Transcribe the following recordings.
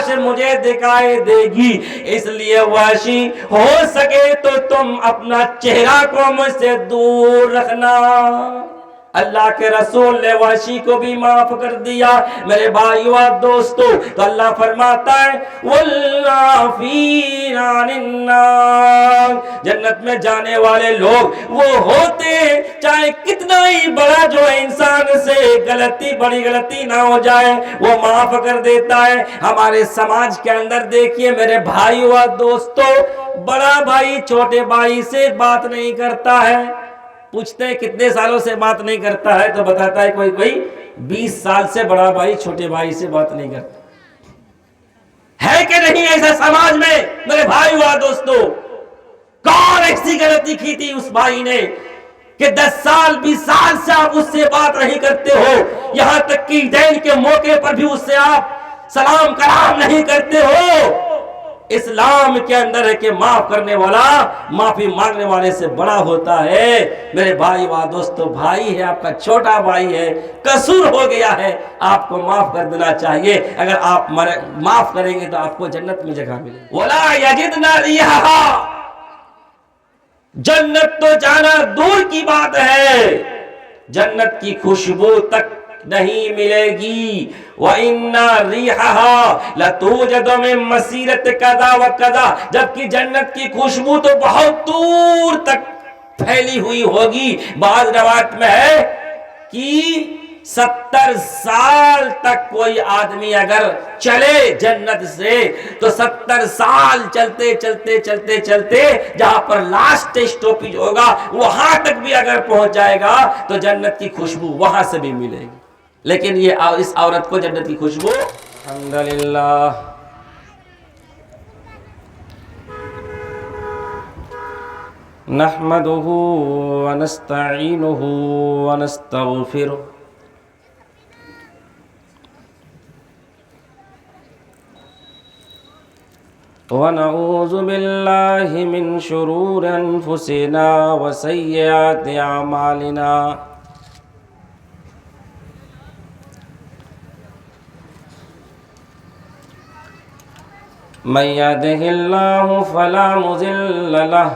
لاش مجھے دکھائی دے گی، اس لیے وحشی ہو سکے تو تم اپنا چہرہ کو مجھ سے دور رکھنا۔ اللہ کے رسول نے وحشی کو بھی معاف کر دیا۔ میرے بھائیو اور دوستو، تو اللہ فرماتا ہے والعافین عن الناس، جنت میں جانے والے لوگ وہ ہوتے ہیں چاہے کتنا ہی بڑا جو انسان سے غلطی، بڑی غلطی نہ ہو جائے، وہ معاف کر دیتا ہے۔ ہمارے سماج کے اندر دیکھیے میرے بھائیو اور دوستو، بڑا بھائی چھوٹے بھائی سے بات نہیں کرتا ہے، پوچھتے ہیں کتنے سالوں سے بات نہیں کرتا ہے، تو بتاتا ہے کوئی 20 سال سے بڑا بھائی چھوٹے بھائی سے بات نہیں کرتا ہے کہ نہیں ایسا سماج میں میرے بھائی و دوستو؟ کون ایسی غلطی کی تھی اس بھائی نے کہ 10 سال 20 سال سے آپ اس سے بات نہیں کرتے ہو، یہاں تک کہ عیدین کے موقع پر بھی اس سے آپ سلام کلام نہیں کرتے ہو؟ اسلام کے اندر ہے کہ معاف کرنے والا معافی مانگنے والے سے بڑا ہوتا ہے۔ میرے بھائی و دوستو، بھائی ہے آپ کا، چھوٹا بھائی ہے، قصور ہو گیا ہے، آپ کو معاف کر دینا چاہیے۔ اگر آپ معاف کریں گے تو آپ کو جنت میں جگہ ملے گی۔ وَلَا يَجِدْنَا رِيحَهَا، جنت تو جانا دور کی بات ہے، جنت کی خوشبو تک نہیں ملے گی۔ وَإِنَّ رِيحَهَا لَتُوجَدُ مِن مَّسِيرَةِ كَذَا وَكَذَا، جبکہ جنت کی خوشبو تو بہت دور تک پھیلی ہوئی ہوگی۔ بعض روایت میں ہے کہ 70 سال تک کوئی آدمی اگر چلے جنت سے تو 70 سال چلتے چلتے چلتے چلتے جہاں پر لاسٹ اسٹاپیج ہوگا وہاں تک بھی اگر پہنچ جائے گا تو جنت کی خوشبو وہاں سے بھی ملے گی۔ لیکن یہ اس عورت کو جنت کی خوشبو، الحمدللہ، نحمدہ ونستعینہ ونستغفرہ ونعوذ باللہ من شرور انفسنا وسیئات اعمالنا، من يهده الله فلا مضل له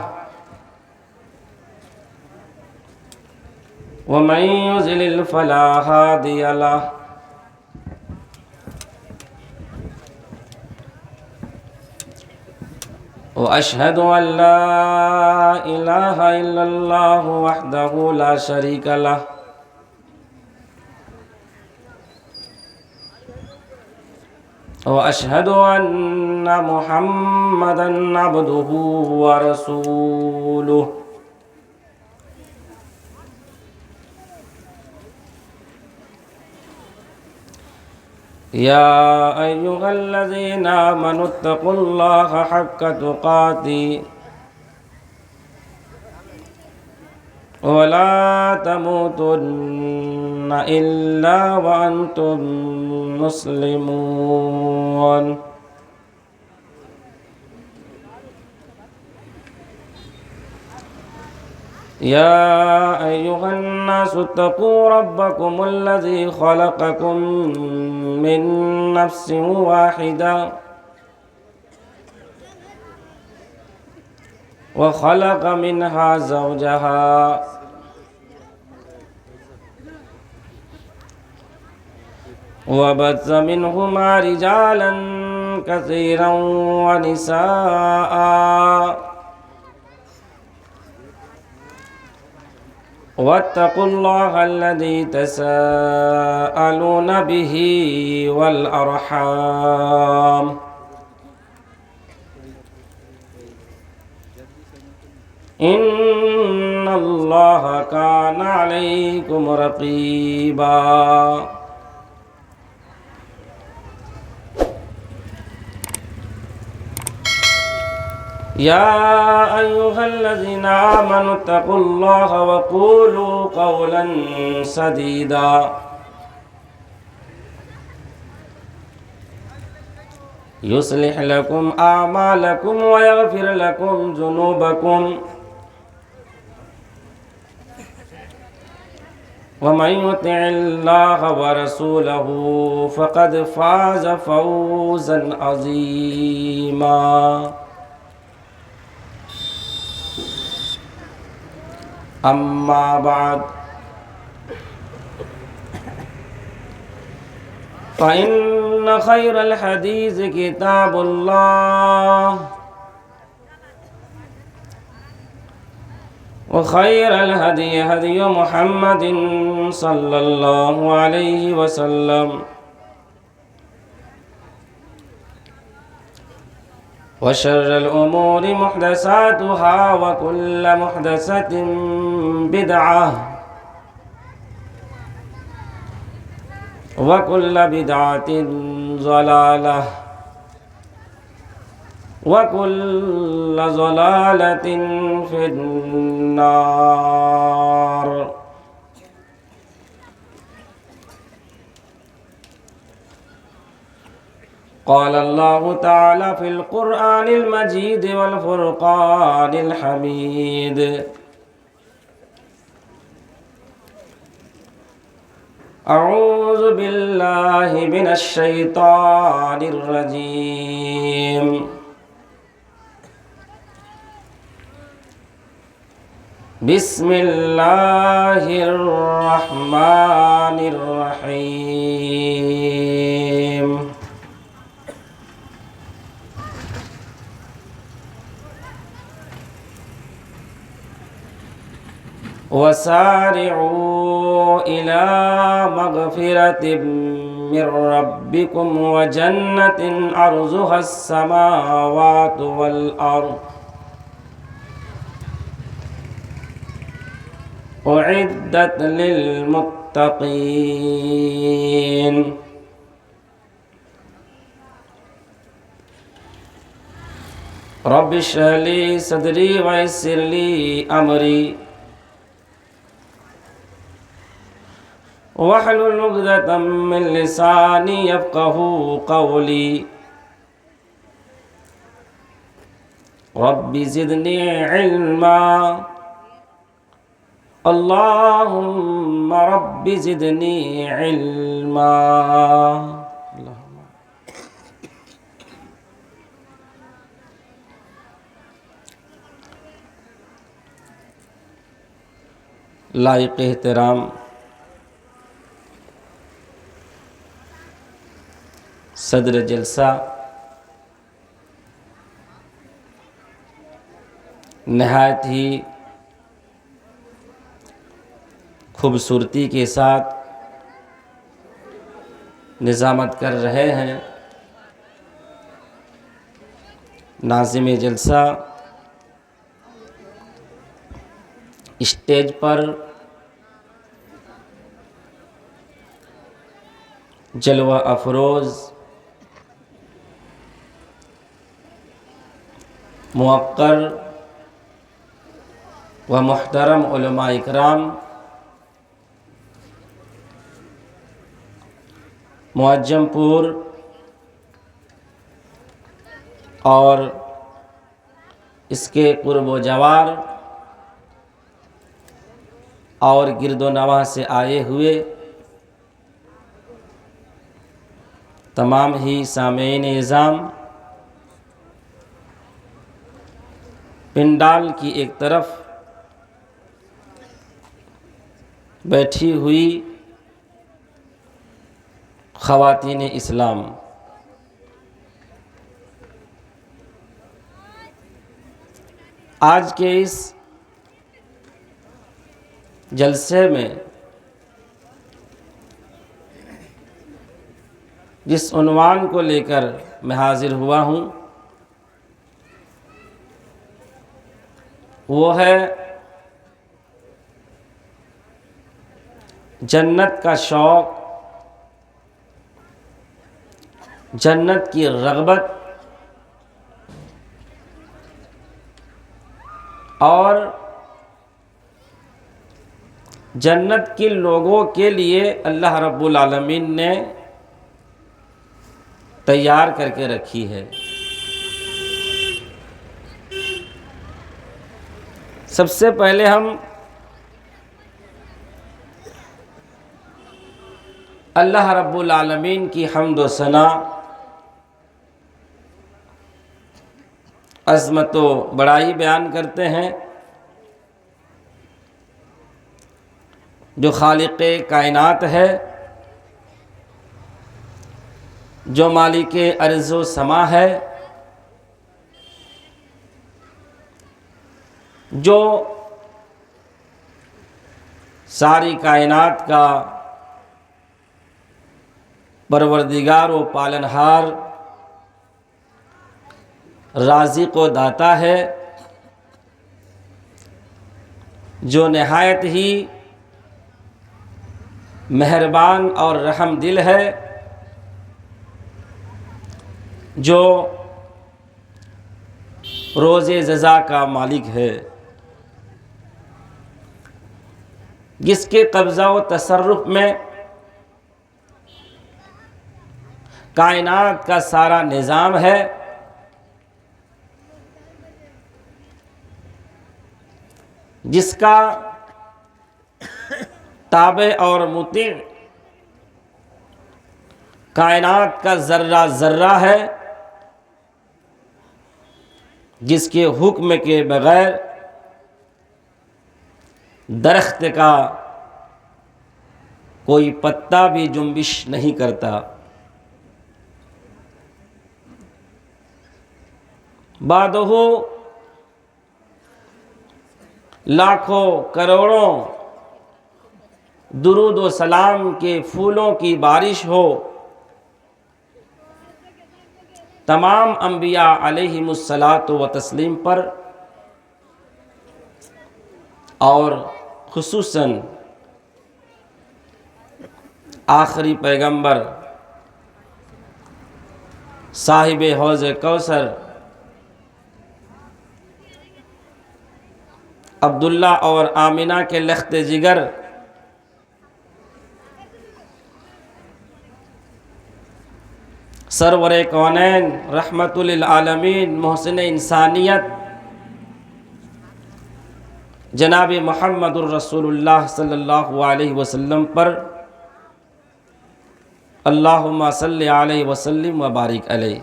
ومن يضلل فلا هادي له، وأشهد أن لا إله إلا الله وحده لا شريك له، وأشهد أن محمدًا عبده ورسوله، يا أيها الذين آمنوا اتقوا الله حق تقاته ولا تموتن إلا وأنتم مسلمون، يا أيها الناس اتقوا ربكم الذي خلقكم من نفس واحدة وخلق منها زوجها وبث منهما رجالا كثيرا ونساء، واتقوا الله الذي تساءلون به والأرحام، إن الله كان عليكم رقيبا۔ يا أيها الذين آمنوا اتقوا الله وقولوا قولا سديدا يصلح لكم أعمالكم ويغفر لكم ذنوبكم ومن يطع الله ورسوله فقد فاز فوزا عظيما. أما بعد فإن خير الحديث كتاب الله وخير الهدي هدي محمد صلى الله عليه وسلم وشر الأمور محدثاتها وكل محدثة بدعة وكل بدعة ضلالة وكل ضلالة في النار. قال الله تعالى في القرآن المجيد والفرقان الحميد: أعوذ بالله من الشيطان الرجيم. بسم الله الرحمن الرحيم. وسارعوا إلى مغفرة من ربكم وجنة عرضها السماوات والأرض أعدت للمتقين. رب اشرح لي صدري ويسر لي أمري واحلل عقدة من لساني يفقهوا قولي. رب زدني علما اللهم رب زدني علما. لائق احترام صدر جلسہ، نہایت ہی خوبصورتی کے ساتھ نظامت کر رہے ہیں. ناظم جلسہ اسٹیج پر جلوہ افروز موقر و محترم علماء اکرام، معجم پور اور اس کے قرب و جوار اور گرد و نواح سے آئے ہوئے تمام ہی سامعین اعظام، پنڈال کی ایک طرف بیٹھی ہوئی خواتین اسلام، آج کے اس جلسے میں جس عنوان کو لے کر میں حاضر ہوا ہوں وہ ہے جنت کا شوق، جنت کی رغبت اور جنت کے لوگوں کے لیے اللہ رب العالمین نے تیار کر کے رکھی ہے. سب سے پہلے ہم اللہ رب العالمین کی حمد و ثنا، عظمت و بڑائی بیان کرتے ہیں جو خالق کائنات ہے، جو مالک ارض و سما ہے، جو ساری کائنات کا پروردگار و پالنہار، رازق و داتا ہے، جو نہایت ہی مہربان اور رحم دل ہے، جو روز جزا کا مالک ہے، جس کے قبضہ و تصرف میں کائنات کا سارا نظام ہے، جس کا تابع اور مطیع کائنات کا ذرہ ذرہ ہے، جس کے حکم کے بغیر درخت کا کوئی پتا بھی جنبش نہیں کرتا۔ بعدہ لاکھوں کروڑوں درود و سلام کے پھولوں کی بارش ہو تمام انبیاء علیہم الصلاۃ و تسلیم پر، اور خصوصاً آخری پیغمبر صاحب حوض کوثر عبداللہ اور آمنہ کے لخت جگر سرور کونین رحمت للعالمین محسن انسانیت جناب محمد الرسول اللہ صلی اللہ علیہ وسلم پر اللہم صلی علیہ وسلم وبارک علیہ۔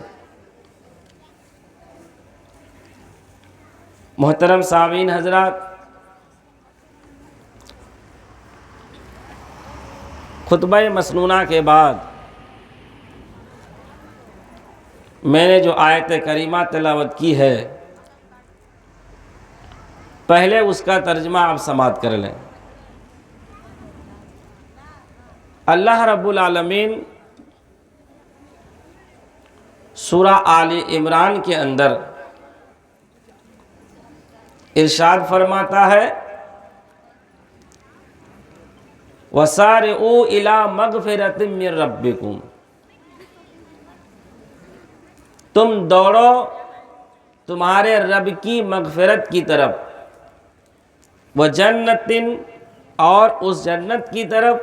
محترم سامعین حضرات، خطبہ مسنونہ کے بعد میں نے جو آیت کریمہ تلاوت کی ہے، پہلے اس کا ترجمہ آپ سماعت کر لیں۔ اللہ رب العالمین سورہ آل عمران کے اندر ارشاد فرماتا ہے وَسَارِعُوا إِلَىٰ مَغْفِرَةٍ مِّن رَبِّكُمْ، تم دوڑو تمہارے رب کی مغفرت کی طرف، وَجَنَّةٍ، اور اس جنت کی طرف،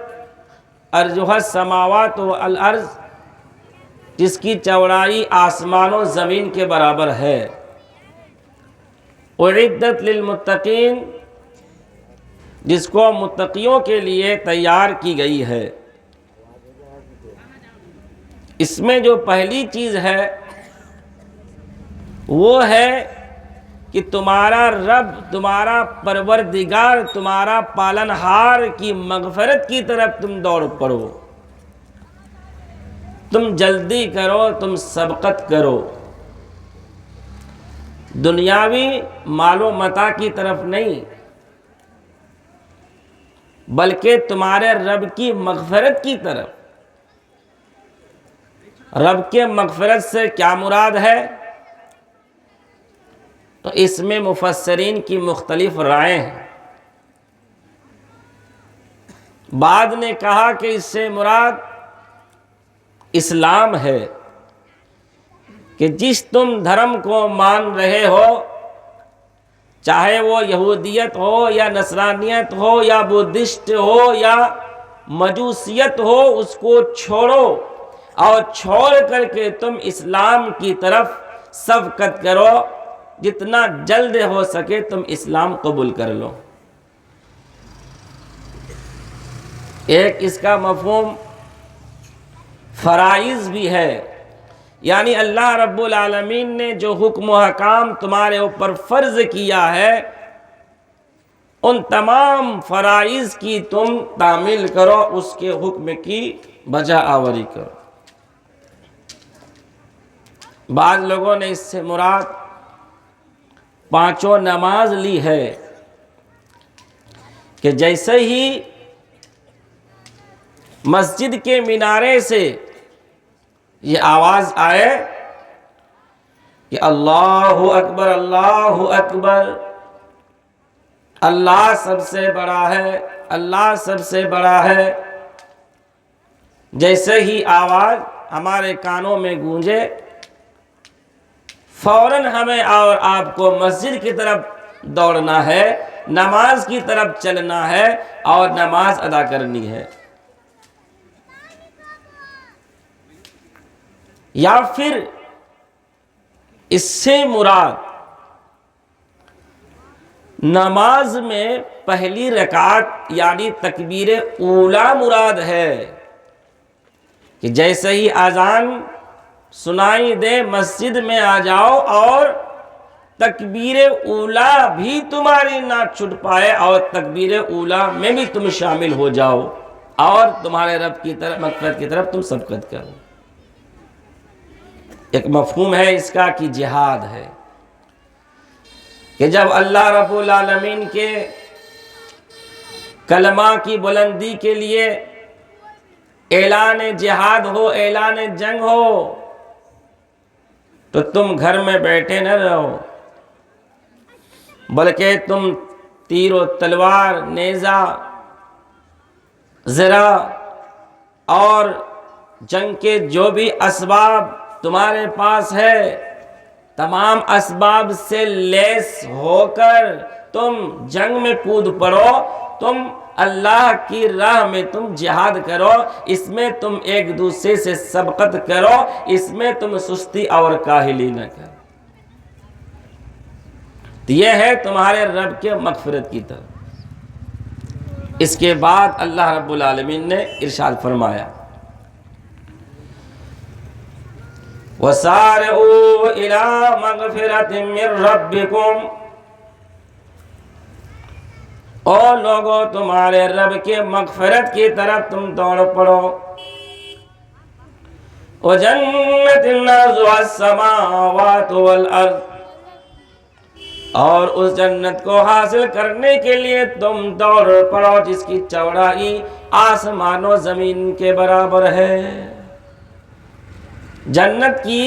عرضها السماوات والارض، جس کی چوڑائی آسمان و زمین کے برابر ہے، اعدت للمتقین، جس کو متقیوں کے لیے تیار کی گئی ہے۔ اس میں جو پہلی چیز ہے وہ ہے کہ تمہارا رب، تمہارا پروردگار، تمہارا پالنہار کی مغفرت کی طرف تم دوڑ پڑو، تم جلدی کرو، تم سبقت کرو، دنیاوی مال و متاع کی طرف نہیں، بلکہ تمہارے رب کی مغفرت کی طرف۔ رب کے مغفرت سے کیا مراد ہے؟ تو اس میں مفسرین کی مختلف رائے ہیں۔ بعض نے کہا کہ اس سے مراد اسلام ہے، کہ جس تم دھرم کو مان رہے ہو، چاہے وہ یہودیت ہو یا نصرانیت ہو یا بدھسٹ ہو یا مجوسیت ہو، اس کو چھوڑو اور چھوڑ کر کے تم اسلام کی طرف سبقت کرو، جتنا جلد ہو سکے تم اسلام قبول کر لو۔ ایک اس کا مفہوم فرائض بھی ہے، یعنی اللہ رب العالمین نے جو حکم و احکام تمہارے اوپر فرض کیا ہے ان تمام فرائض کی تم تعمیل کرو، اس کے حکم کی بجا آوری کرو۔ بعض لوگوں نے اس سے مراد پانچوں نماز لی ہے کہ جیسے ہی مسجد کے مینارے سے یہ آواز آئے کہ اللہ اکبر اللہ اکبر، اللہ سب سے بڑا ہے، اللہ سب سے بڑا ہے، جیسے ہی آواز ہمارے کانوں میں گونجے فوراً ہمیں اور آپ کو مسجد کی طرف دوڑنا ہے، نماز کی طرف چلنا ہے اور نماز ادا کرنی ہے۔ یا پھر اس سے مراد نماز میں پہلی رکعت یعنی تکبیر اولا مراد ہے کہ جیسے ہی اذان سنائی دے مسجد میں آ جاؤ اور تکبیر اولا بھی تمہاری نہ چھٹ پائے اور تکبیر اولا میں بھی تم شامل ہو جاؤ اور تمہارے رب کی طرف مغفرت کی طرف تم سبقت کرو۔ ایک مفہوم ہے اس کا کہ جہاد ہے کہ جب اللہ رب العالمین کے کلمہ کی بلندی کے لیے اعلان جہاد ہو، اعلان جنگ ہو، تو تم گھر میں بیٹھے نہ رہو بلکہ تم تیر و تلوار، نیزہ، زرہ اور جنگ کے جو بھی اسباب تمہارے پاس ہے تمام اسباب سے لیس ہو کر تم جنگ میں کود پڑو، تم اللہ کی راہ میں تم جہاد کرو، اس میں تم ایک دوسرے سے سبقت کرو، اس میں تم سستی اور کاہلی نہ کرو۔ تو یہ ہے تمہارے رب کے مغفرت کی طرف۔ اس کے بعد اللہ رب العالمین نے ارشاد فرمایا وَسَارِعُوا إِلَىٰ مَغْفِرَةٍ مِّن رَّبِّكُمْ، او لوگو تمہارے رب کے مغفرت کی طرف تم دوڑ پڑو، وَجَنَّةٍ عَرْضُهَا السَّمَاوَاتُ وَالْأَرْضُ، اور اس جنت کو حاصل کرنے کے لیے تم دوڑ پڑو جس کی چوڑائی آسمان و زمین کے برابر ہے۔ جنت کی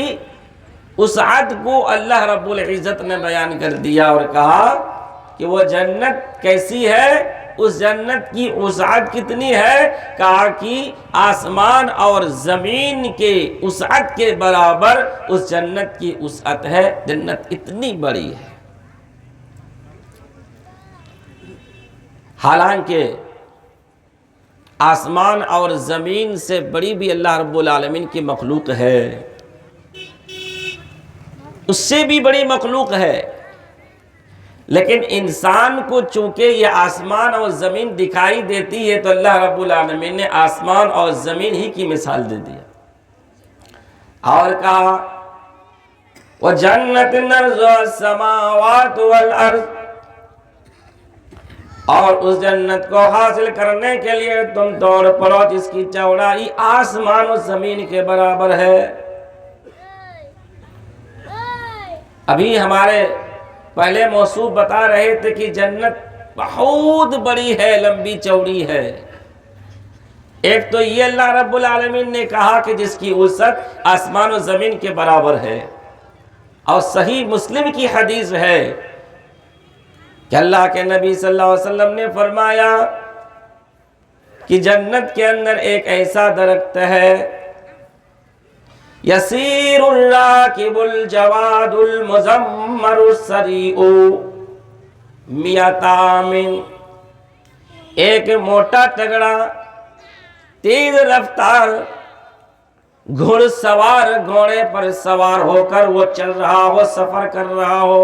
وسعت کو اللہ رب العزت نے بیان کر دیا اور کہا کہ وہ جنت کیسی ہے، اس جنت کی وسعت کتنی ہے، کہا کہ آسمان اور زمین کے وسعت کے برابر اس جنت کی وسعت ہے۔ جنت اتنی بڑی ہے، حالانکہ آسمان اور زمین سے بڑی بھی اللہ رب العالمین کی مخلوق ہے، اس سے بھی بڑی مخلوق ہے، لیکن انسان کو چونکہ یہ آسمان اور زمین دکھائی دیتی ہے تو اللہ رب العالمین نے آسمان اور زمین ہی کی مثال دے دیا اور کہا وَجَنَّةٍ عَرْضُهَا السَّمَاوَاتُ وَالْأَرْضُ، اور اس جنت کو حاصل کرنے کے لیے تم دوڑ پڑو جس کی چوڑائی آسمان و زمین کے برابر ہے۔ ابھی ہمارے پہلے موصوف بتا رہے تھے کہ جنت بہت بڑی ہے، لمبی چوڑی ہے۔ ایک تو یہ اللہ رب العالمین نے کہا کہ جس کی وسعت آسمان و زمین کے برابر ہے، اور صحیح مسلم کی حدیث ہے کہ اللہ کے نبی صلی اللہ علیہ وسلم نے فرمایا کہ جنت کے اندر ایک ایسا درخت ہے یسیر الراکب الجواد المزمر السریع میت عام، ایک موٹا تگڑا تیز رفتار گھڑ سوار گھوڑے پر سوار ہو کر وہ چل رہا ہو، سفر کر رہا ہو،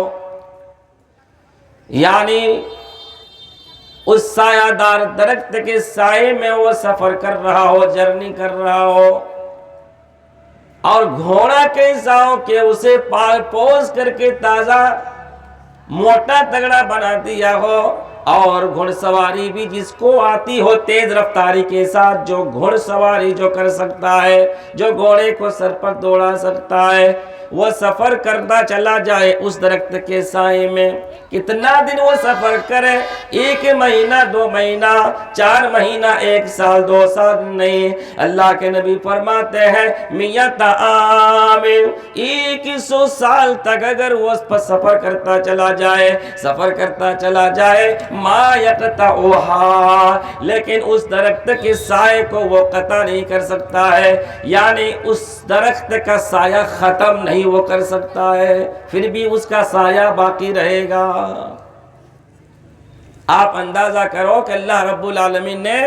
یعنی اس سایہ دار درخت کے سائے میں وہ سفر کر رہا ہو، جرنی کر رہا ہو، اور گھوڑا کیسا ہو کہ اسے پال پوس کر کے تازہ موٹا تگڑا بنا دیا ہو، اور گھڑ سواری بھی جس کو آتی ہو تیز رفتاری کے ساتھ، جو گھڑ سواری جو کر سکتا ہے، جو گھوڑے کو سر پر دوڑا سکتا ہے، وہ سفر کرتا چلا جائے اس درخت کے سائے میں، کتنا دن وہ سفر کرے، 1 مہینہ 2 مہینہ 4 مہینہ 1 سال 2 سال نہیں، اللہ کے نبی فرماتے ہیں میت عام، 100 سال تک اگر وہ اس پر سفر کرتا چلا جائے، سفر کرتا چلا جائے، ما یقطعها، لیکن اس درخت کے سائے کو وہ قطع نہیں کر سکتا ہے، یعنی اس درخت کا سایہ ختم نہیں وہ کر سکتا ہے، پھر بھی اس کا سایہ باقی رہے گا۔ آپ اندازہ کرو کہ اللہ رب العالمین نے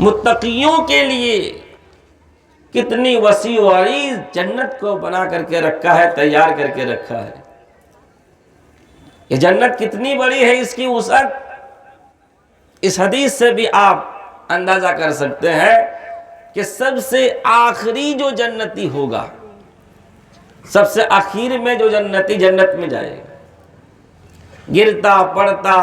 متقیوں کے لیے کتنی وسیع و عریض جنت کو بنا کر کے رکھا ہے، تیار کر کے رکھا ہے۔ یہ جنت کتنی بڑی ہے، اس کی وسعت اس حدیث سے بھی آپ اندازہ کر سکتے ہیں کہ سب سے آخری جو جنتی ہوگا، سب سے آخر میں جو جنتی جنت میں جائے گا، گرتا پڑتا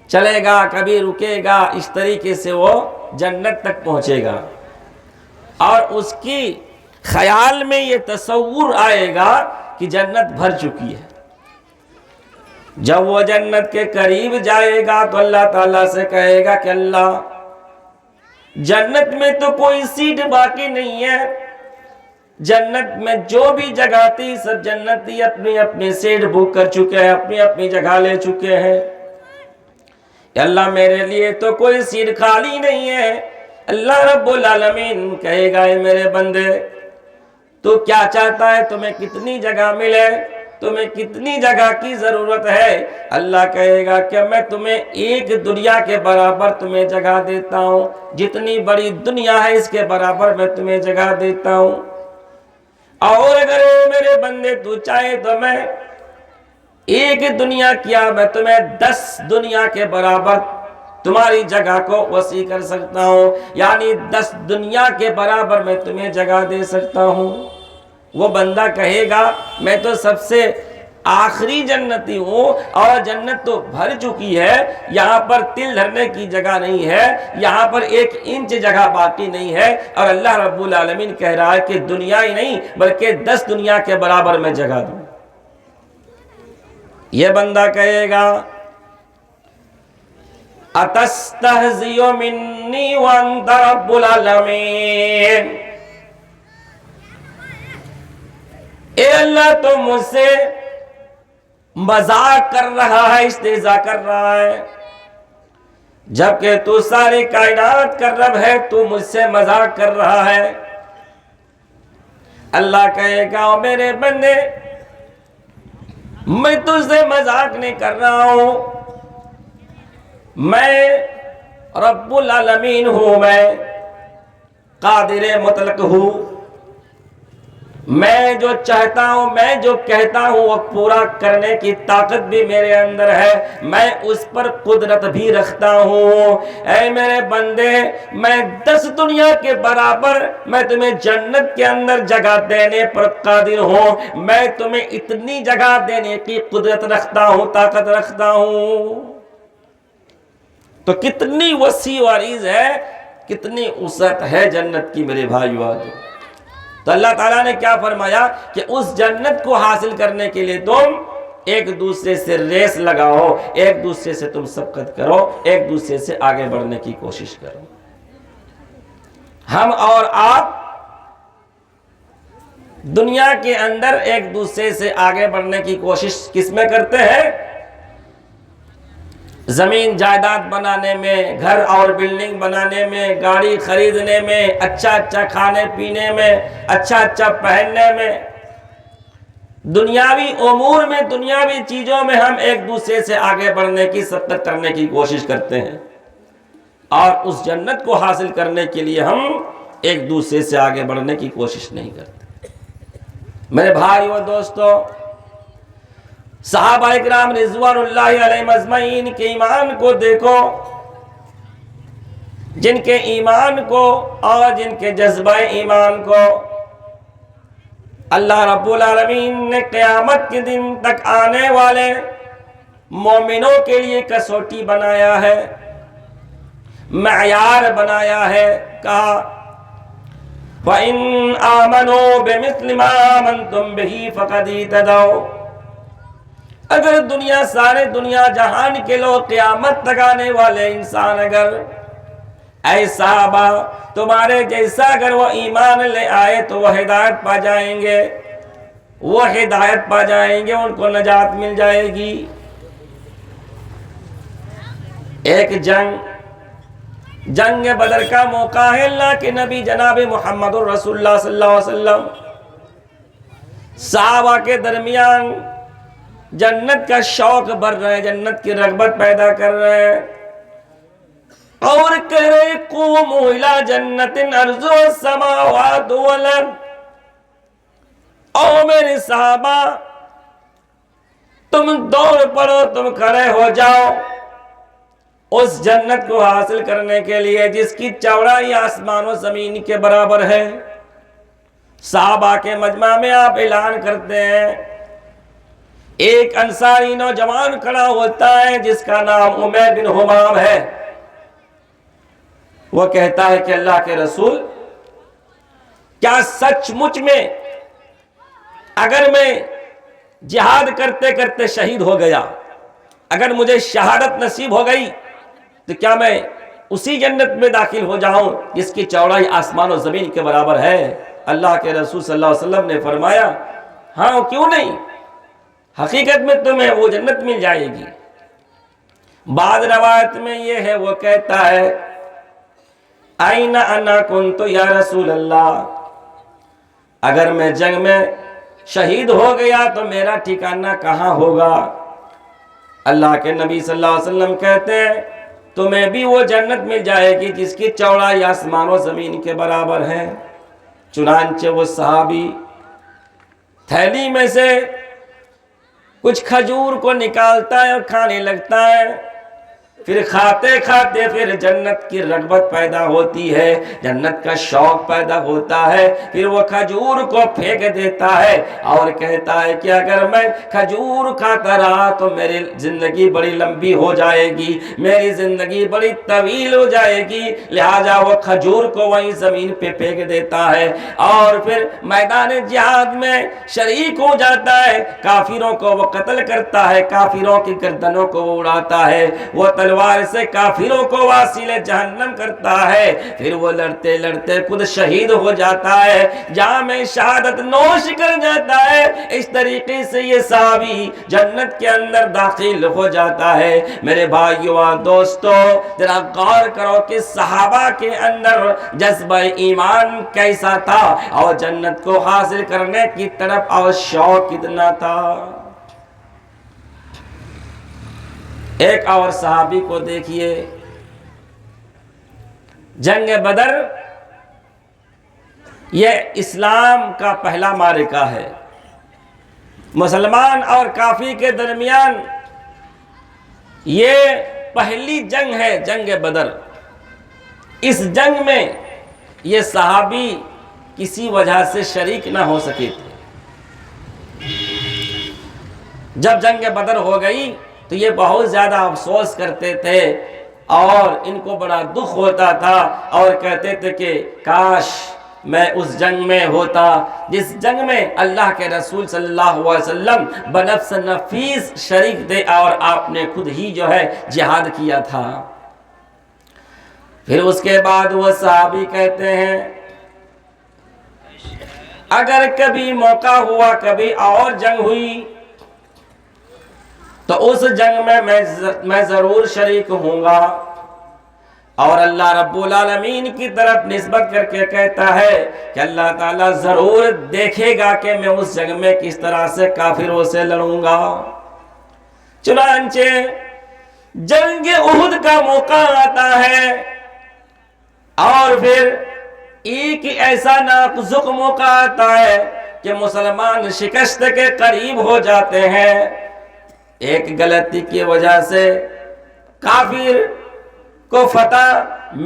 چلے گا، کبھی رکے گا، اس طریقے سے وہ جنت تک پہنچے گا، اور اس کی خیال میں یہ تصور آئے گا کہ جنت بھر چکی ہے۔ جب وہ جنت کے قریب جائے گا تو اللہ تعالیٰ سے کہے گا کہ اللہ، جنت میں تو کوئی سیٹ باقی نہیں ہے، جنت میں جو بھی جگہ تھی سب جنتی اپنی اپنی سیٹ بک کر چکے ہیں، اپنی اپنی جگہ لے چکے ہیں، اللہ میرے لیے تو کوئی سیٹ خالی نہیں ہے۔ اللہ رب العالمین کہے گا اے میرے بندے، تو کیا چاہتا ہے، تمہیں کتنی جگہ ملے، تمہیں کتنی جگہ کی ضرورت ہے؟ اللہ کہے گا کہ میں تمہیں 1 دنیا کے برابر تمہیں جگہ دیتا ہوں، جتنی بڑی دنیا ہے اس کے برابر میں تمہیں جگہ دیتا ہوں، اور اگر میرے بندے تو چاہے تو میں 1 دنیا کیا میں تمہیں 10 دنیا کے برابر تمہاری جگہ کو وسیع کر سکتا ہوں، یعنی 10 دنیا کے برابر میں تمہیں جگہ دے سکتا ہوں۔ وہ بندہ کہے گا میں تو سب سے آخری جنتی ہوں، اور جنت تو بھر چکی ہے، یہاں پر تل دھرنے کی جگہ نہیں ہے، یہاں پر 1 انچ جگہ باقی نہیں ہے، اور اللہ رب العالمین کہہ رہا ہے کہ دنیا ہی نہیں بلکہ 10 دنیا کے برابر میں جگہ دوں۔ یہ بندہ کہے گا اتستہزئ منی وانت رب العالمین، اے اللہ تو مجھ سے مذاق کر رہا ہے، استہزاء کر رہا ہے، جبکہ تو ساری کائنات کا رب ہے، تو مجھ سے مذاق کر رہا ہے۔ اللہ کہے گا میرے بندے، میں تجھ سے مذاق نہیں کر رہا ہوں، میں رب العالمین ہوں، میں قادر مطلق ہوں، میں جو چاہتا ہوں، میں جو کہتا ہوں وہ پورا کرنے کی طاقت بھی میرے اندر ہے، میں اس پر قدرت بھی رکھتا ہوں۔ اے میرے بندے، میں 10 دنیا کے برابر میں تمہیں جنت کے اندر جگہ دینے پر قادر ہوں، میں تمہیں اتنی جگہ دینے کی قدرت رکھتا ہوں، طاقت رکھتا ہوں۔ تو کتنی وسیع و عریض ہے، کتنی وسعت ہے جنت کی میرے بھائیو۔ تو اللہ تعالیٰ نے کیا فرمایا کہ اس جنت کو حاصل کرنے کے لیے تم ایک دوسرے سے ریس لگاؤ، ایک دوسرے سے تم سبقت کرو، ایک دوسرے سے آگے بڑھنے کی کوشش کرو۔ ہم اور آپ دنیا کے اندر ایک دوسرے سے آگے بڑھنے کی کوشش کس میں کرتے ہیں؟ زمین جائیداد بنانے میں، گھر اور بلڈنگ بنانے میں، گاڑی خریدنے میں، اچھا اچھا کھانے پینے میں، اچھا اچھا پہننے میں، دنیاوی امور میں، دنیاوی چیزوں میں ہم ایک دوسرے سے آگے بڑھنے کی، سبقت کرنے کی کوشش کرتے ہیں، اور اس جنت کو حاصل کرنے کے لیے ہم ایک دوسرے سے آگے بڑھنے کی کوشش نہیں کرتے۔ میرے بھائی و دوستو، صحابہ اکرام رضوان اللہ علیہم اجمعین کے ایمان کو دیکھو، جن کے ایمان کو اور جن کے جذبہ ایمان کو اللہ رب العالمین نے قیامت کے دن تک آنے والے مومنوں کے لیے کسوٹی بنایا ہے، معیار بنایا ہے۔ کہا وَإِنْ آمَنُوا بِمِثْلِ مَا آمَنْتُمْ بِهِ فَقَدْ اهْتَدَوْا، اگر سارے دنیا جہان کے لوگ قیامت تک آنے والے انسان اگر اے صحابہ تمہارے جیسا اگر وہ ایمان لے آئے تو وہ ہدایت پا جائیں گے، وہ ہدایت پا جائیں گے، ان کو نجات مل جائے گی۔ ایک جنگ بدر کا موقع ہے، اللہ کے نبی جناب محمد الرسول اللہ صلی اللہ علیہ وسلم صحابہ کے درمیان جنت کا شوق بڑھ رہے ہیں، جنت کی رغبت پیدا کر رہے ہیں، اور کہہ رہے قوموا الی جنت ارضها السماوات والارض، او میرے صحابہ تم دوڑ پڑو، تم کھڑے ہو جاؤ اس جنت کو حاصل کرنے کے لیے جس کی چوڑائی آسمان و زمین کے برابر ہے۔ صحابہ کے مجمع میں آپ اعلان کرتے ہیں، ایک انصاری نوجوان کھڑا ہوتا ہے جس کا نام عمیر بن حمام ہے، وہ کہتا ہے کہ اللہ کے رسول کیا سچ مچ میں اگر میں جہاد کرتے کرتے شہید ہو گیا، اگر مجھے شہادت نصیب ہو گئی تو کیا میں اسی جنت میں داخل ہو جاؤں جس کی چوڑائی آسمان و زمین کے برابر ہے؟ اللہ کے رسول صلی اللہ علیہ وسلم نے فرمایا ہاں کیوں نہیں، حقیقت میں تمہیں وہ جنت مل جائے گی۔ بعض روایت میں یہ ہے، وہ کہتا ہے اَيْنَ أَنَا كُنْتُ یا رسول اللہ، اگر میں جنگ میں شہید ہو گیا تو میرا ٹھکانہ کہاں ہوگا؟ اللہ کے نبی صلی اللہ علیہ وسلم کہتے ہیں تمہیں بھی وہ جنت مل جائے گی جس کی چوڑائی آسمان و زمین کے برابر ہے۔ چنانچہ وہ صحابی تھیلی میں سے کچھ کھجور کو نکالتا ہے اور کھانے لگتا ہے، پھر کھاتے کھاتے پھر جنت کی رغبت پیدا ہوتی ہے، جنت کا شوق پیدا ہوتا ہے، پھر وہ کھجور کو پھینک دیتا ہے اور کہتا ہے کہ اگر میں کھجور کھاتا رہا تو میری زندگی بڑی لمبی ہو جائے گی، میری زندگی بڑی طویل ہو جائے گی، لہٰذا وہ کھجور کو وہیں زمین پہ پھینک دیتا ہے اور پھر میدان جہاد میں شریک ہو جاتا ہے، کافروں کو وہ قتل کرتا ہے، کافروں کی گردنوں کو وہ اڑاتا ہے، وہ تلوار سے کافروں کو واصل جہنم کرتا ہے، پھر وہ لڑتے لڑتے خود شہید ہو جاتا ہے، جام شہادت نوش کر جاتا ہے۔ اس طریقے سے یہ صحابی جنت کے اندر داخل ہو جاتا ہے۔ میرے بھائیو اور دوستو ذرا غور کرو کہ صحابہ کے اندر جذبہ ایمان کیسا تھا اور جنت کو حاصل کرنے کی طرف اور شوق کتنا تھا۔ ایک اور صحابی کو دیکھیے، جنگ بدر یہ اسلام کا پہلا معرکہ ہے، مسلمان اور کافر کے درمیان یہ پہلی جنگ ہے، جنگ بدر۔ اس جنگ میں یہ صحابی کسی وجہ سے شریک نہ ہو سکے تھے۔ جب جنگ بدر ہو گئی تو یہ بہت زیادہ افسوس کرتے تھے اور ان کو بڑا دکھ ہوتا تھا اور کہتے تھے کہ کاش میں اس جنگ میں ہوتا جس جنگ میں اللہ کے رسول صلی اللہ علیہ وسلم بنفس نفیس شریک تھے اور آپ نے خود ہی جو ہے جہاد کیا تھا۔ پھر اس کے بعد وہ صحابی کہتے ہیں اگر کبھی موقع ہوا، کبھی اور جنگ ہوئی تو اس جنگ میں میں ضرور شریک ہوں گا، اور اللہ رب العالمین کی طرف نسبت کر کے کہتا ہے کہ اللہ تعالیٰ ضرور دیکھے گا کہ میں اس جنگ میں کس طرح سے کافروں سے لڑوں گا۔ چنانچہ جنگ احد کا موقع آتا ہے اور پھر ایک ایسا نازک موقع آتا ہے کہ مسلمان شکست کے قریب ہو جاتے ہیں۔ ایک غلطی کی وجہ سے کافر کو فتح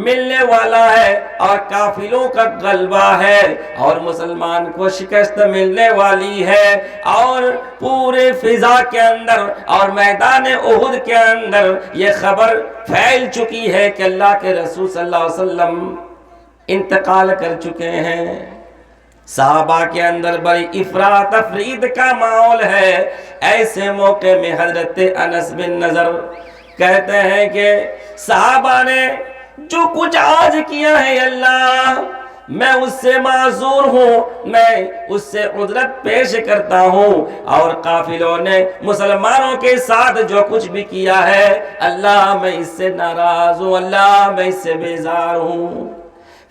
ملنے والا ہے اور کافروں کا غلبہ ہے اور مسلمان کو شکست ملنے والی ہے، اور پورے فضا کے اندر اور میدان احد کے اندر یہ خبر پھیل چکی ہے کہ اللہ کے رسول صلی اللہ علیہ وسلم انتقال کر چکے ہیں۔ صحابہ کے اندر بڑی افراط تفرید کا ماحول ہے۔ ایسے موقع میں حضرت انس بن نضر کہتے ہیں کہ صحابہ نے جو کچھ آج کیا ہے اللہ میں اس سے معذور ہوں، میں اس سے عذرت پیش کرتا ہوں، اور قافلوں نے مسلمانوں کے ساتھ جو کچھ بھی کیا ہے اللہ میں اس سے ناراض ہوں، اللہ میں اس سے بیزار ہوں۔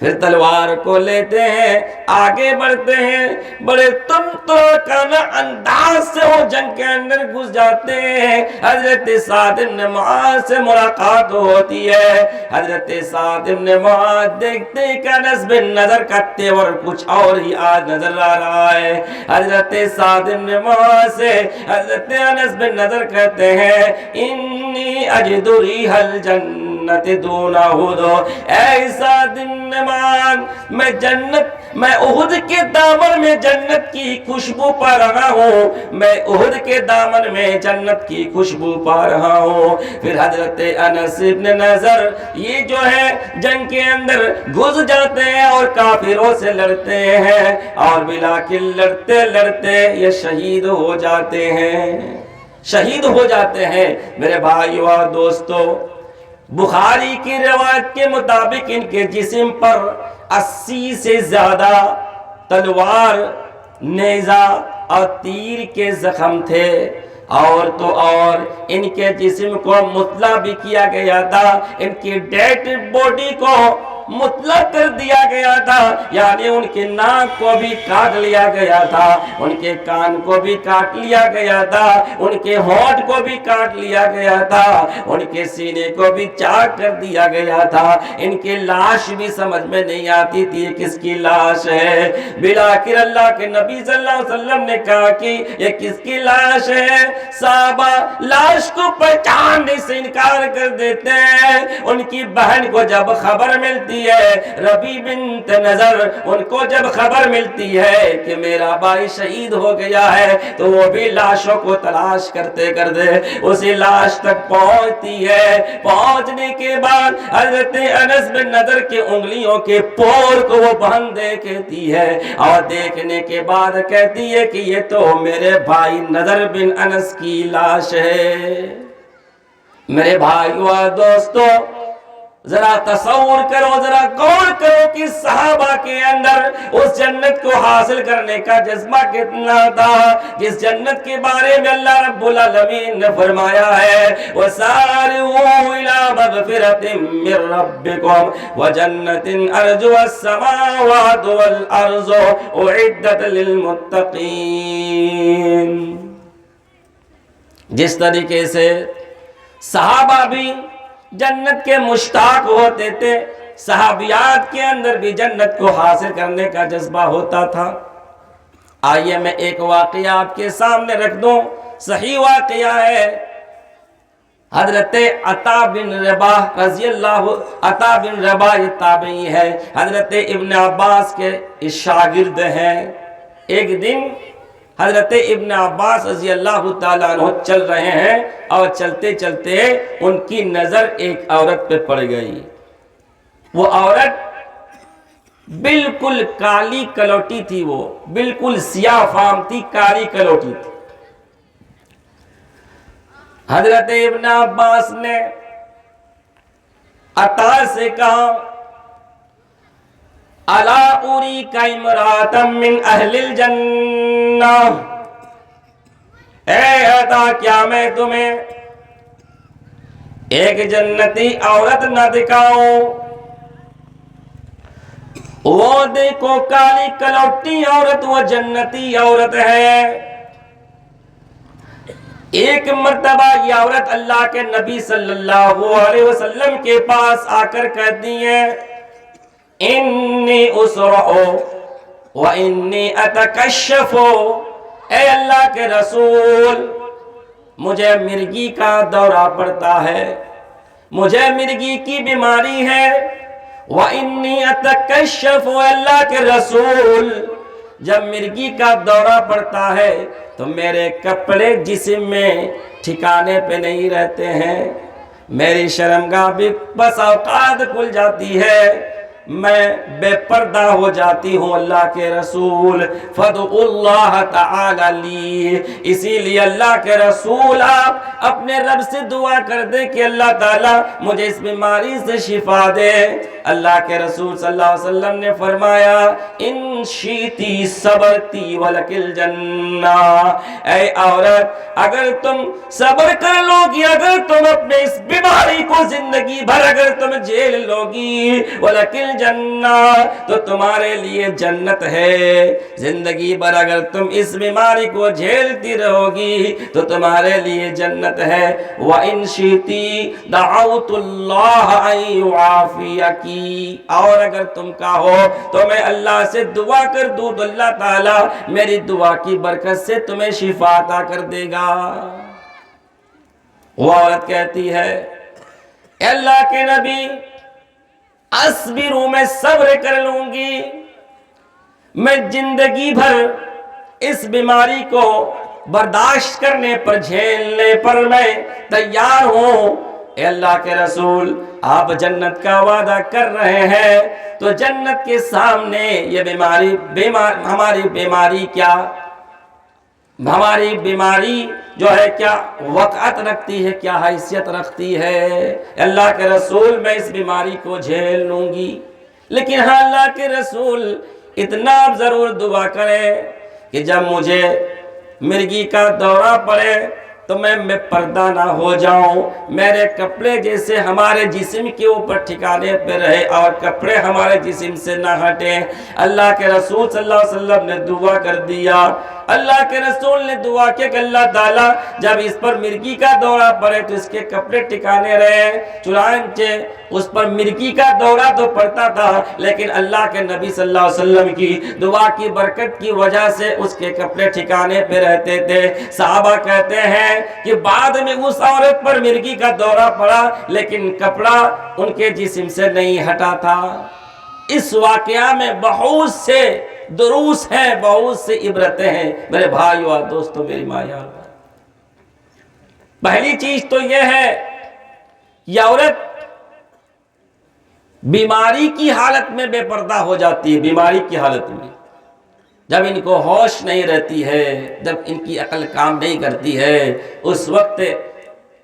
پھر تلوار کو لیتے ہیں، آگے بڑھتے ہیں، بڑے تندرکانہ انداز سے وہ جنگ کے اندر گھس جاتے ہیں۔ حضرت سعد بن معاذ سے ملاقات ہوتی ہے۔ حضرت سعد بن معاذ دیکھتے ہیں کہ انس بن نضر کا تیور کچھ اور ہی آج نظر آ رہا ہے۔ حضرت سعد بن معاذ سے حضرت انس بن نضر کہتے ہیں انی اجد ریح الجنہ دون احد، ایسا دن مان میں جنت، میں احد کے دامن میں جنت کی خوشبو پا رہا ہوں، میں احد کے دامن میں جنت کی خوشبو پا رہا ہوں۔ پھر حضرت انس بن نضر یہ جو ہے جنگ کے اندر گھس جاتے ہیں اور کافروں سے لڑتے ہیں، اور بلاکل لڑتے لڑتے یہ شہید ہو جاتے ہیں، شہید ہو جاتے ہیں۔ میرے بھائیو اور دوستو، بخاری کی روایت کے مطابق ان کے جسم پر 80 سے زیادہ تلوار، نیزہ اور تیر کے زخم تھے، اور تو اور ان کے جسم کو مطلع بھی کیا گیا تھا، ان کی ڈیڈ باڈی کو مطلع کر دیا گیا تھا، یعنی ان کے ناک کو بھی کاٹ لیا گیا تھا، ان کے کان کو بھی کاٹ لیا گیا تھا، ان کے ہونٹ کو بھی کاٹ لیا گیا تھا، ان کے سینے کو بھی چاک کر دیا گیا تھا۔ ان کی لاش بھی سمجھ میں نہیں آتی تھی یہ کس کی لاش ہے۔ بلاخر اللہ کے نبی صلی اللہ علیہ وسلم نے کہا کہ یہ کس کی لاش ہے؟ صحابہ لاش کو پہچاننے سے انکار کر دیتے ہیں۔ ان کی بہن کو جب خبر ملتی ہے، ربی بنت نضر، ان کو جب خبر ملتی ہے کہ میرا بھائی شہید ہو گیا ہے، تو وہ بھی لاشوں کو تلاش کرتے کرتے اسی لاش تک پہنچتی ہے۔ پہنچنے کے بعد حضرت انس بن نضر کے انگلیوں کے پور کو وہ بہن دیکھتی ہے، اور دیکھنے کے بعد کہتی ہے کہ یہ تو میرے بھائی نضر بن انس کی لاش ہے۔ میرے بھائیو اور دوستو، ذرا تصور کرو، ذرا غور کرو کہ صحابہ کے اندر اس جنت کو حاصل کرنے کا جذبہ کتنا تھا، جس جنت کے بارے میں اللہ رب العالمین نے فرمایا ہے وَسَارِعُوا إِلَىٰ مَغْفِرَةٍ مِّن رَّبِّكُمْ وَجَنَّةٍ أَرْضُهَا السَّمَاوَاتُ وَالْأَرْضُ أُعِدَّتْ لِلْمُتَّقِينَ۔ جس طریقے سے صحابہ بھی جنت کے مشتاق ہوتے تھے، صحابیات کے اندر بھی جنت کو حاصل کرنے کا جذبہ ہوتا تھا۔ آئیے میں ایک واقعہ آپ کے سامنے رکھ دوں، صحیح واقعہ ہے۔ حضرت عطا بن رباح رضی اللہ، عطا بن رباح یہ تابعی ہے، حضرت ابن عباس کے شاگرد ہیں۔ ایک دن حضرت ابن عباس رضی اللہ تعالیٰ عنہ چل رہے ہیں، اور چلتے چلتے ان کی نظر ایک عورت پہ پڑ گئی۔ وہ عورت بالکل کالی کلوٹی تھی، وہ بالکل سیاہ فام تھی، کالی کلوٹی تھی۔ حضرت ابن عباس نے عطا سے کہا الا اریک امرأة من اہل الجنہ، اے عطا کیا میں تمہیں ایک جنتی عورت نہ دکھاؤں؟ وہ دیکھو کالی کلوٹی عورت، وہ جنتی عورت ہے۔ ایک مرتبہ یہ عورت اللہ کے نبی صلی اللہ علیہ وسلم کے پاس آ کر کہتی ہے انی اسرع و انی اتکشف، اے اللہ کے رسول مجھے مرگی کا دورہ پڑتا ہے، مجھے مرگی کی بیماری ہے، وَإِنِّي أَتَكَشَّفُ، اللہ کے رسول جب مرگی کا دورہ پڑتا ہے تو میرے کپڑے جسم میں ٹھکانے پہ نہیں رہتے ہیں، میری شرمگاہ بھی بس اوقات کھل جاتی ہے، میں بے پردہ ہو جاتی ہوں اللہ کے رسول، فَادْعُوا اللَّهَ تَعَالَى لِي، اسی لیے اللہ کے رسول آپ اپنے رب سے دعا کر دیں کہ اللہ تعالیٰ مجھے اس بیماری سے شفا دے۔ اللہ کے رسول صلی اللہ علیہ وسلم نے فرمایا ان شیتی صبرتی ولکل جنہ، اے عورت اگر تم صبر کر لو گی، اگر تم اپنے اس بیماری کو زندگی بھر اگر تم جھیل لو گی، ولکل جنہ، تو تمہارے لیے جنت ہے، زندگی بھر اگر تم اس بیماری کو جھیلتی رہو گی تو تمہارے لیے جنت ہے۔ وَإِن شِئْتِ دَعَوْتُ اللَّهَ أَن يُعَافِيَكِ، اور اگر تم کہو تو میں اللہ سے دعا کر دوں تو اللہ تعالیٰ میری دعا کی برکت سے تمہیں شفا عطا کر دے گا۔ وہ عورت کہتی ہے اے اللہ کے نبی اصبروا، میں صبر کر لوں گی، میں زندگی بھر اس بیماری کو برداشت کرنے پر جھیلنے پر میں تیار ہوں۔ اے اللہ کے رسول آپ جنت کا وعدہ کر رہے ہیں تو جنت کے سامنے یہ ہماری بیماری کیا، ہماری بیماری جو ہے کیا وقعت رکھتی ہے، کیا حیثیت رکھتی ہے۔ اللہ کے رسول میں اس بیماری کو جھیل لوں گی، لیکن ہاں اللہ کے رسول اتنا آپ ضرور دعا کریں کہ جب مجھے مرگی کا دورہ پڑے تو میں بے پردہ نہ ہو جاؤں، میرے کپڑے جیسے ہمارے جسم کے اوپر ٹھکانے پہ رہے اور کپڑے ہمارے جسم سے نہ ہٹیں۔ اللہ کے رسول صلی اللہ علیہ وسلم نے دعا کر دیا، اللہ کے رسول نے دعا کیا کہ اللہ تعالیٰ جب اس پر مرگی کا دورہ پڑے تو اس کے کپڑے ٹھکانے رہے، چنانچہ اس پر مرگی کا دورہ تو پڑتا تھا لیکن اللہ کے نبی صلی اللہ علیہ وسلم کی دعا کی برکت کی وجہ سے اس کے کپڑے ٹھکانے پہ رہتے تھے۔ صحابہ کہتے ہیں کہ بعد میں اس عورت پر مرگی کا دورہ پڑا لیکن کپڑا ان کے جسم سے نہیں ہٹا تھا۔ اس واقعہ میں بہت سے دروس ہیں، بہت سے عبرتیں ہیں میرے بھائیو اور دوستو، میری ماں اور بھائی۔ پہلی چیز تو یہ ہے یہ عورت بیماری کی حالت میں بے پردہ ہو جاتی ہے، بیماری کی حالت میں جب ان کو ہوش نہیں رہتی ہے، جب ان کی عقل کام نہیں کرتی ہے، اس وقت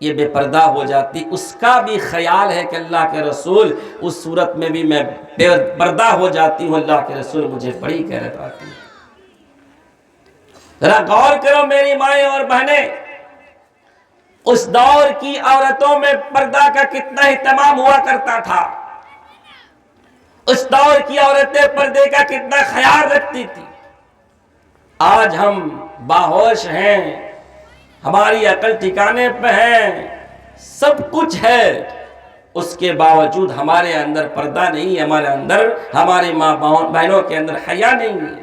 یہ بے پردہ ہو جاتی۔ اس کا بھی خیال ہے کہ اللہ کے رسول اس صورت میں بھی میں بے پردہ ہو جاتی ہوں، اللہ کے رسول مجھے بڑی غیرت آتی ہے۔ ذرا غور کرو میری مائیں اور بہنیں، اس دور کی عورتوں میں پردہ کا کتنا اہتمام ہوا کرتا تھا، اس دور کی عورتیں پردے کا کتنا خیال رکھتی تھی۔ آج ہم باہوش ہیں، ہماری عقل ٹھکانے پہ ہے، سب کچھ ہے، اس کے باوجود ہمارے اندر پردہ نہیں ہے، ہمارے اندر، ہماری ماں بہنوں کے اندر حیا نہیں ہے۔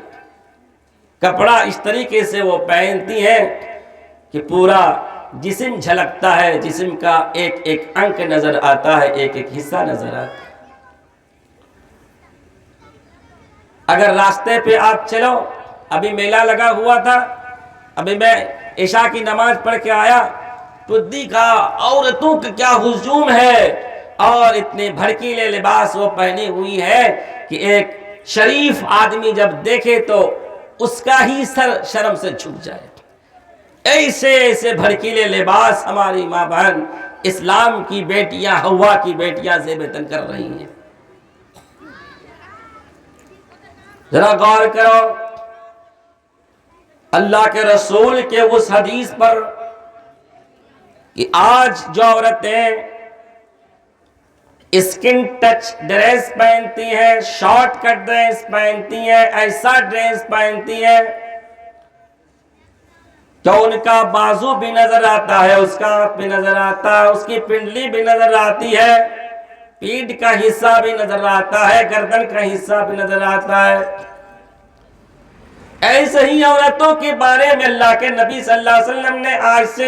کپڑا اس طریقے سے وہ پہنتی ہیں کہ پورا جسم جھلکتا ہے، جسم کا ایک ایک انگ نظر آتا ہے، ایک ایک حصہ نظر آتا ہے۔ اگر راستے پہ آپ چلو، ابھی میلہ لگا ہوا تھا، ابھی میں عشاء کی نماز پڑھ کے آیا تو دیکھا عورتوں کا کیا ہجوم ہے، اور اتنے بھڑکیلے لباس وہ پہنی ہوئی ہے کہ ایک شریف آدمی جب دیکھے تو اس کا ہی سر شرم سے جھک جائے۔ ایسے ایسے بھڑکیلے لباس ہماری ماں بہن اسلام کی بیٹیاں، ہوا کی بیٹیاں زیب تن کر رہی ہیں۔ ذرا غور کرو اللہ کے رسول کے اس حدیث پر کہ آج جو عورتیں اسکن ٹچ ڈریس پہنتی ہیں، شارٹ کٹ ڈریس پہنتی ہیں، ایسا ڈریس پہنتی ہیں کہ ان کا بازو بھی نظر آتا ہے، اس کا ہاتھ بھی نظر آتا ہے، اس کی پنڈلی بھی نظر آتی ہے، پیٹھ کا حصہ بھی نظر آتا ہے، گردن کا حصہ بھی نظر آتا ہے۔ ایسے ہی عورتوں کے بارے میں اللہ کے نبی صلی اللہ علیہ وسلم نے آج سے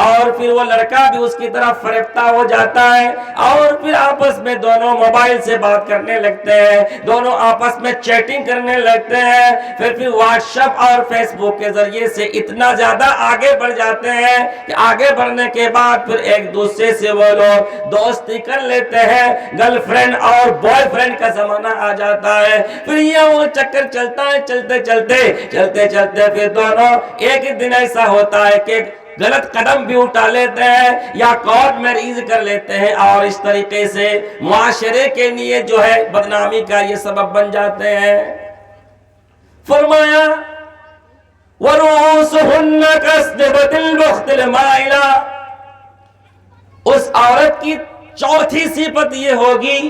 اور پھر وہ لڑکا بھی اس کی طرف فریفتہ ہو جاتا ہے اور پھر آپس میں دونوں موبائل سے بات کرنے لگتے ہیں, دونوں آپس میں چیٹنگ کرنے لگتے ہیں, پھر واٹس ایپ اور فیس بک کے ذریعے سے اتنا زیادہ آگے بڑھ جاتے ہیں کہ آگے بڑھنے کے بعد پھر ایک دوسرے سے وہ لوگ دوستی کر لیتے ہیں, گرل فرینڈ اور بوائے فرینڈ کا زمانہ آ جاتا ہے. پھر یہ وہ چکر چلتا ہے, چلتے چلتے پھر دونوں ایک دن ایسا ہوتا ہے کہ غلط قدم بھی اٹھا لیتے ہیں یا کورٹ میریج کر لیتے ہیں اور اس طریقے سے معاشرے کے لیے جو ہے بدنامی کا یہ سبب بن جاتے ہیں. فرمایا وَرُؤُوسُهُنَّ كَأَسْنِمَةِ الْبُخْتِ الْمَائِلَةِ, اس عورت کی چوتھی صفت یہ ہوگی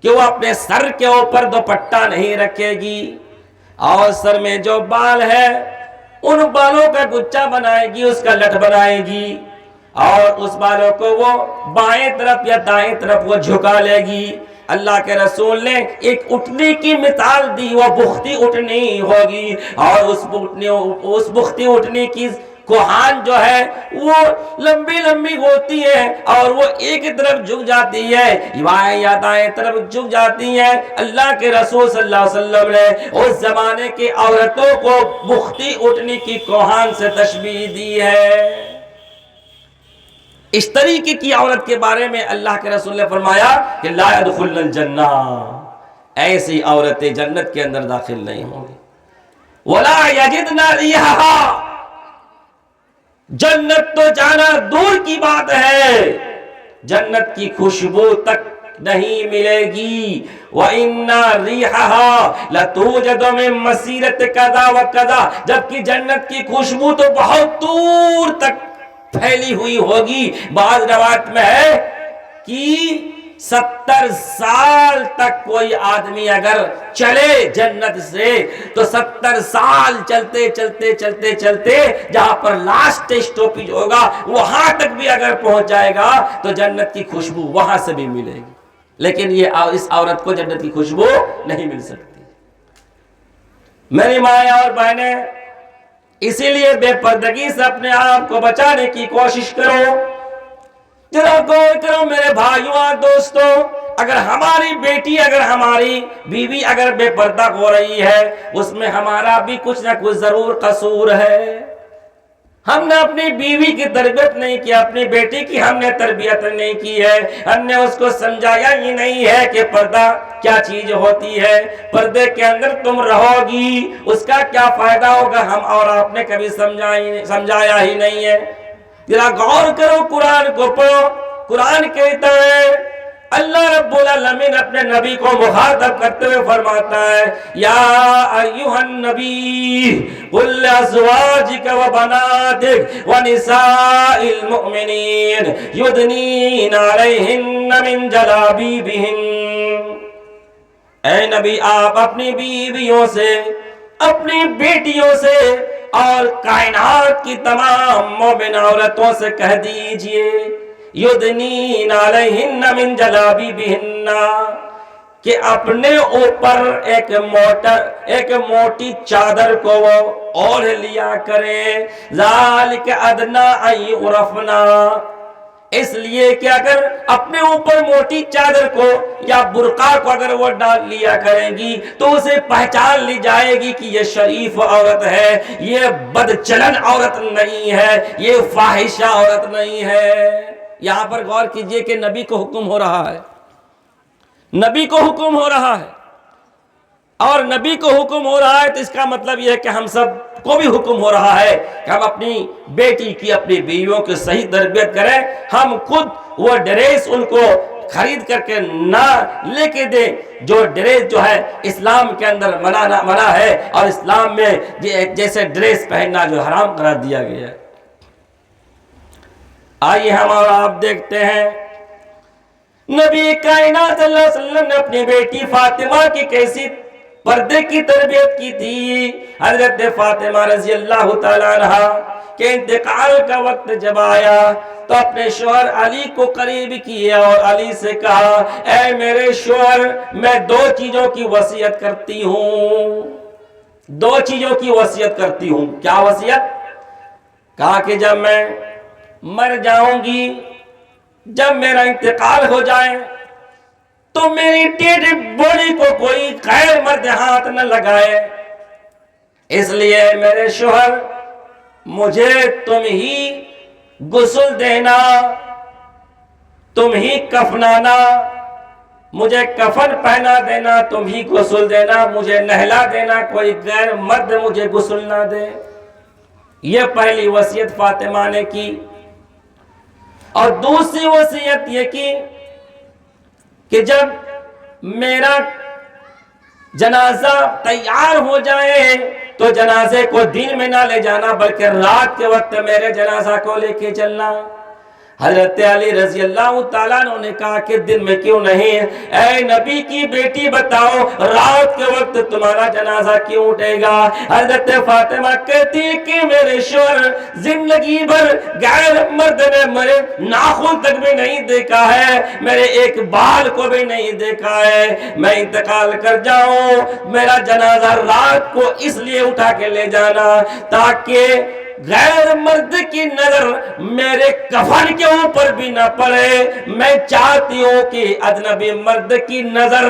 کہ وہ اپنے سر کے اوپر دوپٹہ نہیں رکھے گی اور سر میں جو بال ہے ان بالوں کا گچھا بنائے گی, اس کا لٹ بنائے گی اور اس بالوں کو وہ بائیں طرف یا دائیں طرف وہ جھکا لے گی. اللہ کے رسول نے ایک اٹھنے کی مثال دی, وہ بختی اٹھنی ہوگی اور اس بختی اٹھنے کی کوہان جو ہے وہ لمبی لمبی ہوتی ہے اور وہ ایک طرف جھک جاتی ہے, بائیں یا دائیں طرف جھک جاتی ہے. اللہ کے رسول صلی اللہ علیہ وسلم نے اس زمانے کی عورتوں کو بختی اٹھنے کی کوہان سے تشبیہ دی ہے. اس طریقے کی عورت کے بارے میں اللہ کے رسول نے فرمایا کہ لا يدخلن الجنہ, ایسی عورتیں جنت کے اندر داخل نہیں ہوں گی. ولا یجدن ریحہا, جنت تو جانا دور کی بات ہے, جنت کی خوشبو تک نہیں ملے گی. وَإِنَّ رِيحَهَا لَتُوجَدُ مِن مَسِيرَةِ كَذَا وَكَذَا, جبکہ جنت کی خوشبو تو بہت دور تک پھیلی ہوئی ہوگی. بعض روایت میں ہے کہ 70 سال تک کوئی آدمی اگر چلے جنت سے تو 70 سال چلتے جہاں پر لاسٹ اسٹاپیج ہوگا وہاں تک بھی اگر پہنچ جائے گا تو جنت کی خوشبو وہاں سے بھی ملے گی. لیکن یہ اس عورت کو جنت کی خوشبو نہیں مل سکتی. میری مائیں اور بہنیں, اسی لیے بے پردگی سے اپنے آپ کو بچانے کی کوشش کرو. ذرا غور کرو میرے بھائیوں اور دوستوں, اگر ہماری بیٹی, اگر ہماری بیوی اگر بے پردہ ہو رہی ہے, اس میں ہمارا بھی کچھ نہ کچھ ضرور قصور ہے. ہم نے اپنی بیوی کی تربیت نہیں کی, اپنی بیٹی کی ہم نے تربیت نہیں کی ہے, ہم نے اس کو سمجھایا ہی نہیں ہے کہ پردہ کیا چیز ہوتی ہے, پردے کے اندر تم رہو گی اس کا کیا فائدہ ہوگا, ہم اور آپ نے کبھی سمجھایا ہی نہیں ہے. ذرا غور کرو, قرآن کو پڑھو. قرآن کہتا ہے, اللہ رب العالمین اپنے نبی کو مخاطب کرتے ہوئے فرماتا ہے یا ایھا النبی قل لازواجک وبناتک ونساء المؤمنین یدنین علیہن من جلابیبہن. اے نبی, آپ اپنی بیویوں سے, اپنی بیٹیوں سے اور کائنات کی تمام مومن عورتوں سے کہہ دیجئے یدنین علیہن من جلابیبہن, کہ اپنے اوپر ایک موٹی چادر کو وہ اوڑھ لیا کریں. ذالک ادنی ان یعرفنا, اس لیے کہ اگر اپنے اوپر موٹی چادر کو یا برقع کو اگر وہ ڈال لیا کریں گی تو اسے پہچان لی جائے گی کہ یہ شریف عورت ہے, یہ بدچلن عورت نہیں ہے, یہ فاحشہ عورت نہیں ہے. یہاں پر غور کیجئے کہ نبی کو حکم ہو رہا ہے, نبی کو حکم ہو رہا ہے, اور نبی کو حکم ہو رہا ہے تو اس کا مطلب یہ ہے کہ ہم سب کو بھی حکم ہو رہا ہے کہ ہم اپنی بیٹی کی, اپنی بیویوں کی صحیح تربیت کریں. ہم خود وہ ڈریس ان کو خرید کر کے نہ لے کے دیں جو ڈریس جو ہے اسلام کے اندر منع ہے اور اسلام میں جیسے ڈریس پہننا جو حرام قرار دیا گیا ہے. آئیے ہم اور آپ دیکھتے ہیں نبی کائنات صلی اللہ علیہ وسلم نے اپنی بیٹی فاطمہ کی کیسی پردے کی تربیت کی تھی. حضرت فاطمہ رضی اللہ تعالیٰ عنہ کے انتقال کا وقت جب آیا تو اپنے شوہر علی کو قریب کیا اور علی سے کہا اے میرے شوہر, میں 2 چیزوں کی وصیت کرتی ہوں, 2 چیزوں کی وصیت کرتی ہوں. کیا وصیت؟ کہا کہ جب میں مر جاؤں گی، جب میرا انتقال ہو جائے تو میری ٹیڑھی بوڑھی کو کوئی غیر مرد ہاتھ نہ لگائے، اس لیے میرے شوہر مجھے تم ہی غسل دینا، تم ہی کفنانا، مجھے کفن پہنا دینا، تم ہی غسل دینا، مجھے نہلا دینا، کوئی غیر مرد مجھے غسل نہ دے۔ یہ پہلی وصیت فاطمہ نے کی۔ اور دوسری وصیت یہ کی کہ جب میرا جنازہ تیار ہو جائے تو جنازے کو دن میں نہ لے جانا بلکہ رات کے وقت میرے جنازہ کو لے کے چلنا۔ حضرت علی رضی اللہ تعالیٰ نے کہا کہ دن میں کیوں نہیں؟ اے نبی کی بیٹی بتاؤ رات کے وقت تمہارا جنازہ کیوں اٹھے گا؟ حضرت فاطمہ کہتی ہے کہ میرے شوہر زندگی بھر غیر مرد نے میرے ناخن تک بھی نہیں دیکھا ہے، میرے ایک بال کو بھی نہیں دیکھا ہے، میں انتقال کر جاؤں، میرا جنازہ رات کو اس لیے اٹھا کے لے جانا تاکہ غیر مرد کی نظر میرے کفن کے اوپر بھی نہ پڑے۔ میں چاہتی ہوں کہ اجنبی مرد کی نظر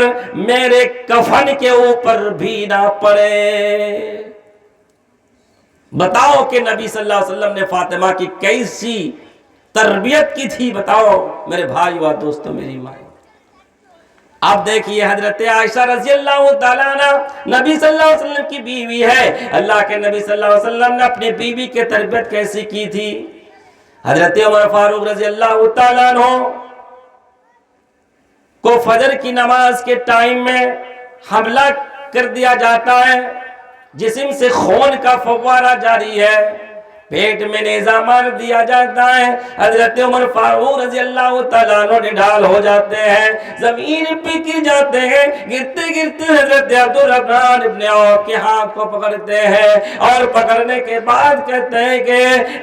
میرے کفن کے اوپر بھی نہ پڑے۔ بتاؤ کہ نبی صلی اللہ علیہ وسلم نے فاطمہ کی کیسی تربیت کی تھی، بتاؤ میرے بھائی و دوستو، میری ماں۔ اب دیکھیے حضرت عائشہ رضی اللہ تعالیٰ عنہ نبی صلی اللہ علیہ وسلم کی بیوی ہے، اللہ کے نبی صلی اللہ علیہ وسلم نے اپنی بیوی کی تربیت کیسی کی تھی؟ حضرت عمر فاروق رضی اللہ تعالیٰ عنہ کو فجر کی نماز کے ٹائم میں حملہ کر دیا جاتا ہے، جسم سے خون کا فوارہ جاری ہے، پیٹ میں نیزہ مار دیا جاتا ہے، حضرت عمر فاروق رضی اللہ تعالیٰ عنہ نڈال ہو جاتے ہیں، زمین پہ گر جاتے ہیں، گرتے گرتے حضرت عبد الرحمن ابن عوف کے ہاتھ کو پکڑتے ہیں اور پکڑنے کے بعد کہتے ہیں کہ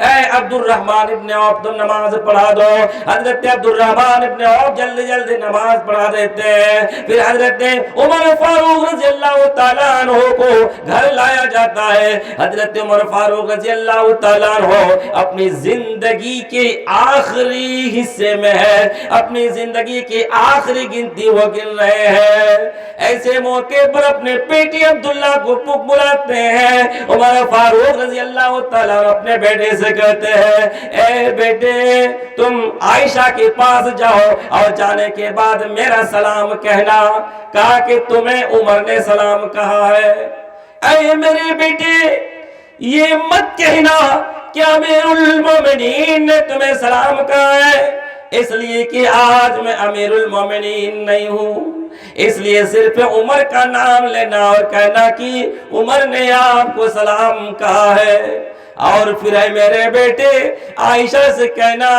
اے عبد الرحمن ابن عوف تم نماز پڑھا دو۔ حضرت عبد الرحمن ابن عوف جلدی جلدی نماز پڑھا دیتے ہیں، پھر حضرت عمر فاروق رضی اللہ تعالیٰ عنہ کو گھر لایا جاتا ہے۔ حضرت عمر فاروق رضی اللہ تعالیٰ اپنی زندگی کے آخری حصے میں ہے، اپنی زندگی کی آخری گنتی وہ گن رہے ہیں، ایسے موقع پر اپنے بیٹے عبداللہ کو بلاتے ہیں۔ عمر فاروق رضی اللہ تعالیٰ اپنے بیٹے سے کہتے ہیں اے بیٹے تم عائشہ کے پاس جاؤ اور جانے کے بعد میرا سلام کہنا۔ کہا کہ تمہیں عمر نے سلام کہا ہے؟ اے میرے بیٹے یہ مت کہنا کہ امیر المومنین نے تمہیں سلام کہا ہے، اس لیے کہ آج میں امیر المومنین نہیں ہوں، اس لیے صرف عمر کا نام لینا اور کہنا کہ عمر نے آپ کو سلام کہا ہے۔ اور پھر ہے میرے بیٹے عائشہ سے کہنا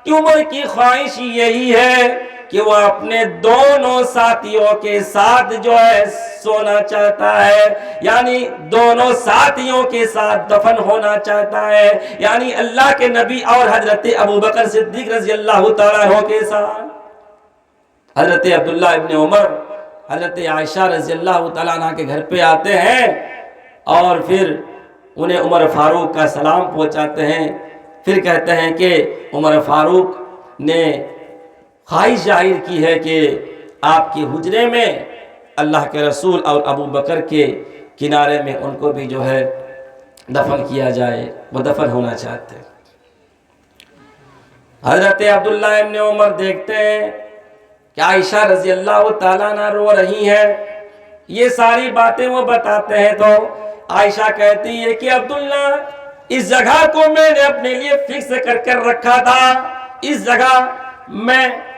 کہ عمر کی خواہش یہی ہے کہ وہ اپنے دونوں ساتھیوں کے ساتھ جو ہے سونا چاہتا ہے، یعنی دونوں ساتھیوں کے ساتھ دفن ہونا چاہتا ہے، یعنی اللہ کے نبی اور حضرت ابوبکر صدیق رضی اللہ تعالیٰ عنہ کے ساتھ۔ حضرت عبداللہ ابن عمر حضرت عائشہ رضی اللہ تعالیٰ عنہ کے گھر پہ آتے ہیں اور پھر انہیں عمر فاروق کا سلام پہنچاتے ہیں، پھر کہتے ہیں کہ عمر فاروق نے خواہش ظاہر کی ہے کہ آپ کے حجرے میں اللہ کے رسول اور ابو بکر کے کنارے میں ان کو بھی جو ہے دفن کیا جائے، وہ دفن ہونا چاہتے ہیں۔ حضرت عبداللہ ابن عمر دیکھتے ہیں کہ عائشہ رضی اللہ تعالیٰ عنہ رو رہی ہیں، یہ ساری باتیں وہ بتاتے ہیں تو عائشہ کہتی ہے کہ عبداللہ اس جگہ کو میں نے اپنے لیے فکس کر رکھا تھا، اس جگہ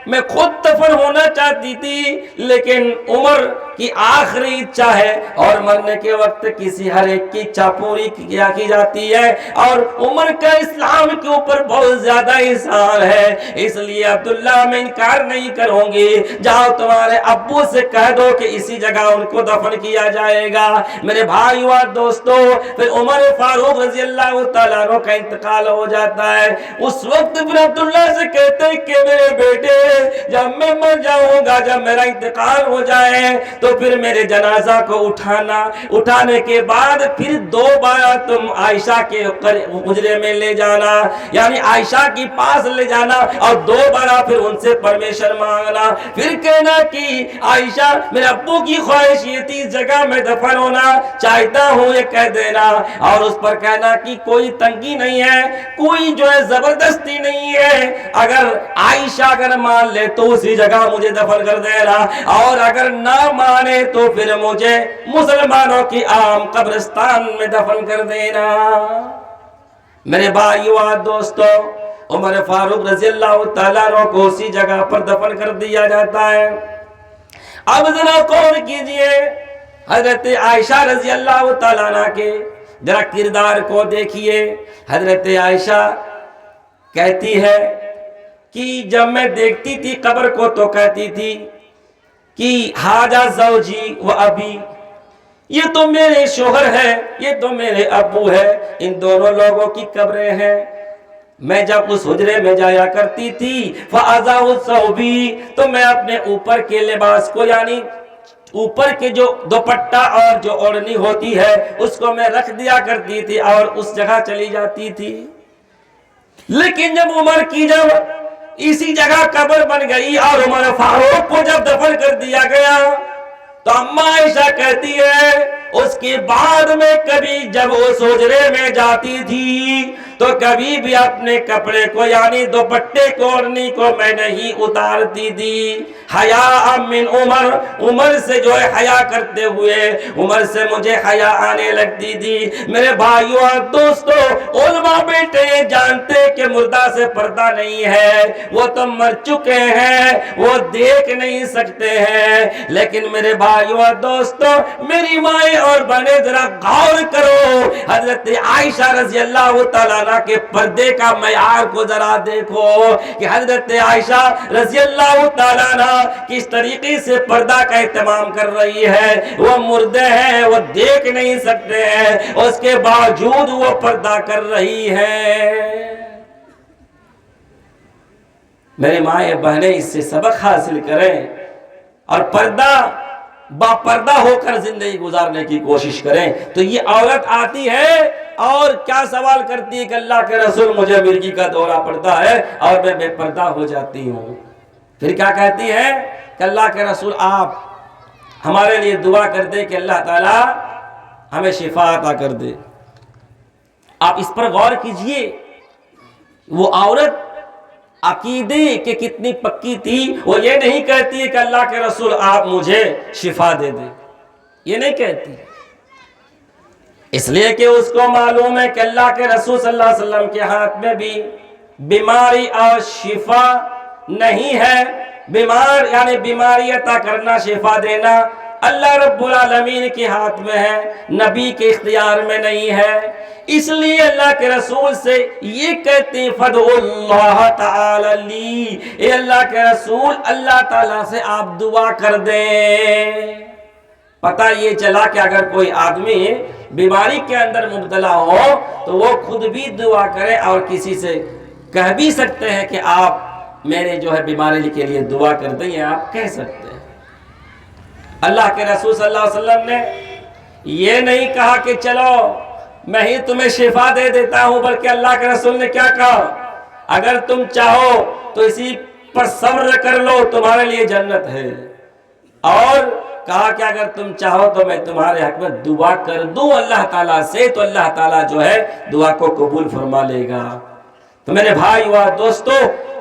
میں خود دفن ہونا چاہتی تھی، لیکن عمر کی آخری اچھا ہے اور مرنے کے وقت کسی ہر ایک کی اچھا پوری کی جاتی ہے، اور عمر کا اسلام کے اوپر بہت زیادہ احسان ہے، اس لیے عبداللہ میں انکار نہیں کروں گی، جاؤ تمہارے ابو سے کہہ دو کہ اسی جگہ ان کو دفن کیا جائے گا۔ میرے بھائی و دوستو پھر عمر فاروق رضی اللہ تعالیٰ عنہ کا انتقال ہو جاتا ہے، اس وقت پھر عبداللہ سے کہتے ہیں کہ میرے بیٹے جب میں مر جاؤں گا، جب میرا انتقال ہو جائے تو پھر میرے جنازہ کو اٹھانے کے بعد پھر دوبارہ تم عائشہ کے حجرے میں لے جانا، یعنی عائشہ کی پاس لے جانا اور دوبارہ پھر ان سے پرمیشن مانگنا، پھر کہنا کہ عائشہ میرے ابو کی خواہش یہ تھی اس جگہ میں دفن ہونا چاہتا ہوں، یہ کہہ دینا، اور اس پر کہنا کہ کوئی تنگی نہیں ہے، کوئی جو ہے زبردستی نہیں ہے، اگر عائشہ اگر مان لے تو اسی جگہ مجھے دفن کر دینا، اور اگر نہ مانے تو پھر مجھے مسلمانوں کی عام قبرستان میں دفن کر دینا۔ میرے بھائیو اور دوستو، عمر فاروق رضی اللہ تعالیٰ عنہ کو اسی جگہ پر دفن کر دیا جاتا ہے۔ اب ذرا غور کیجئے حضرت عائشہ رضی اللہ تعالیٰ عنہ کے ذرا کردار کو دیکھیے۔ حضرت عائشہ کہتی ہے کہ جب میں دیکھتی تھی قبر کو تو کہتی تھی کہ ہاذا زوجی و ابی، یہ تو میرے شوہر ہے، یہ تو میرے ابو ہے، ان دونوں لوگوں کی قبریں ہیں۔ میں جب اس حجرے میں جایا کرتی تھی فَأَذَاهُ الثَّوْبِ، تو میں اپنے اوپر کے لباس کو، یعنی اوپر کے جو دوپٹہ اور جو اوڑھنی ہوتی ہے اس کو میں رکھ دیا کرتی تھی اور اس جگہ چلی جاتی تھی۔ لیکن جب عمر کی جب اسی جگہ قبر بن گئی اور عمر فاروق کو جب دفن کر دیا گیا تو اماں عائشہ کہتی ہے اس کے بعد میں کبھی جب اس حجرے میں جاتی تھی تو کبھی بھی اپنے کپڑے کو، یعنی دوپٹے کو، اوڑھنی کو میں نہیں اتارتی تھی، حیاء من عمر، عمر سے جو ہے حیا کرتے ہوئے عمر سے مجھے حیا آنے لگتی تھی۔ میرے بھائیوں اور دوستو، علماء بیٹے جانتے کہ مردہ سے پردہ نہیں ہے، وہ تو مر چکے ہیں، وہ دیکھ نہیں سکتے ہیں، لیکن میرے بھائیوں اور دوستو، میری مائیں اور بہنیں ذرا غور کرو، حضرت عائشہ رضی اللہ تعالیٰ کے پردے کا معیار کو ذرا دیکھو کہ حضرت عائشہ رضی اللہ تعالیٰ عنہ کس طریقے سے پردہ کا اہتمام کر رہی ہے۔ وہ مردے ہیں، وہ دیکھ نہیں سکتے ہیں، اس کے باوجود وہ پردہ کر رہی ہے۔ میرے مائیں بہنیں اس سے سبق حاصل کریں اور پردہ با پردہ ہو کر زندگی گزارنے کی کوشش کریں۔ تو یہ عورت آتی ہے اور کیا سوال کرتی ہے کہ اللہ کے رسول مجھے مرگی کا دورہ پڑتا ہے اور میں بے پردہ ہو جاتی ہوں۔ پھر کیا کہتی ہے کہ اللہ کے رسول آپ ہمارے لیے دعا کر دے کہ اللہ تعالیٰ ہمیں شفا عطا کر دے۔ آپ اس پر غور کیجئے، وہ عورت عقیدے کہ کتنی پکی تھی، وہ یہ نہیں کہتی ہے کہ اللہ کے رسول آپ مجھے شفا دے دیں، یہ نہیں کہتی، اس لیے کہ اس کو معلوم ہے کہ اللہ کے رسول صلی اللہ علیہ وسلم کے ہاتھ میں بھی بیماری اور شفا نہیں ہے۔ بیمار یعنی بیماری عطا کرنا، شفا دینا اللہ رب العالمین کے ہاتھ میں ہے، نبی کے اختیار میں نہیں ہے۔ اس لیے اللہ کے رسول سے یہ کہتے ہیں فَدْعُوا اللَّهَ تَعَالَى لِي، اے اللہ کے رسول اللہ تعالیٰ سے آپ دعا کر دیں۔ پتہ یہ چلا کہ اگر کوئی آدمی بیماری کے اندر مبتلا ہو تو وہ خود بھی دعا کرے اور کسی سے کہہ بھی سکتے ہیں کہ آپ میرے جو ہے بیماری کے لیے دعا کر دیں، یہ آپ کہہ سکتے ہیں۔ اللہ کے رسول صلی اللہ علیہ وسلم نے یہ نہیں کہا کہ چلو میں ہی تمہیں شفا دے دیتا ہوں، بلکہ اللہ کے رسول نے کیا کہا، اگر تم چاہو تو اسی پر صبر کر لو، تمہارے لیے جنت ہے، اور کہا کہ اگر تم چاہو تو میں تمہارے حق میں دعا کر دوں اللہ تعالیٰ سے، تو اللہ تعالیٰ جو ہے دعا کو قبول فرما لے گا۔ تو میرے بھائی و دوستو،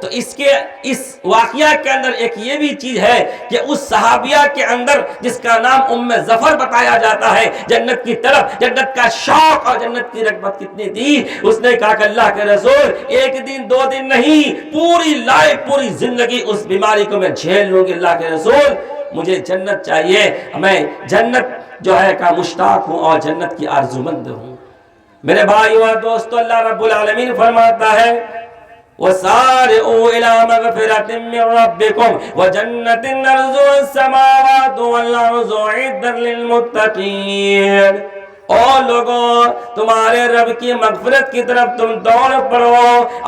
تو اس واقعہ کے اندر ایک یہ بھی چیز ہے کہ اس صحابیہ کے اندر جس کا نام ام ظفر بتایا جاتا ہے، جنت کی طرف، جنت کا شوق اور جنت کی رغبت کتنی تھی، اس نے کہا کہ اللہ کے رسول ایک دن دو دن نہیں، پوری لائف پوری زندگی اس بیماری کو میں جھیل لوں گی، اللہ کے رسول مجھے جنت چاہیے، میں جنت جو ہے کا مشتاق ہوں اور جنت کی آرزومند ہوں۔ میرے بھائیو اور دوستو، اللہ رب العالمین فرماتا ہے وَسَارِعُوا إِلَىٰ مَغْفِرَةٍ مِّن رَّبِّكُمْ وَجَنَّةٍ عَرْضُهَا السَّمَاوَاتُ وَالْأَرْضُ أُعِدَّتْ لِلْمُتَّقِينَ۔ اور لوگوں تمہارے رب کی مغفرت کی طرف تم دوڑ پڑو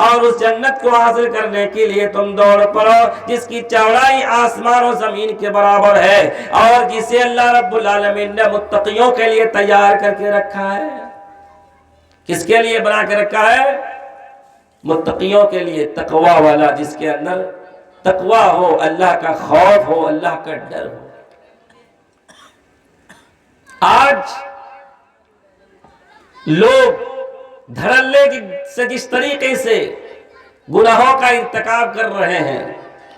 اور اس جنت کو حاصل کرنے کے لیے تم دوڑ پڑو جس کی چوڑائی آسمان و زمین کے برابر ہے اور جسے اللہ رب العالمین نے متقیوں کے لیے تیار کر کے رکھا ہے۔ کس کے لیے بنا کے رکھا ہے؟ متقیوں کے لیے، تقوی والا، جس کے اندر تقوی ہو، اللہ کا خوف ہو، اللہ کا ڈر ہو۔ آج لوگ دھڑلے سے جس طریقے سے گناہوں کا ارتکاب کر رہے ہیں،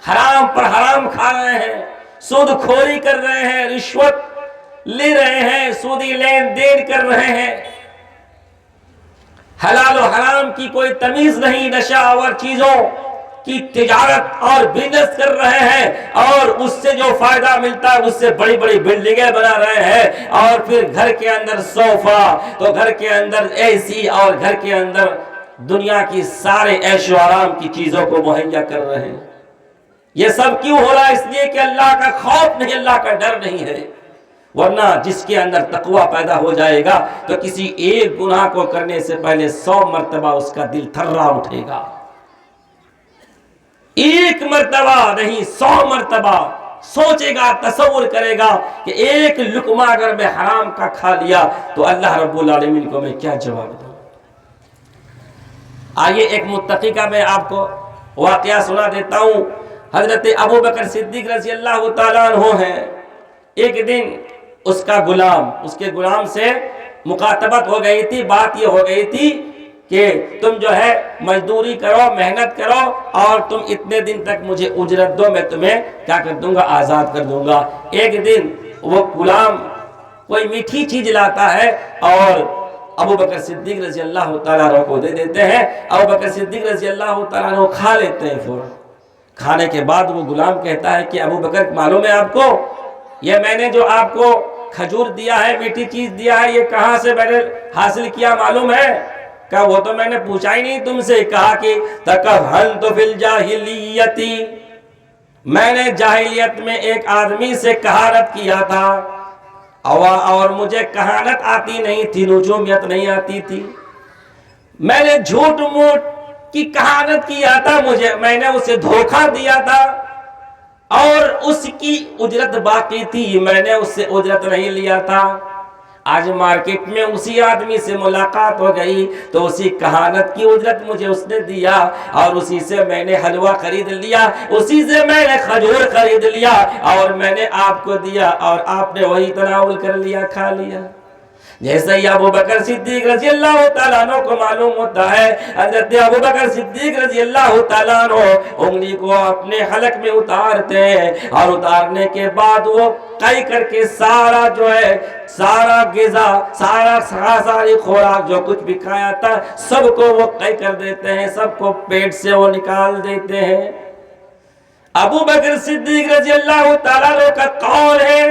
حرام پر حرام کھا رہے ہیں، سود خوری کر رہے ہیں، رشوت لے رہے ہیں، سودی لین دین کر رہے ہیں، حلال و حرام کی کوئی تمیز نہیں، نشہ آور چیزوں کی تجارت اور بزنس کر رہے ہیں اور اس سے جو فائدہ ملتا ہے اس سے بڑی بڑی بلڈنگیں بنا رہے ہیں اور پھر گھر کے اندر صوفہ تو گھر کے اندر اے سی اور گھر کے اندر دنیا کی سارے عیش و آرام کی چیزوں کو مہیا کر رہے ہیں۔ یہ سب کیوں ہو رہا ہے؟ اس لیے کہ اللہ کا خوف نہیں، اللہ کا ڈر نہیں ہے۔ ورنہ جس کے اندر تقوی پیدا ہو جائے گا تو کسی ایک گناہ کو کرنے سے پہلے 100 مرتبہ اس کا دل تھرا اٹھے گا، ایک مرتبہ نہیں 100 مرتبہ سوچے گا، تصور کرے گا کہ ایک لقمہ اگر میں حرام کا کھا لیا تو اللہ رب العالمین کو میں کیا جواب دوں۔ آئیے ایک متقی کا میں آپ کو واقعہ سنا دیتا ہوں۔ حضرت ابو بکر صدیق رضی اللہ تعالیٰ عنہ ہیں۔ ایک دن اس کا غلام، اس کے غلام سے مخاطبت ہو گئی تھی، بات یہ ہو گئی تھی کہ تم جو ہے مزدوری کرو، محنت کرو اور تم اتنے دن تک مجھے اجرت دو، میں تمہیں کیا کر دوں گا؟ آزاد کر دوں گا۔ ایک دن وہ غلام کوئی میٹھی چیز لاتا ہے اور ابو بکر صدیق رضی اللہ تعالیٰ عنہ کو دے دیتے ہیں۔ ابو بکر صدیق رضی اللہ تعالیٰ عنہ کھا لیتے ہیں۔ فوراً کھانے کے بعد وہ غلام کہتا ہے کہ ابو بکر معلوم ہے آپ کو یہ میں نے جو آپ کو کھجور دیا ہے، میٹھی چیز دیا ہے، یہ کہاں سے میں نے حاصل کیا معلوم ہے؟ کہا وہ تو میں نے پوچھا ہی نہیں تم سے۔ کہا کہ تکہنت فی الجاہلیتی، میں نے جاہلیت میں ایک آدمی سے کہانت کیا تھا اور مجھے کہانت آتی نہیں تھی، نجومیت نہیں آتی تھی، میں نے جھوٹ موٹ کی کہانت کیا تھا، میں نے اسے دھوکہ دیا تھا اور اس کی اجرت باقی تھی، میں نے اس سے اجرت نہیں لیا تھا۔ آج مارکیٹ میں اسی آدمی سے ملاقات ہو گئی تو اسی کہانت کی اجرت مجھے اس نے دیا اور اسی سے میں نے حلوہ خرید لیا، اسی سے میں نے کھجور خرید لیا اور میں نے آپ کو دیا اور آپ نے وہی تناول کر لیا، کھا لیا۔ جیسے ہی ابو بکر صدیق رضی اللہ تعالیٰ عنہ کو معلوم ہوتا ہے، حضرت ابو بکر صدیق رضی اللہ تعالیٰ عنہ انگلی کو اپنے حلق میں اتارتے ہیں اور اتارنے کے بعد وہ قی کر کے سارا جو ہے سارا غذا، ساری خوراک جو کچھ بھی کھایا تھا سب کو وہ قی کر دیتے ہیں، سب کو پیٹ سے وہ نکال دیتے ہیں۔ ابو بکر صدیق رضی اللہ تعالیٰ عنہ کا قول ہے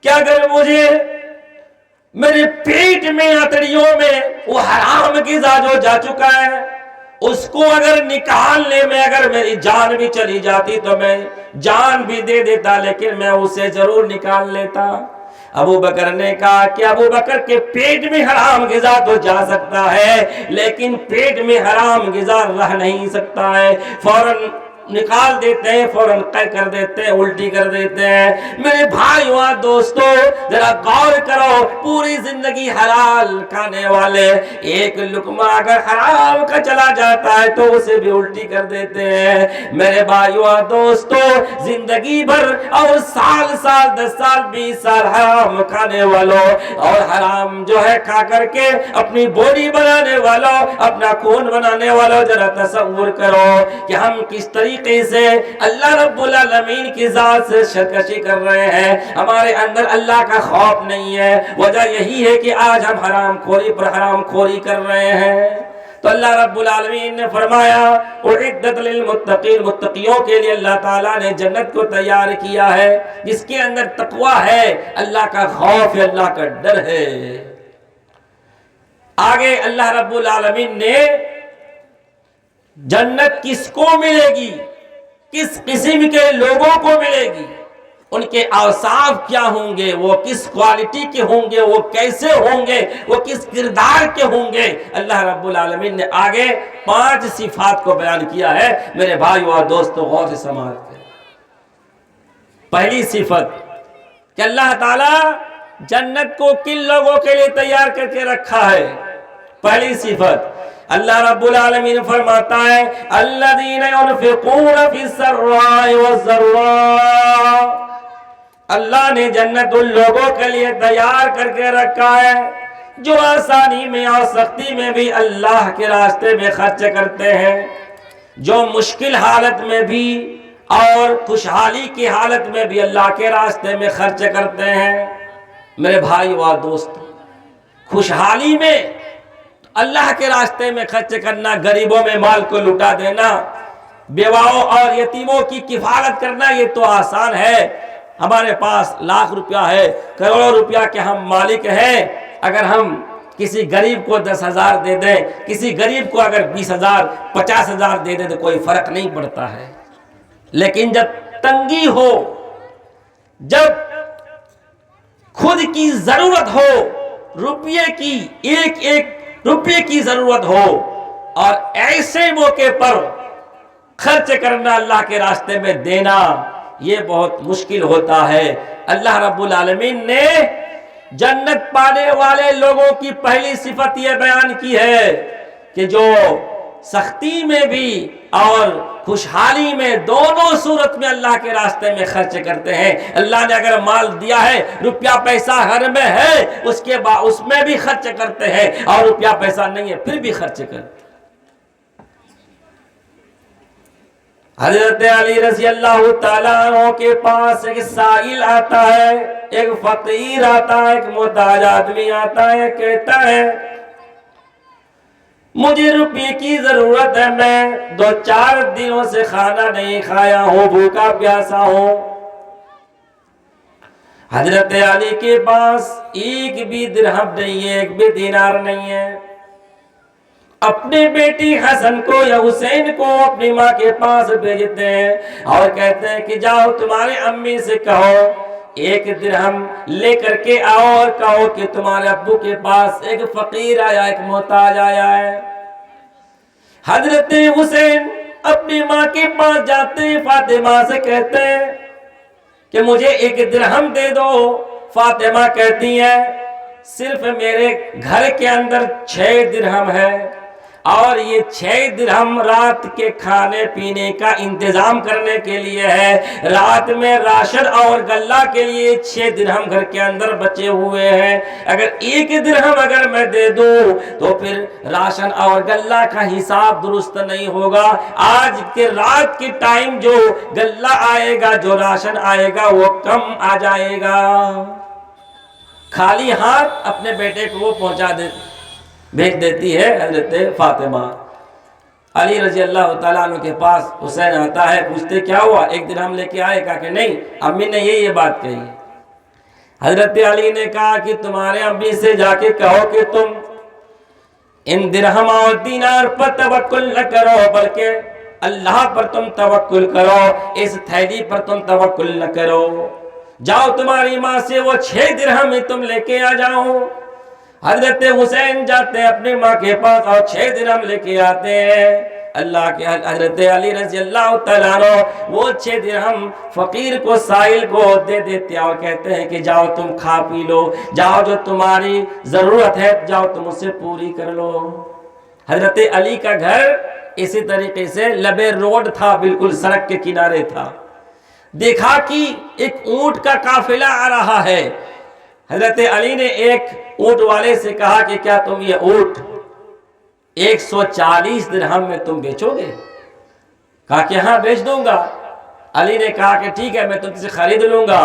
کہ اگر مجھے میرے پیٹ میں اتڑیوں میں وہ حرام غذا جو جا چکا ہے اس کو اگر نکالنے میں اگر میری جان بھی چلی جاتی تو میں جان بھی دے دیتا، لیکن میں اسے ضرور نکال لیتا۔ ابو بکر نے کہا کہ ابو بکر کے پیٹ میں حرام غذا تو جا سکتا ہے لیکن پیٹ میں حرام غذا رہ نہیں سکتا ہے، فوراً نکال دیتے ہیں، فوراً قے کر دیتے ہیں، الٹی کر دیتے ہیں۔ میرے بھائیو دوستو ذرا غور کرو، پوری زندگی حلال کھانے والے ایک لقمہ اگر حرام کا چلا جاتا ہے تو اسے بھی الٹی کر دیتے ہیں۔ میرے بھائیو دوستو زندگی بھر اور سال 10 سال 20 سال حرام کھانے والوں اور حرام جو ہے کھا کر کے اپنی باڈی بنانے والوں، اپنا خون بنانے والوں، ذرا تصور کرو کہ ہم کس طریقے سے اللہ رب العالمین کی ذات سے سرکشی کر رہے ہیں، ہمارے اندر اللہ کا خوف نہیں ہے۔ وجہ یہی ہے کہ آج ہم حرام خوری پر حرام خوری کر رہے ہیں۔ تو اللہ رب العالمین نے فرمایا اعدت للمتقین، متقیوں کے لیے اللہ تعالیٰ نے جنت کو تیار کیا ہے جس کے اندر تقوی ہے، اللہ کا خوف ہے، اللہ کا ڈر ہے۔ آگے اللہ رب العالمین نے جنت کس کو ملے گی، کس قسم کے لوگوں کو ملے گی، ان کے اوصاف کیا ہوں گے، وہ کس کوالٹی کے ہوں گے، وہ کیسے ہوں گے، وہ کس کردار کے ہوں گے۔ اللہ رب العالمین نے آگے 5 صفات کو بیان کیا ہے۔ میرے بھائیو اور دوستو غور سے سماعت کریں۔ پہلی صفت کہ اللہ تعالیٰ جنت کو کن لوگوں کے لیے تیار کر کے رکھا ہے؟ پہلی صفت اللہ رب العالمین فرماتا ہے الذین ينفقون فی السراء والضراء، اللہ نے جنت ان لوگوں کے لیے تیار کر کے رکھا ہے جو آسانی میں اور سختی میں بھی اللہ کے راستے میں خرچ کرتے ہیں، جو مشکل حالت میں بھی اور خوشحالی کی حالت میں بھی اللہ کے راستے میں خرچ کرتے ہیں۔ میرے بھائی و دوستو، خوشحالی میں اللہ کے راستے میں خرچ کرنا، غریبوں میں مال کو لٹا دینا، بیواؤں اور یتیموں کی کفالت کرنا، یہ تو آسان ہے۔ ہمارے پاس لاکھ روپیہ ہے، کروڑوں روپیہ کے ہم مالک ہیں، اگر ہم کسی غریب کو 10,000 دے دیں، کسی غریب کو اگر 20,000 50,000 دے دیں تو کوئی فرق نہیں پڑتا ہے۔ لیکن جب تنگی ہو، جب خود کی ضرورت ہو، روپیے کی ایک ایک روپیے کی ضرورت ہو، اور ایسے موقع پر خرچ کرنا، اللہ کے راستے میں دینا، یہ بہت مشکل ہوتا ہے۔ اللہ رب العالمین نے جنت پانے والے لوگوں کی پہلی صفت یہ بیان کی ہے کہ جو سختی میں بھی اور خوشحالی میں، دونوں صورت میں اللہ کے راستے میں خرچ کرتے ہیں۔ اللہ نے اگر مال دیا ہے، روپیہ پیسہ گھر میں ہے، اس میں بھی خرچ کرتے ہیں، اور روپیہ پیسہ نہیں ہے پھر بھی خرچ کرتے ہیں۔ حضرت علی رضی اللہ تعالیٰ عنہ کے پاس ایک سائل آتا ہے، ایک فقیر آتا ہے، ایک محتاج آدمی آتا ہے، کہتا ہے مجھے روپے کی ضرورت ہے، میں 2-4 دنوں سے کھانا نہیں کھایا ہوں، بھوکا پیاسا ہوں۔ حضرت علی کے پاس ایک بھی درہم نہیں ہے، ایک بھی دینار نہیں ہے۔ اپنے بیٹی حسن کو یا حسین کو اپنی ماں کے پاس بھیجتے ہیں اور کہتے ہیں کہ جاؤ تمہارے امی سے کہو 1 درہم لے کر کے آؤ، اور کہو کہ تمہارے ابو کے پاس ایک فقیر آیا، ایک محتاج آیا ہے۔ حضرت حسین اپنی ماں کے پاس جاتے ہیں، فاطمہ سے کہتے ہیں کہ مجھے 1 درہم دے دو۔ فاطمہ کہتی ہیں صرف میرے گھر کے اندر 6 درہم ہے، اور یہ 6 درہم رات کے کھانے پینے کا انتظام کرنے کے لیے ہے۔ رات میں راشن اور غلہ کے لیے 6 درہم گھر کے اندر بچے ہوئے ہیں۔ اگر 1 درہم اگر میں دے دوں تو پھر راشن اور غلہ کا حساب درست نہیں ہوگا۔ آج کے رات کے ٹائم جو غلہ آئے گا، جو راشن آئے گا، وہ کم آ جائے گا۔ خالی ہاتھ اپنے بیٹے کو وہ بھیج دیتی ہے حضرت فاطمہ۔ علی رضی اللہ تعالیٰ عنہ کے پاس حسین آتا ہے، پوچھتے کیا ہوا، 1 درہم لے کے آئے؟ کہا کہ نہیں، امی نے یہ بات کہی۔ حضرت علی نے کہا کہ تمہارے امی سے جا کے کہو کہ تم ان درہم اور دینار پر توکل نہ کرو، بلکہ اللہ پر تم توکل کرو، اس تھیلی پر تم توکل نہ کرو۔ جاؤ تمہاری ماں سے وہ 6 درہم ہی تم لے کے آ جاؤ۔ حضرت حسین جاتے ہیں اپنی ماں کے پاس اور 6 درہم لے کے آتے ہیں۔ اللہ کے حضرت علی رضی اللہ تعالیٰ عنہ وہ 6 درہم فقیر کو، سائل کو دے دیتے ہیں اور کہتے ہیں کہ جاؤ تم کھا پی لو، جاؤ جو تمہاری ضرورت ہے جاؤ تم اسے پوری کر لو۔ حضرت علی کا گھر اسی طریقے سے لبے روڈ تھا، بالکل سڑک کے کنارے تھا۔ دیکھا کہ ایک اونٹ کا قافلہ آ رہا ہے۔ حضرت علی نے ایک اونٹ والے سے کہا کہ کیا تم یہ اونٹ 140 درہم میں تم بیچو گے؟ کہا کہ ہاں بیچ دوں گا۔ علی نے کہا کہ ٹھیک ہے، میں تم سے خرید لوں گا،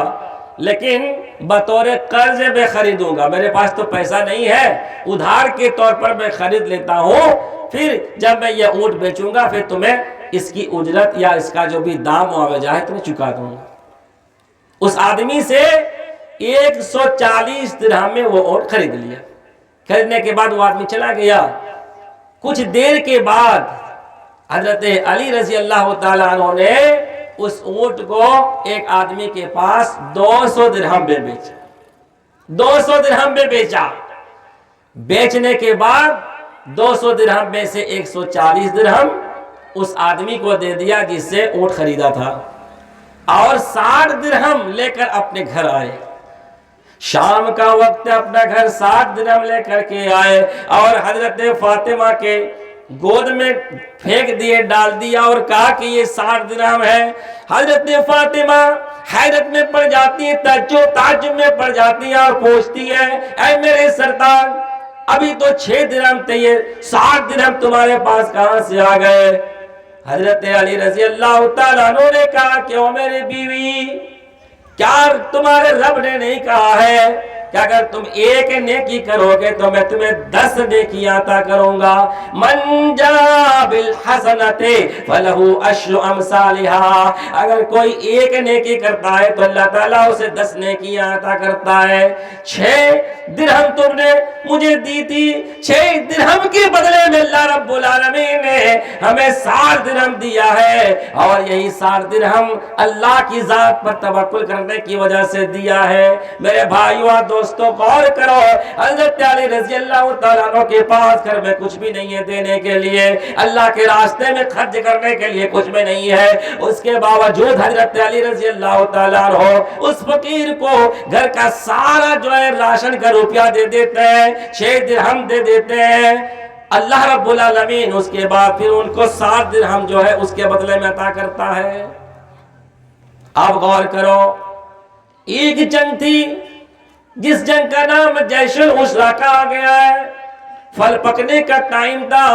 لیکن بطور قرض میں خریدوں گا، میرے پاس تو پیسہ نہیں ہے، ادھار کے طور پر میں خرید لیتا ہوں، پھر جب میں یہ اونٹ بیچوں گا پھر تمہیں اس کی اجرت یا اس کا جو بھی دام معاوضہ ہے تمہیں چکا دوں گا۔ اس آدمی سے 140 درہم میں وہ اونٹ خرید لیا۔ خریدنے کے بعد وہ آدمی چلا گیا۔ کچھ دیر کے بعد حضرت علی رضی اللہ تعالیٰ عنہ نے اس اونٹ کو ایک آدمی کے پاس 200 درہم میں بیچا، 200 درہم میں بیچا۔ بیچنے کے بعد 200 درہم میں سے 140 درہم اس آدمی کو دے دیا جس سے اونٹ خریدا تھا، اور 60 درہم لے کر اپنے گھر آئے۔ شام کا وقت اپنا گھر 60 درہم لے کر کے آئے اور حضرت فاطمہ کے گود میں پھینک دیے، ڈال دیا اور کہا کہ یہ 60 درہم ہے۔ حضرت فاطمہ حیرت میں پڑ جاتی ہے، تعجب میں پڑ جاتی ہے اور پوچھتی ہے، اے میرے سردار، ابھی تو 6 درہم تھے، یہ 60 درہم تمہارے پاس کہاں سے آ گئے؟ حضرت علی رضی اللہ تعالیٰ عنہ نے کہا کہ او میرے بیوی، کیا تمہارے رب نے نہیں کہا ہے کہ اگر تم ایک نیکی کرو گے تو میں تمہیں 10 نیکیاں عطا کروں گا؟ من جاء بالحسنۃ فلہ عشر امثالھا، اگر کوئی ایک نیکی کرتا ہے تو اللہ تعالیٰ اسے 10 نیکیاں عطا کرتا ہے۔ 6 درہم تم نے مجھے دی تھی، 6 درہم کے بدلے میں اللہ رب العالمین نے ہمیں 60 درہم دیا ہے، اور یہی 60 درہم اللہ کی ذات پر توکل کرنے کی وجہ سے دیا ہے۔ میرے بھائیو دوستو غور کرو، حضرت علی رضی اللہ تعالیٰ عنہ کے پاس گھر میں کچھ بھی نہیں ہے دینے کے لیے، اللہ کے راستے میں خرچ کرنے کے لیے کچھ بھی نہیں ہے، اس کے باوجود حضرت علی رضی اللہ تعالیٰ عنہ اس فقیر کو گھر کا سارا جو ہے راشن کا روپیہ دے دیتے ہیں، 6 درہم دے دیتے ہیں۔ اللہ رب العالمین اس کے بعد پھر ان کو 60 درہم جو ہے اس کے بدلے میں عطا کرتا ہے۔ اب غور کرو، ایک جنگ تھی جس جنگ کا نام جیش العسرہ کہا گیا ہے، پھل پکنے کا ٹائم تھا،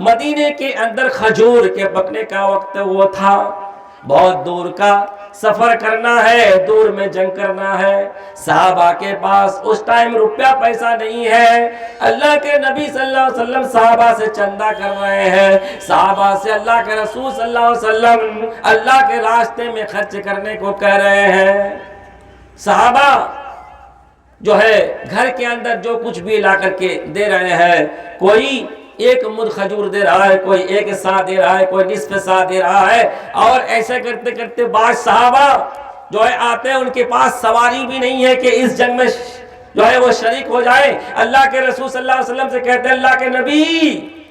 مدینے کے اندر کھجور کے پکنے کا وقت وہ تھا، بہت دور کا سفر کرنا ہے، دور میں جنگ کرنا ہے۔ صحابہ کے پاس اس ٹائم روپیہ پیسہ نہیں ہے، اللہ کے نبی صلی اللہ علیہ وسلم صحابہ سے چندہ کر رہے ہیں، صحابہ سے اللہ کے رسول صلی اللہ علیہ وسلم اللہ کے راستے میں خرچ کرنے کو کہہ رہے ہیں۔ صحابہ جو ہے گھر کے اندر جو کچھ بھی لا کر کے دے رہے ہیں، کوئی 1 مد کھجور دے رہا ہے، کوئی 1 سا دے رہا ہے، کوئی نصف سا دے رہا ہے، اور ایسے کرتے کرتے بعض صحابہ جو ہے آتے ہیں، ان کے پاس سواری بھی نہیں ہے کہ اس جنگ میں جو ہے وہ شریک ہو جائے۔ اللہ کے رسول صلی اللہ علیہ وسلم سے کہتے ہیں، اللہ کے نبی،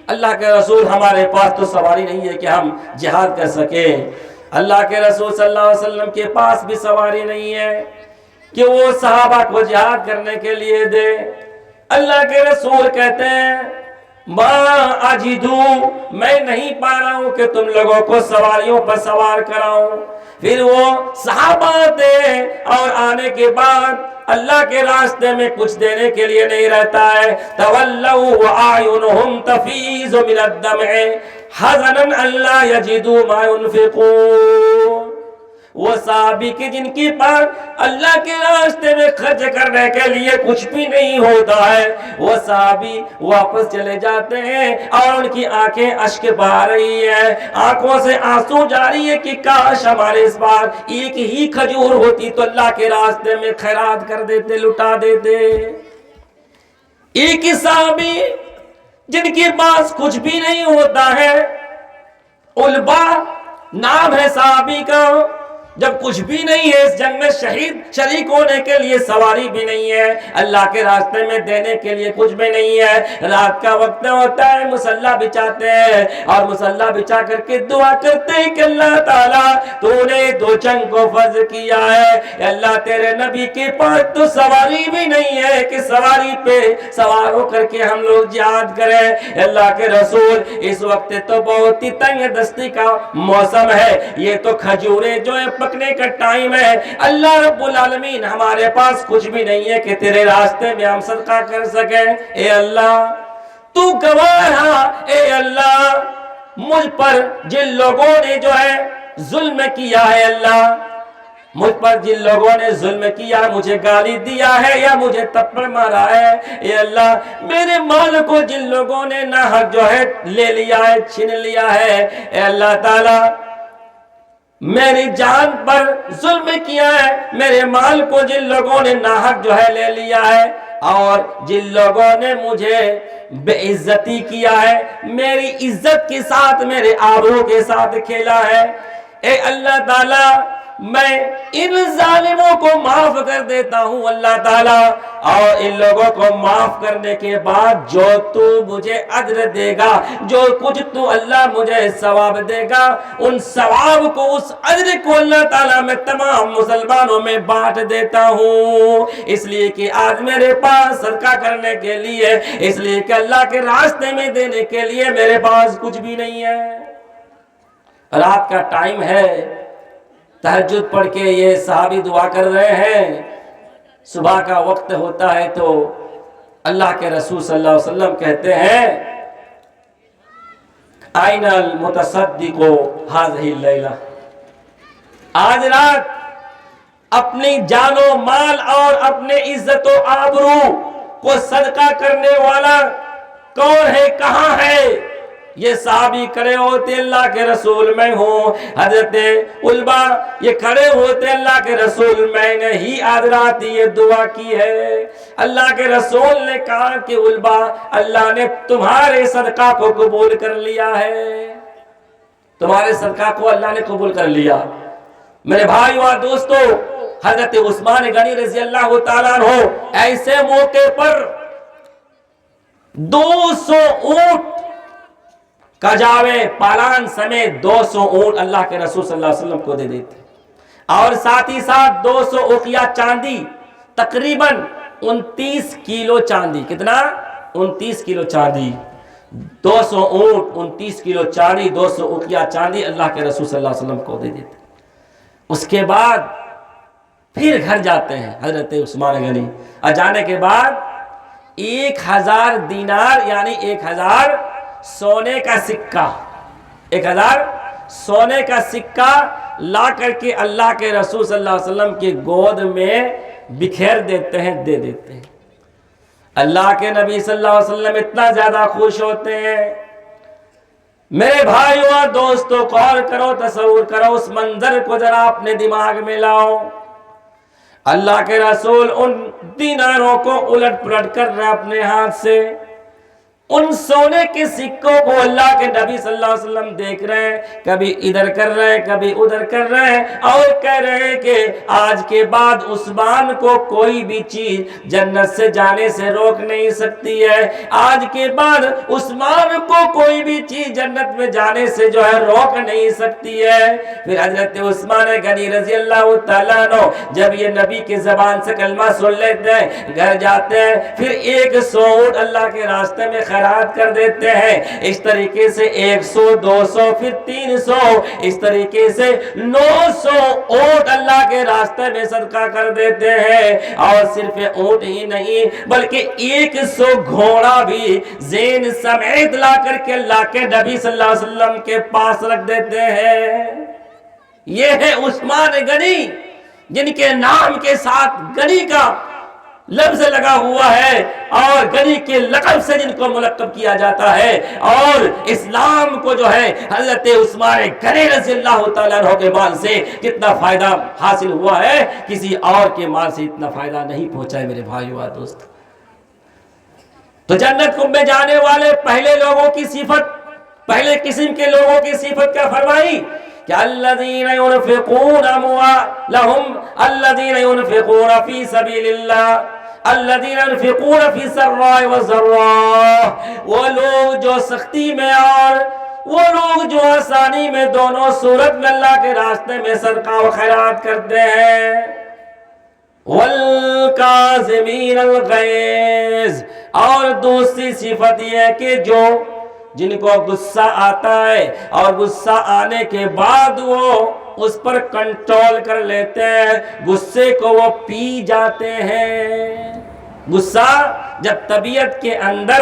اللہ کے رسول، ہمارے پاس تو سواری نہیں ہے کہ ہم جہاد کر سکیں۔ اللہ کے رسول صلی اللہ علیہ وسلم کے پاس بھی سواری نہیں ہے کہ وہ صحابہ کو جہاد کرنے کے لیے دے۔ اللہ کے رسول کہتے ہیں، ما اجدو، میں نہیں پا رہا ہوں کہ تم لوگوں کو سواریوں پر سوار کراؤں۔ پھر وہ صحابہ آتے اور آنے کے بعد اللہ کے راستے میں کچھ دینے کے لیے نہیں رہتا ہے، تولوا واعینہم تفیض من الدمع حزنا الا یجدوا ما ينفقون۔ وہ صحابی کے جن کے پاس اللہ کے راستے میں خرچ کرنے کے لیے کچھ بھی نہیں ہوتا ہے، وہ صحابی واپس چلے جاتے ہیں اور ان کی آنکھیں اشک بہا رہی ہیں، آنکھوں سے آنسو جاری ہے کہ کاش ہمارے اس بار 1 ہی کھجور ہوتی تو اللہ کے راستے میں خیرات کر دیتے، لٹا دیتے۔ ایک صحابی جن کے پاس کچھ بھی نہیں ہوتا ہے، علبہ نام ہے صحابی کا، جب کچھ بھی نہیں ہے اس جنگ میں شریک ہونے کے لیے سواری بھی نہیں ہے، اللہ کے راستے میں دینے کے لیے کچھ بھی نہیں ہے، رات کا وقت ہوتا ہے، مصلی بچھاتے ہیں اور مصلی بچھا کر کے دعا کرتے ہیں کہ اللہ تعالیٰ تو نے 2 جنگ کو فرض کیا ہے، اللہ تیرے نبی کے پاس تو سواری بھی نہیں ہے کہ سواری پہ سوار ہو کر کے ہم لوگ جہاد کریں۔ اللہ کے رسول اس وقت تو بہت ہی تنگ دستی کا موسم ہے، یہ تو کھجوریں جو ہے پکنے کا ٹائم ہے، اللہ رب العالمین ہمارے پاس کچھ بھی نہیں ہے کہ تیرے راستے میں ہم صدقہ کر سکیں، اے اللہ تو گواہ ہے، اے اللہ مجھ پر جن لوگوں نے جو ہے ظلم کیا ہے، اللہ مجھ پر جن لوگوں نے ظلم کیا، مجھے گالی دیا ہے یا مجھے تپڑ مارا ہے، اے اللہ میرے مال کو جن لوگوں نے ناحق جو ہے لے لیا ہے، چھین لیا ہے، اے اللہ تعالی میری جان پر ظلم کیا ہے، میرے مال کو جن لوگوں نے ناحق جو ہے لے لیا ہے، اور جن لوگوں نے مجھے بے عزتی کیا ہے، میری عزت کے ساتھ میرے آبرو کے ساتھ کھیلا ہے، اے اللہ تعالیٰ میں ان ظالموں کو معاف کر دیتا ہوں اللہ تعالیٰ، اور ان لوگوں کو معاف کرنے کے بعد جو تو مجھے اجر دے گا، جو کچھ تو اللہ مجھے ثواب دے گا، ان ثواب کو، اس اجر کو اللہ تعالیٰ میں تمام مسلمانوں میں بانٹ دیتا ہوں، اس لیے کہ آج میرے پاس صدقہ کرنے کے لیے، اس لیے کہ اللہ کے راستے میں دینے کے لیے میرے پاس کچھ بھی نہیں ہے۔ رات کا ٹائم ہے، تہجد پڑھ کے یہ صحابی دعا کر رہے ہیں، صبح کا وقت ہوتا ہے تو اللہ کے رسول صلی اللہ علیہ وسلم کہتے ہیں آئین المتصدق هذه اللیلہ، آج رات اپنی جان و مال اور اپنے عزت و آبرو کو صدقہ کرنے والا کون ہے، کہاں ہے؟ یہ صحابی کھڑے ہوتے اللہ کے رسول میں ہوں، حضرت علبہ یہ کھڑے ہوتے اللہ کے رسول میں نے ہی آج رات یہ دعا کی ہے۔ اللہ کے رسول نے کہا کہ علبہ اللہ نے تمہارے صدقہ کو قبول کر لیا ہے، تمہارے صدقہ کو اللہ نے قبول کر لیا۔ میرے بھائیو اور دوستو، حضرت عثمان غنی رضی اللہ تعالیٰ عنہ ایسے موقع پر 200 اونٹ کجاوے پالان سمیت 200 اونٹ اللہ کے رسول صلی اللہ علیہ وسلم کو دے دیتے، اور ساتھ ہی ساتھ 200 اوقیہ چاندی، تقریباً 29 کلو چاندی، کتنا؟ 29 کلو چاندی، 200 اونٹ، 29 کلو چاندی، 200 اوقیہ چاندی اللہ کے رسول صلی اللہ علیہ وسلم کو دے دیتے۔ اس کے بعد پھر گھر جاتے ہیں حضرت عثمان غنی، اور جانے کے بعد 1000 دینار یعنی 1000 سونے کا سکہ، 1000 سونے کا سکہ لا کر کے اللہ کے رسول صلی اللہ علیہ وسلم کی گود میں بکھیر دیتے ہیں، دے دیتے ہیں۔ اللہ کے نبی صلی اللہ علیہ وسلم اتنا زیادہ خوش ہوتے ہیں۔ میرے بھائیوں اور دوستوں، غور کرو، تصور کرو اس منظر کو، ذرا اپنے دماغ میں لاؤ۔ اللہ کے رسول ان دیناروں کو الٹ پلٹ کر رہے اپنے ہاتھ سے، ان سونے کے سکوں کو اللہ کے نبی صلی اللہ علیہ وسلم دیکھ رہے ہیں، کبھی ادھر کر رہے ہیں، کبھی ادھر کر رہے ہیں، اور کہہ رہے ہیں کہ آج کے بعد عثمان کو کوئی بھی چیز جنت سے جانے سے روک نہیں سکتی ہے، آج کے بعد عثمان کو کوئی بھی چیز جنت میں جانے سے جو ہے روک نہیں سکتی ہے۔ پھر حضرت عثمان غنی رضی اللہ تعالیٰ عنہ جب یہ نبی کی زبان سے کلمہ سن لیتے ہیں، گھر جاتے ہیں، پھر 100 اونٹ اللہ کے راستے میں خیرات کر دیتے ہیں، اس طریقے سے 100، 200، پھر 300، اس طریقے سے 900 اونٹ اللہ کے راستے میں صدقہ کر دیتے ہیں، اور صرف اونٹ ہی نہیں بلکہ 100 گھوڑا بھی زین سمیت لا کر کے اللہ کے نبی صلی اللہ علیہ وسلم کے پاس رکھ دیتے ہیں۔ یہ ہے عثمان غنی، جن کے نام کے ساتھ غنی کا لفظ لگا ہوا ہے، اور غنی کے لقب سے جن کو ملقب کیا جاتا ہے، اور اسلام کو جو ہے حضرت عثمان غنی رضی اللہ تعالیٰ عنہ کے مال سے کتنا فائدہ حاصل ہوا ہے، کسی اور کے مال سے اتنا فائدہ نہیں پہنچا ہے۔ میرے بھائیو اور دوست، تو جنت میں جانے والے پہلے لوگوں کی صفت، پہلے قسم کے لوگوں کی صفت کیا فرمائی کہ الذین ينفقون اموالهم الذین ينفقون فی سبیل اللہ الذین ينفقون فی السراء والضراء، وہ لوگ جو سختی میں اور وہ لوگ جو آسانی میں دونوں صورت میں اللہ کے راستے میں صدقہ و خیرات کرتے ہیں۔ والکاظمین الغیظ، اور دوسری صفت یہ ہے کہ جن کو غصہ آتا ہے اور غصہ آنے کے بعد وہ اس پر کنٹرول کر لیتے ہیں، غصے کو وہ پی جاتے ہیں۔ غصہ جب طبیعت کے اندر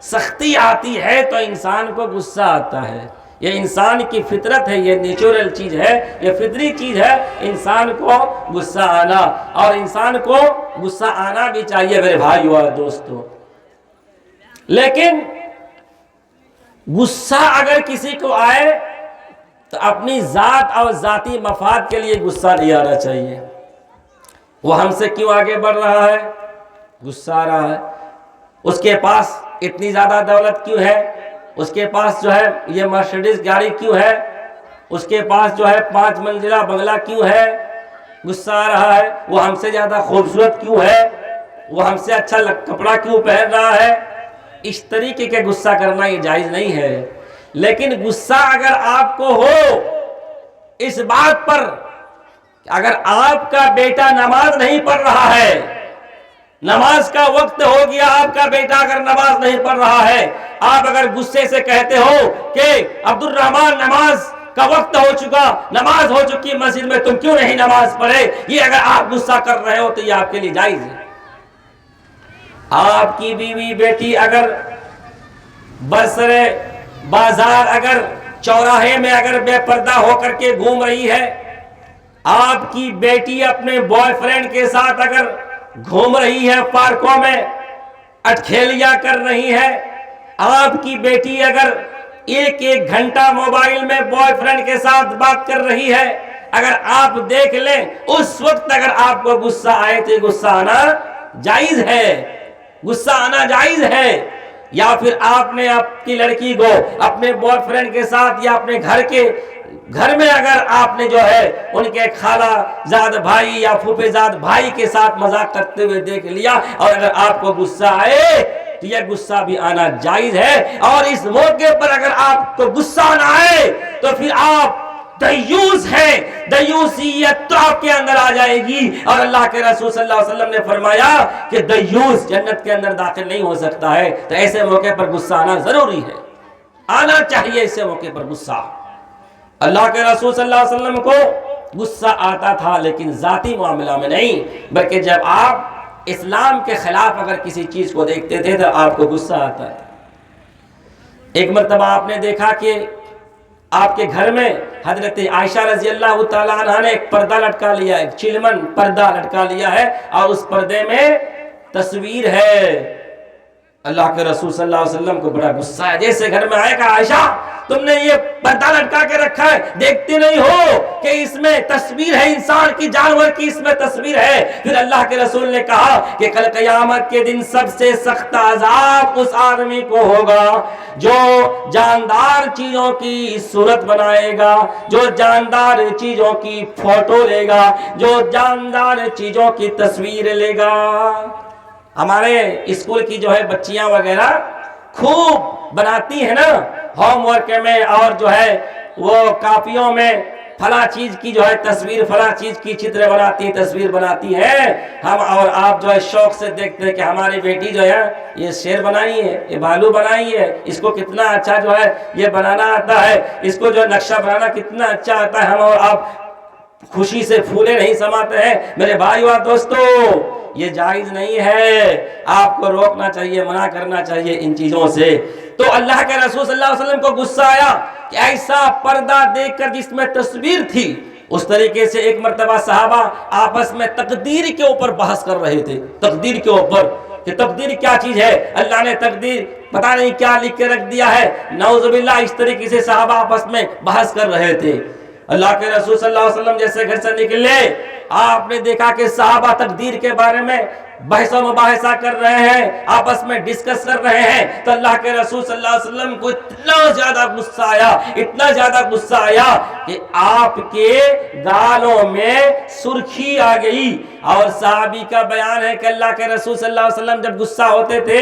سختی آتی ہے تو انسان کو غصہ آتا ہے، یہ انسان کی فطرت ہے، یہ نیچرل چیز ہے، یہ فطری چیز ہے انسان کو غصہ آنا، اور انسان کو غصہ آنا بھی چاہیے میرے بھائیو اور دوستو۔ لیکن غصہ اگر کسی کو آئے تو اپنی ذات اور ذاتی مفاد کے لیے غصہ نہیں آنا چاہیے۔ وہ ہم سے کیوں آگے بڑھ رہا ہے، غصہ آ رہا ہے، اس کے پاس اتنی زیادہ دولت کیوں ہے، اس کے پاس جو ہے یہ مرسیڈیز گاڑی کیوں ہے، اس کے پاس جو ہے 5 منزلہ بنگلہ کیوں ہے؟ غصہ آ رہا ہے۔ وہ ہم سے زیادہ خوبصورت کیوں ہے؟ وہ ہم سے اچھا کپڑا کیوں پہن رہا ہے؟ اس طریقے کے غصہ کرنا یہ جائز نہیں ہے۔ لیکن غصہ اگر آپ کو ہو اس بات پر کہ اگر آپ کا بیٹا نماز نہیں پڑھ رہا ہے، نماز کا وقت ہو گیا، آپ کا بیٹا اگر نماز نہیں پڑھ رہا ہے، آپ اگر غصے سے کہتے ہو کہ عبد الرحمن نماز کا وقت ہو چکا، نماز ہو چکی مسجد میں، تم کیوں نہیں نماز پڑھے، یہ اگر آپ غصہ کر رہے ہو تو یہ آپ کے لیے جائز ہے۔ آپ کی بیوی بیٹی اگر برسر بازار اگر چوراہے میں اگر بے پردہ ہو کر کے گھوم رہی ہے، آپ کی بیٹی اپنے بوائے فرینڈ کے ساتھ اگر گھوم رہی ہے، پارکوں میں اٹکھیلیاں کر رہی ہے، آپ کی بیٹی اگر 1 گھنٹہ موبائل میں بوائے فرینڈ کے ساتھ بات کر رہی ہے، اگر آپ دیکھ لیں اس وقت اگر آپ کو غصہ آئے تو غصہ آنا جائز ہے، غصہ آنا جائز ہے۔ یا پھر آپ نے آپ کی لڑکی کو اپنے بوائے فرینڈ کے ساتھ یا اپنے گھر میں اگر آپ نے جو ہے ان کے خالہ زاد بھائی یا پھوپھے زاد بھائی کے ساتھ مذاق کرتے ہوئے دیکھ لیا اور اگر آپ کو غصہ آئے تو یہ غصہ بھی آنا جائز ہے۔ اور اس موقع پر اگر آپ کو غصہ نہ آئے تو پھر آپ دیوس ہے، دیوسیت تو آپ کے اندر آ جائے گی، اور اللہ کے رسول صلی اللہ علیہ وسلم نے فرمایا کہ دیوس جنت کے اندر داخل نہیں ہو سکتا ہے۔ تو ایسے موقع پر غصہ آنا ضروری ہے، آنا چاہیے ایسے موقع پر غصہ۔ اللہ کے رسول صلی اللہ علیہ وسلم کو غصہ آتا تھا لیکن ذاتی معاملہ میں نہیں، بلکہ جب آپ اسلام کے خلاف اگر کسی چیز کو دیکھتے تھے تو آپ کو غصہ آتا ہے۔ ایک مرتبہ آپ نے دیکھا کہ آپ کے گھر میں حضرت عائشہ رضی اللہ تعالیٰ عنہ نے ایک پردہ لٹکا لیا، ایک چلمن پردہ لٹکا لیا ہے اور اس پردے میں تصویر ہے۔ اللہ کے رسول صلی اللہ علیہ وسلم کو بڑا غصہ ہے، جیسے گھر میں آئے گا عائشہ تم نے یہ پردہ لٹکا کے رکھا ہے، دیکھتے نہیں ہو کہ اس میں تصویر ہے انسان کی، جانور کی اس میں تصویر ہے۔ پھر اللہ کے رسول نے کہا کہ کل قیامت کے دن سب سے سخت عذاب اس آدمی کو ہوگا جو جاندار چیزوں کی صورت بنائے گا، جو جاندار چیزوں کی فوٹو لے گا، جو جاندار چیزوں کی تصویر لے گا۔ ہمارے اسکول کی جو ہے بچیاں وغیرہ خوب بناتی ہیں نا ہوم ورک میں، اور جو ہے وہ کاپیوں میں فلاں چیز کی جو ہے تصویر، فلاں چیز کی چتر بناتی، تصویر بناتی ہے۔ ہم اور آپ جو ہے شوق سے دیکھتے ہیں کہ ہماری بیٹی جو ہے یہ شیر بنائی ہے، یہ بھالو بنائی ہے، اس کو کتنا اچھا جو ہے یہ بنانا آتا ہے، اس کو جو نقشہ بنانا کتنا اچھا آتا ہے۔ ہم اور آپ خوشی سے پھولے نہیں سماتے ہیں۔ میرے بھائیو اور دوستو، یہ جائز نہیں ہے، آپ کو روکنا چاہیے، منع کرنا چاہیے ان چیزوں سے۔ تو اللہ کے رسول صلی اللہ علیہ وسلم کو غصہ آیا کہ ایسا پردہ دیکھ کر جس میں تصویر تھی۔ اس طریقے سے ایک مرتبہ صحابہ آپس میں تقدیر کے اوپر بحث کر رہے تھے، تقدیر کے اوپر کہ تقدیر کیا چیز ہے، اللہ نے تقدیر پتہ نہیں کیا لکھ کے رکھ دیا ہے، نعوذ باللہ۔ اس طریقے سے صحابہ آپس میں بحث کر رہے تھے۔ اللہ کے رسول صلی اللہ علیہ وسلم جیسے گھر سے نکلے، آپ نے دیکھا کہ صحابہ تقدیر کے بارے میں بحث و مباحثہ کر رہے ہیں، آپس میں ڈسکس کر رہے ہیں۔ تو اللہ کے رسول صلی اللہ علیہ وسلم کو اتنا زیادہ غصہ آیا، اتنا زیادہ غصہ آیا کہ آپ کے گالوں میں سرخی آ گئی۔ اور صحابی کا بیان ہے کہ اللہ کے رسول صلی اللہ علیہ وسلم جب غصہ ہوتے تھے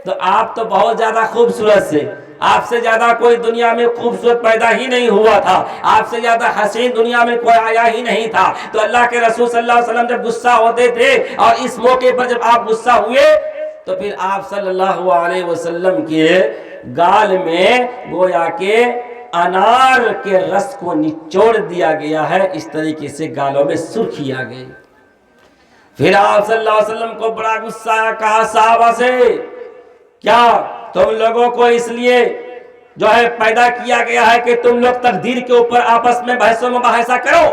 تو آپ تو بہت زیادہ خوبصورت سے، آپ سے زیادہ کوئی دنیا میں خوبصورت پیدا ہی نہیں ہوا تھا، آپ سے زیادہ حسین دنیا میں کوئی آیا ہی نہیں تھا۔ تو اللہ کے رسول صلی اللہ علیہ وسلم جب غصہ ہوتے تھے اور اس موقع پر جب آپ غصہ ہوئے تو پھر آپ صلی اللہ علیہ وسلم کے گال میں گویا کہ انار کے رس کو نچوڑ دیا گیا ہے، اس طریقے سے گالوں میں سرخی آ گئی۔ پھر آپ صلی اللہ علیہ وسلم کو بڑا غصہ آیا، کہا صحابہ سے کیا تم لوگوں کو اس لیے جو ہے پیدا کیا گیا ہے کہ تم لوگ تقدیر کے اوپر آپس میں بحث و مباحثہ کرو؟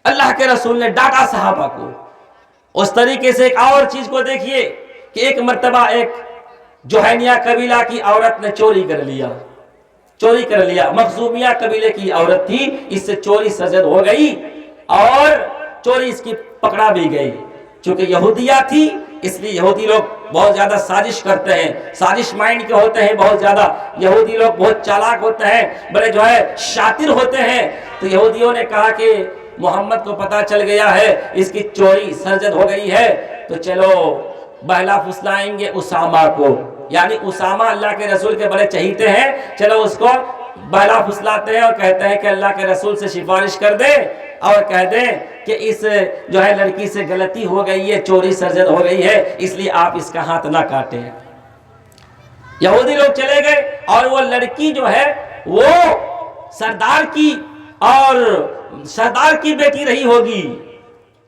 اللہ کے رسول نے ڈانٹا صحابہ کو۔ اس طریقے سے ایک اور چیز کو دیکھیے کہ ایک مرتبہ ایک جوہینیہ قبیلہ کی عورت نے چوری کر لیا، مخزومیہ قبیلے کی عورت تھی، اس سے چوری سرزد ہو گئی اور چوری اس کی پکڑا بھی گئی۔ چونکہ یہودیہ تھی اس لیے یہودی لوگ بہت زیادہ سازش کرتے ہیں، سازش مائنڈ کے ہوتے ہیں بہت زیادہ، یہودی لوگ بہت چالاک ہوتے ہیں، بڑے جو ہے شاطر ہوتے ہیں۔ تو یہودیوں نے کہا کہ محمد کو پتہ چل گیا ہے اس کی چوری سرزد ہو گئی ہے، تو چلو بہلا پھسلائیں گے اسامہ کو، یعنی اسامہ اللہ کے رسول کے بڑے چہیتے ہیں، چلو اس کو بہلا پھسلاتے ہیں اور کہتے ہیں کہ اللہ کے رسول سے سفارش کر دے اور کہہ دیں کہ اس جو ہے لڑکی سے غلطی ہو گئی ہے، چوری سرزد ہو گئی ہے، اس لیے آپ اس کا ہاتھ نہ کاٹیں۔ یہودی لوگ چلے گئے اور وہ لڑکی جو ہے وہ سردار کی بیٹی رہی ہوگی۔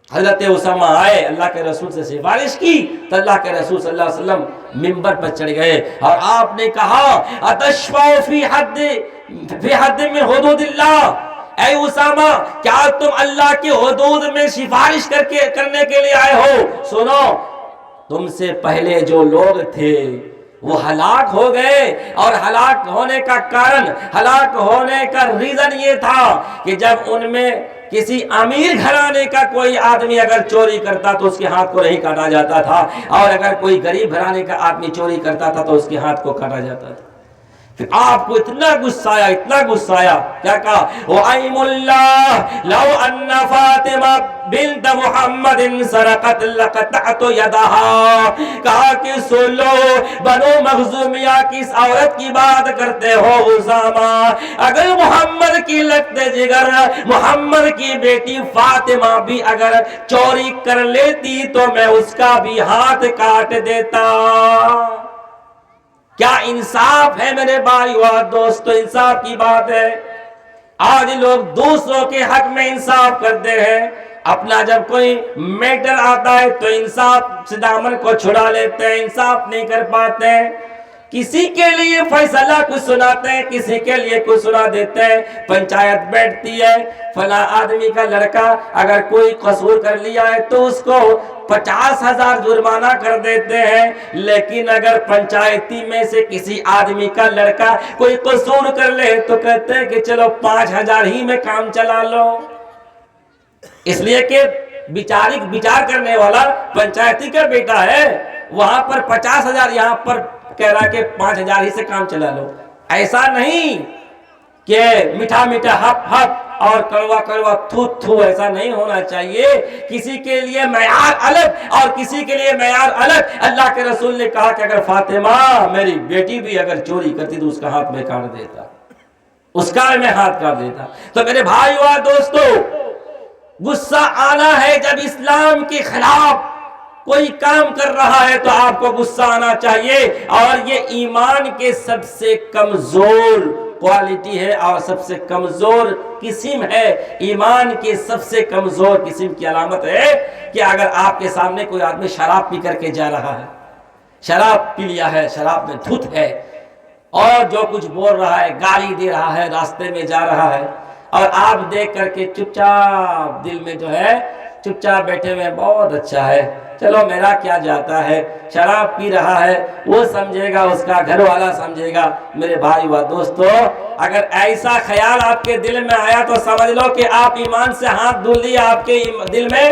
حضرت اسامہ آئے، اللہ کے رسول سے سفارش کی تو اللہ کے رسول صلی اللہ علیہ وسلم منبر پر چڑھ گئے اور آپ نے کہا اتشفع فی حد من حدود اللہ، اے اسامہ کیا تم اللہ کے حدود میں سفارش کرنے کے لیے آئے ہو؟ سنو، تم سے پہلے جو لوگ تھے وہ ہلاک ہو گئے، اور ہلاک ہونے کا کارن، ہلاک ہونے کا ریزن یہ تھا کہ جب ان میں کسی امیر گھرانے کا کوئی آدمی اگر چوری کرتا تو اس کے ہاتھ کو نہیں کاٹا جاتا تھا، اور اگر کوئی غریب گھرانے کا آدمی چوری کرتا تھا تو اس کے ہاتھ کو کاٹا جاتا تھا۔ پھر آپ کو اتنا غصہ آیا، اتنا غصہ آیا، کیا کہا؟ وَأَيْمُ اللَّهِ لَوْ أَنَّ فَاطِمَةَ بِنْتَ مُحَمَّدٍ سَرَقَتْ لَقَطَعْتُ يَدَهَا۔ کہا کہ سن لو، بنو مخزومیہ کس عورت کی بات کرتے ہو اسامہ؟ اگر محمد کی لگتے جگر، محمد کی بیٹی فاطمہ بھی اگر چوری کر لیتی تو میں اس کا بھی ہاتھ کاٹ دیتا۔ کیا انصاف ہے میرے بھائی اور دوستو؟ انصاف کی بات ہے۔ آج لوگ دوسروں کے حق میں انصاف کرتے ہیں، اپنا جب کوئی میٹر آتا ہے تو انصاف سے دامن کو چھڑا لیتے ہیں، انصاف نہیں کر پاتے ہیں۔ کسی کے لیے فیصلہ کچھ سناتے ہیں، کسی کے لیے کچھ سنا دیتے ہیں۔ پنچایت بیٹھتی ہے، فلاں آدمی کا لڑکا اگر کوئی قصور کر لیا ہے تو اس کو 50,000 جرمانہ کر دیتے ہیں، لیکن اگر پنچایتی میں سے کسی آدمی کا لڑکا کوئی قصور کر لے تو کہتے ہیں کہ چلو 5,000 ہی میں کام چلا لو، اس لیے کہ بچار کرنے والا پنچایتی کا بیٹا ہے، وہاں پر 50,000، یہاں پر کہہ رہا کہ 5,000 ہی سے کام چلا لو۔ ایسا نہیں کہ میٹھا میٹھا ہپ ہپ اور کڑوا کڑوا تھو تھو، ایسا نہیں ہونا چاہیے۔ کسی کے لیے معیار الگ اور کسی کے لیے معیار الگ۔ اللہ کے رسول نے کہا کہ اگر فاطمہ میری بیٹی بھی اگر چوری کرتی تو اس کا ہاتھ میں کاٹ دیتا، اس کا میں ہاتھ کاٹ دیتا۔ تو میرے بھائی اور دوستو، غصہ آنا ہے جب اسلام کے خلاف کوئی کام کر رہا ہے تو آپ کو غصہ آنا چاہیے، اور یہ ایمان کے سب سے کمزور کوالٹی ہے اور سب سے کمزور قسم ہے۔ ایمان کے سب سے کمزور قسم کی علامت ہے کہ اگر آپ کے سامنے کوئی آدمی شراب پی کر کے جا رہا ہے، شراب پی لیا ہے، شراب میں دھت ہے، اور جو کچھ بول رہا ہے، گالی دے رہا ہے، راستے میں جا رہا ہے، اور آپ دیکھ کر کے چپ چاپ دل میں جو ہے چپ چاپ بیٹھے ہوئے بہت اچھا ہے، چلو میرا کیا جاتا ہے، شراب پی رہا ہے، وہ سمجھے گا، اس کا گھر والا سمجھے گا۔ میرے بھائی و دوستو، اگر ایسا خیال آپ کے دل میں آیا تو سمجھ لو کہ آپ ایمان سے ہاتھ دھل لیے، آپ کے دل میں،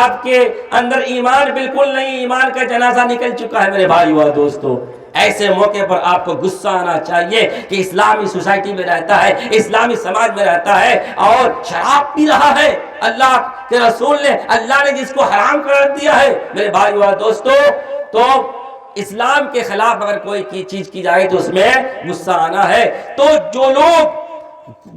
آپ کے اندر ایمان بالکل نہیں، ایمان کا جنازہ نکل چکا ہے۔ میرے بھائی و دوستو، ایسے موقع پر آپ کو غصہ آنا چاہیے کہ اسلامی سوسائٹی میں رہتا ہے، اسلامی سماج میں رہتا ہے اور شراب پی رہا ہے۔ اللہ کے رسول نے، اللہ نے جس کو حرام قرار دیا ہے، میرے بھائی و دوستو، تو اسلام کے خلاف اگر کوئی چیز کی جائے تو اس میں غصہ آنا ہے۔ تو جو لوگ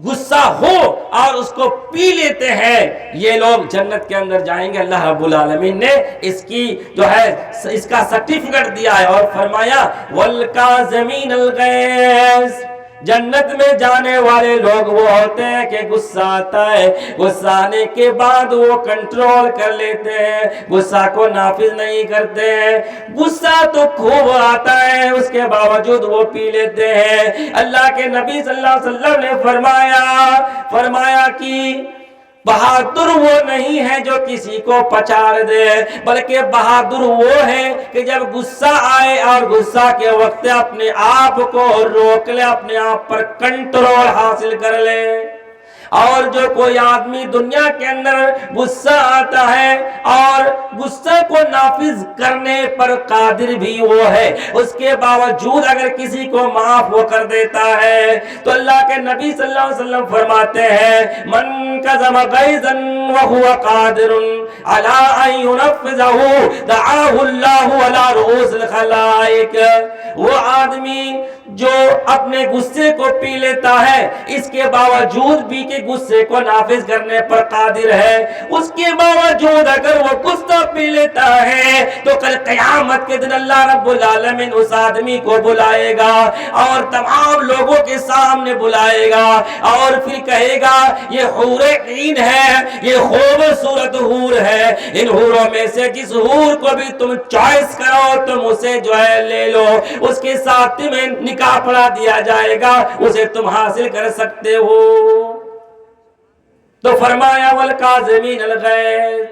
غصہ ہو اور اس کو پی لیتے ہیں، یہ لوگ جنت کے اندر جائیں گے۔ اللہ رب العالمین نے اس کی جو ہے اس کا سرٹیفکیٹ دیا ہے اور فرمایا والکاظمین الغیظ، جنت میں جانے والے لوگ وہ ہوتے ہیں کہ غصہ آتا ہے، غصہ آنے کے بعد وہ کنٹرول کر لیتے ہیں، غصہ کو نافذ نہیں کرتے ہیں۔ غصہ تو خوب آتا ہے، اس کے باوجود وہ پی لیتے ہیں۔ اللہ کے نبی صلی اللہ علیہ وسلم نے فرمایا کہ بہادر وہ نہیں ہے جو کسی کو پچاڑ دے، بلکہ بہادر وہ ہے کہ جب غصہ آئے اور غصہ کے وقت اپنے آپ کو روک لے، اپنے آپ پر کنٹرول حاصل کر لے۔ اور جو کوئی آدمی دنیا کے اندر غصہ آتا ہے اور غصہ کو نافذ کرنے پر قادر بھی وہ ہے، اس کے باوجود اگر کسی کو معاف وہ کر دیتا ہے تو اللہ کے نبی صلی اللہ علیہ وسلم فرماتے ہیں من کظم غیظا وهو قادر علی ان ينفذه دعاه اللہ علی رؤوس الخلائق۔ وہ آدمی جو اپنے غصے کو پی لیتا ہے اس کے باوجود بھی کہ غصے کو نافذ کرنے پر قادر ہے، اس کے باوجود اگر وہ غصہ پی لیتا ہے تو کل قیامت کے دن اللہ رب العالمین اس آدمی کو بلائے گا اور تمام لوگوں کے سامنے بلائے گا اور پھر کہے گا یہ حور عین ہے، یہ خوبصورت حور ہے، ان حوروں میں سے جس حور کو بھی تم چوائس کرو تم اسے جو ہے لے لو، اس کے ساتھ تمہیں نکاح پڑھا دیا جائے گا، اسے تم حاصل کر سکتے ہو۔ تو فرمایا والکاظمین الغیظ،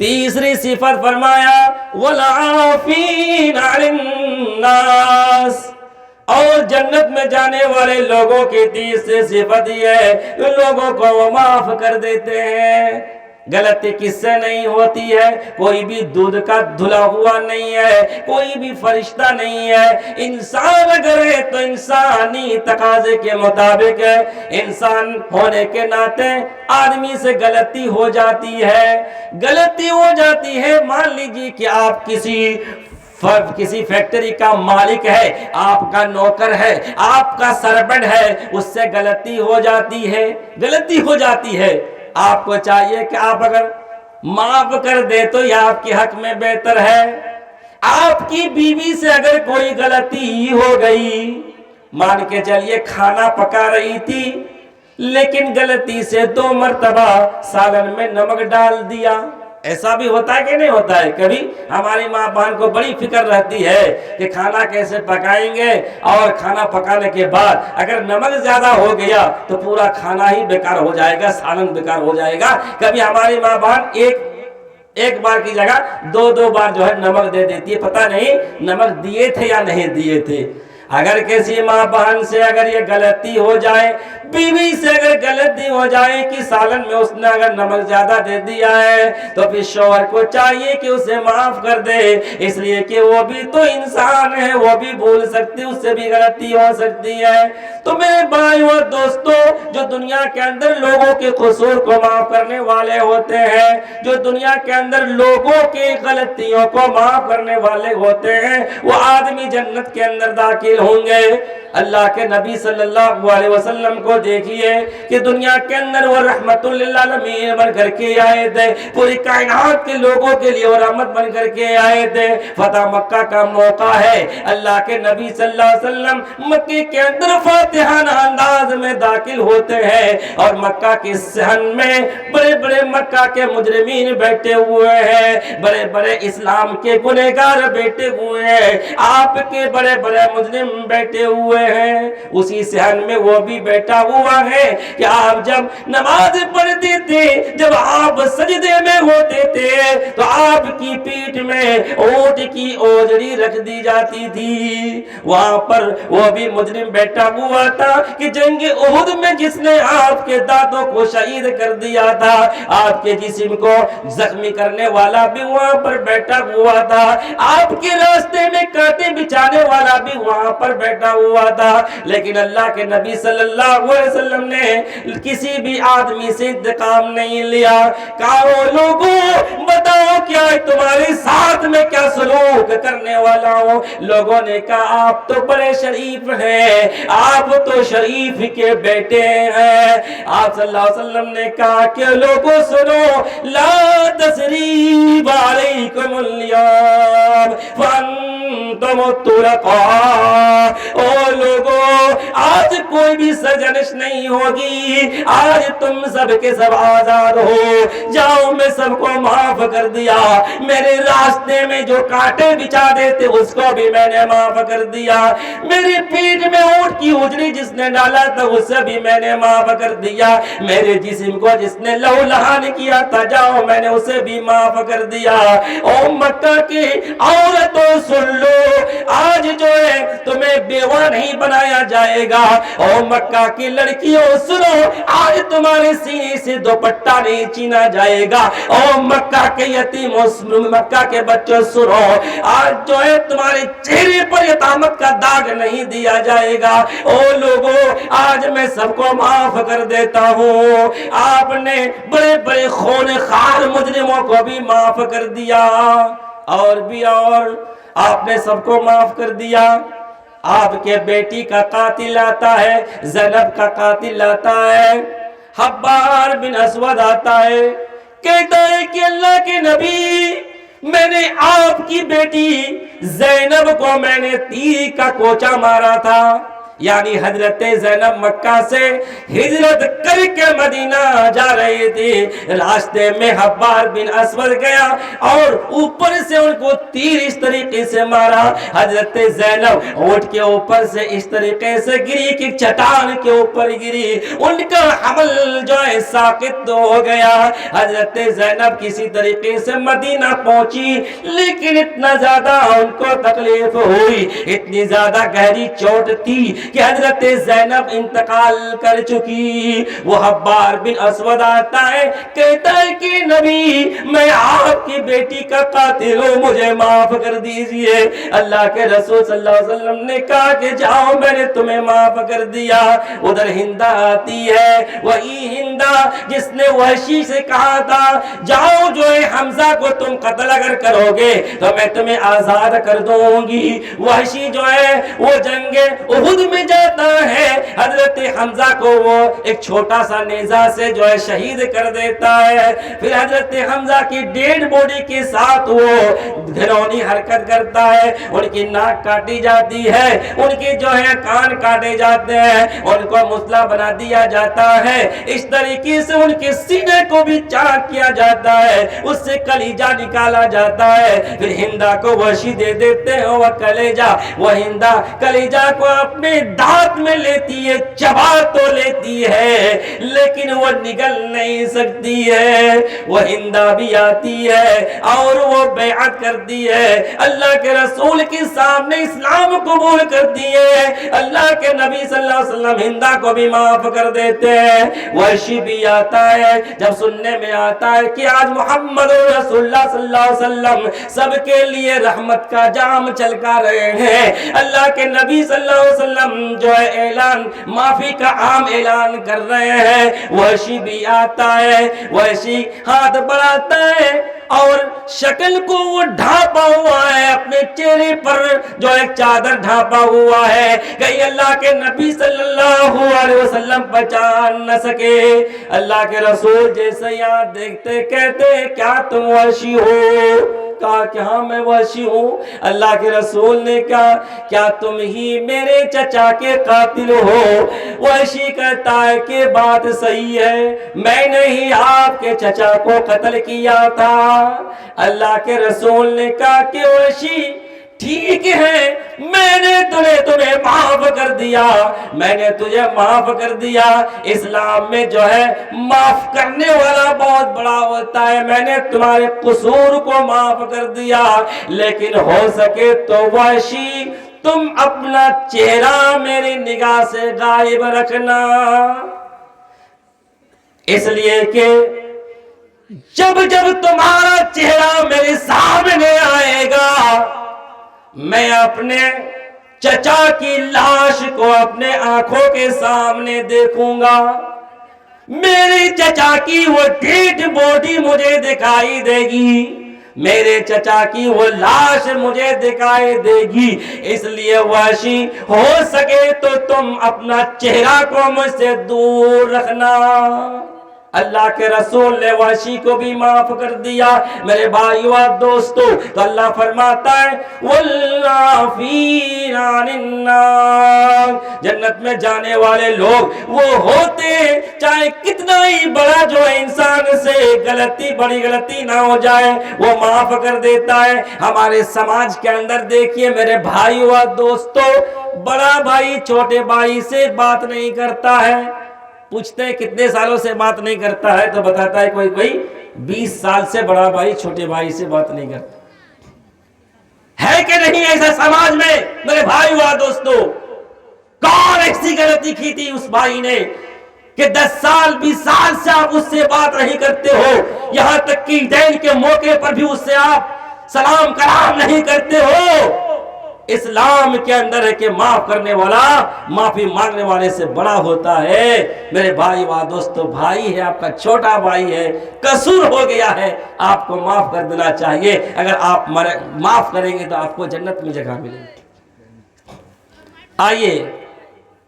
تیسری صفت فرمایا والعافین عن الناس، اور جنت میں جانے والے لوگوں کی تیسری صفت یہ ہے کہ لوگوں کو وہ معاف کر دیتے ہیں۔ غلطی کس سے نہیں ہوتی ہے؟ کوئی بھی دودھ کا دھلا ہوا نہیں ہے، کوئی بھی فرشتہ نہیں ہے، انسان اگر ہے تو انسانی تقاضے کے مطابق ہے، انسان ہونے کے ناطے آدمی سے غلطی ہو جاتی ہے، غلطی ہو جاتی ہے۔ مان لیجیے کہ آپ کسی فیکٹری کا مالک ہے، آپ کا نوکر ہے، آپ کا سرونٹ ہے، اس سے غلطی ہو جاتی ہے، غلطی ہو جاتی ہے، آپ کو چاہیے کہ آپ اگر معاف کر دے تو یہ آپ کے حق میں بہتر ہے۔ آپ کی بیوی سے اگر کوئی غلطی ہو گئی، مان کے چلیے کھانا پکا رہی تھی لیکن غلطی سے 2 مرتبہ سالن میں نمک ڈال دیا، ایسا بھی ہوتا ہے کہ نہیں ہوتا ہے؟ کبھی ہماری ماں بہن کو بڑی فکر رہتی ہے کہ کھانا کیسے پکائیں گے، اور کھانا پکانے کے بعد اگر نمک زیادہ ہو گیا تو پورا کھانا ہی بیکار ہو جائے گا، سالن بیکار ہو جائے گا۔ کبھی ہماری ماں بہن ایک بار کی جگہ 2 بار جو ہے نمک دے دیتی ہے، پتہ نہیں نمک دیے تھے یا نہیں دیے تھے۔ اگر کسی ماں بہن سے اگر یہ غلطی ہو جائے، بیوی سے اگر غلطی ہو جائے کہ سالن میں اس نے اگر نمک زیادہ دے دیا ہے تو پھر شوہر کو چاہیے کہ اسے معاف کر دے، اس لیے کہ وہ بھی تو انسان ہے، وہ بھی بھول سکتی، اس سے بھی غلطی ہو سکتی ہے۔ تو میرے بھائیو اور دوستو، جو دنیا کے اندر لوگوں کے قصور کو معاف کرنے والے ہوتے ہیں، جو دنیا کے اندر لوگوں کے غلطیوں کو معاف کرنے والے ہوتے ہیں، وہ آدمی جنت کے اندر داخل ہوں گے۔ اللہ کے نبی صلی اللہ علیہ وسلم کو دیکھیے کہ دنیا کے اندر وہ رحمت للعالمین بن کر کے آئے تھے، پوری کائنات کے لوگوں کے لیے وہ رحمت بن کر کے آئے تھے۔ فتح مکہ کا موقع ہے، اللہ کے نبی صلی اللہ علیہ وسلم مکے کے اندر فاتحانہ انداز میں داخل ہوتے ہیں اور مکہ کے صحن میں بڑے بڑے مکہ کے مجرمین بیٹھے ہوئے ہیں، بڑے بڑے اسلام کے گنہگار بیٹھے ہوئے ہیں، آپ کے بڑے بڑے مجرم بیٹھے ہوئے ہیں۔ اسی صحن میں وہ بھی بیٹھا ہوا ہے کہ آپ جب نماز پڑھتے تھے، جب آپ سجدے میں ہوتے تھے تو آپ کی پیٹھ میں اونٹ کی اوجڑی رکھ دی جاتی تھی۔ وہاں پر وہ بھی مجرم بیٹھا ہوا تھا کہ جنگ احد میں جس نے آپ کے دانتوں کو شہید کر دیا تھا، آپ کے جسم کو زخمی کرنے والا بھی وہاں پر بیٹھا ہوا تھا، آپ کے راستے میں کانٹے بچھانے والا بھی وہاں پر بیٹھا ہوا تھا، لیکن اللہ کے نبی صلی اللہ علیہ وسلم نے کسی بھی آدمی سے انتقام نہیں لیا۔ کہو لوگوں بتاؤ کیا تمہارے ساتھ میں کیا سلوک کرنے والا ہوں؟ لوگوں نے کہا آپ تو بڑے شریف ہیں، آپ تو شریف کے بیٹے ہیں۔ آپ صلی اللہ علیہ وسلم نے کہا کہ لوگوں سنو، لا تثریب علیکم اليوم فانتم الطلقاء، او لوگوں آج کوئی بھی سرزنش نہیں ہوگی، آج تم سب کے سب آزاد ہو جاؤ، میں سب کو معاف کر دیا، میرے راستے میں جو کانٹے بچھا دیتے اس کو بھی میں نے معاف کر دیا، میری پیٹھ میں اونٹ کی اجڑی جس نے ڈالا تھا اسے بھی میں نے معاف کر دیا، میرے جسم کو جس نے لہو لہان کیا تھا جاؤ میں نے اسے بھی معاف کر دیا۔ او مکہ کی عورتوں سن لو، آج جو ہے تمہیں بے بیوہ نہیں بنایا جائے گا۔ اور مکہ کی لڑکیوں سنو، آج تمہارے سینے سے دوپٹہ نہیں چھینا جائے گا۔ اور مکہ کے یتیموں، مکہ کے بچوں سنو، آج جو ہے تمہارے چہرے پر یتامت کا داغ نہیں دیا جائے گا۔ او لوگوں، آج میں سب کو معاف کر دیتا ہوں۔ آپ نے بڑے بڑے خون خوار مجرموں کو بھی معاف کر دیا، اور بھی اور آپ نے سب کو معاف کر دیا۔ آپ کے بیٹی کا قاتل آتا ہے، زینب کا قاتل آتا ہے، حبار بن اسود آتا ہے، کہتا ہے کہ اللہ کے نبی، میں نے آپ کی بیٹی زینب کو میں نے تیر کا کوچا مارا تھا۔ یعنی حضرت زینب مکہ سے ہجرت کر کے مدینہ جا رہے تھے، راستے میں حبار بن اسود گیا اور اوپر سے ان کو تیر اس طریقے سے مارا، حضرت زینب اونٹ کے اوپر سے اس طریقے سے گری کہ چٹان کے اوپر گری، ان کا حمل جو ہے ساقط ہو گیا۔ حضرت زینب کسی طریقے سے مدینہ پہنچی، لیکن اتنا زیادہ ان کو تکلیف ہوئی، اتنی زیادہ گہری چوٹ تھی کہ حضرت زینب انتقال کر چکی۔ وہ حبار بن اسود آتا ہے، کہتا ہے کہ نبی، میں آپ کی بیٹی کا قاتل ہوں، مجھے معاف کر دیجئے۔ اللہ کے رسول صلی اللہ علیہ وسلم نے کہا کہ جاؤ، میں نے تمہیں معاف کر دیا۔ ادھر ہندہ آتی ہے، وہی ہندہ جس نے وحشی سے کہا تھا جاؤ جو ہے حمزہ کو تم قتل اگر کرو گے تو میں تمہیں آزاد کر دوں گی۔ وحشی جو ہے وہ جنگ احد میں جاتا ہے، حضرت حمزہ کو وہ ایک چھوٹا سا نیزہ سے جو ہے شہید کر دیتا ہے۔ پھر حضرت حمزہ کی ڈیڈ باڈی کے ساتھ وہ گھنونی حرکت کرتا ہے، ان کی ناک کاٹی جاتی ہے، ان کی جو ہے کان کاٹے جاتے ہیں، ان کو مسلح بنا دیا جاتا ہے، اس طریقے سے ان کے سینے کو بھی چاک کیا جاتا ہے، اس سے کلیجہ نکالا جاتا ہے۔ پھر ہندہ کو وحشی دے دیتے ہیں وہ کلیجہ، وہ ہندہ کلیجہ کو اپنے دانت میں لیتی ہے، چبا تو لیتی ہے لیکن وہ نگل نہیں سکتی ہے۔ وہ ہندہ بھی آتی ہے اور وہ بیعت کرتی ہے، اللہ کے رسول کے سامنے اسلام قبول کرتی ہے، اللہ کے نبی صلی اللہ علیہ وسلم ہندہ کو بھی معاف کر دیتے ہیں۔ وحشی بھی آتا ہے، جب سننے میں آتا ہے کہ آج محمد رسول اللہ صلی اللہ علیہ وسلم سب کے لیے رحمت کا جام چھلکا رہے ہیں، اللہ کے نبی صلی اللہ علیہ وسلم جو ہے اعلان معافی کا عام اعلان کر رہے ہیں، وحشی بھی آتا ہے، وحشی ہاتھ بڑھاتا ہے اور شکل کو وہ ڈھانپا ہوا ہے، اپنے چہرے پر جو ایک چادر ڈھانپا ہوا ہے، کہیں اللہ کے نبی صلی اللہ علیہ وسلم پہچان نہ سکے۔ اللہ کے رسول جیسے یہاں دیکھتے کہتے کیا تم وحشی ہو؟ کہا کہ ہاں میں وحشی ہوں۔ اللہ کے رسول نے کہا کیا تم ہی میرے چچا کے قاتل ہو؟ وحشی کہتا ہے کہ بات صحیح ہے، میں نے ہی آپ کے چچا کو قتل کیا تھا۔ اللہ کے رسول نے کہا کہ وحشی ٹھیک ہے، میں نے تمہیں معاف کر دیا، میں نے تجھے معاف کر دیا۔ اسلام میں جو ہے معاف کرنے والا بہت بڑا ہوتا ہے، میں نے تمہارے قصور کو معاف کر دیا، لیکن ہو سکے تو وحشی تم اپنا چہرہ میری نگاہ سے غائب رکھنا، اس لیے کہ جب تمہارا چہرہ میرے سامنے آئے گا میں اپنے چچا کی لاش کو اپنے آنکھوں کے سامنے دیکھوں گا، میرے چچا کی وہ ڈیڈ باڈی مجھے دکھائی دے گی، میرے چچا کی وہ لاش مجھے دکھائی دے گی، اس لیے وحشی ہو سکے تو تم اپنا چہرہ کو مجھ سے دور رکھنا۔ اللہ کے رسول نے وحشی کو بھی معاف کر دیا۔ میرے بھائیو دوستو، تو اللہ فرماتا ہے والعافین عن الناس، جنت میں جانے والے لوگ وہ ہوتے چاہے کتنا ہی بڑا جو انسان سے غلطی بڑی غلطی نہ ہو جائے وہ معاف کر دیتا ہے۔ ہمارے سماج کے اندر دیکھیے میرے بھائیو دوستو، بڑا بھائی چھوٹے بھائی سے بات نہیں کرتا ہے، پوچھتے ہیں کتنے سالوں سے بات نہیں کرتا ہے تو بتاتا ہے کوئی 20 سال سے بڑا بھائی چھوٹے بھائی سے بات نہیں کرتا ہے کہ نہیں ایسا سماج میں میرے بھائی و دوستو؟ ایسی غلطی کی تھی اس بھائی نے کہ 10 سال 20 سال سے آپ اس سے بات نہیں کرتے ہو، یہاں تک کہ عیدین کے موقع پر بھی اس سے آپ سلام کلام نہیں کرتے ہو۔ اسلام کے اندر ہے کہ معاف کرنے والا معافی مانگنے والے سے بڑا ہوتا ہے۔ میرے بھائی و دوستو، بھائی ہے، آپ کا چھوٹا بھائی ہے، قصور ہو گیا ہے، آپ کو معاف کر دینا چاہیے۔ اگر آپ معاف کریں گے تو آپ کو جنت میں جگہ ملے گی۔ آئیے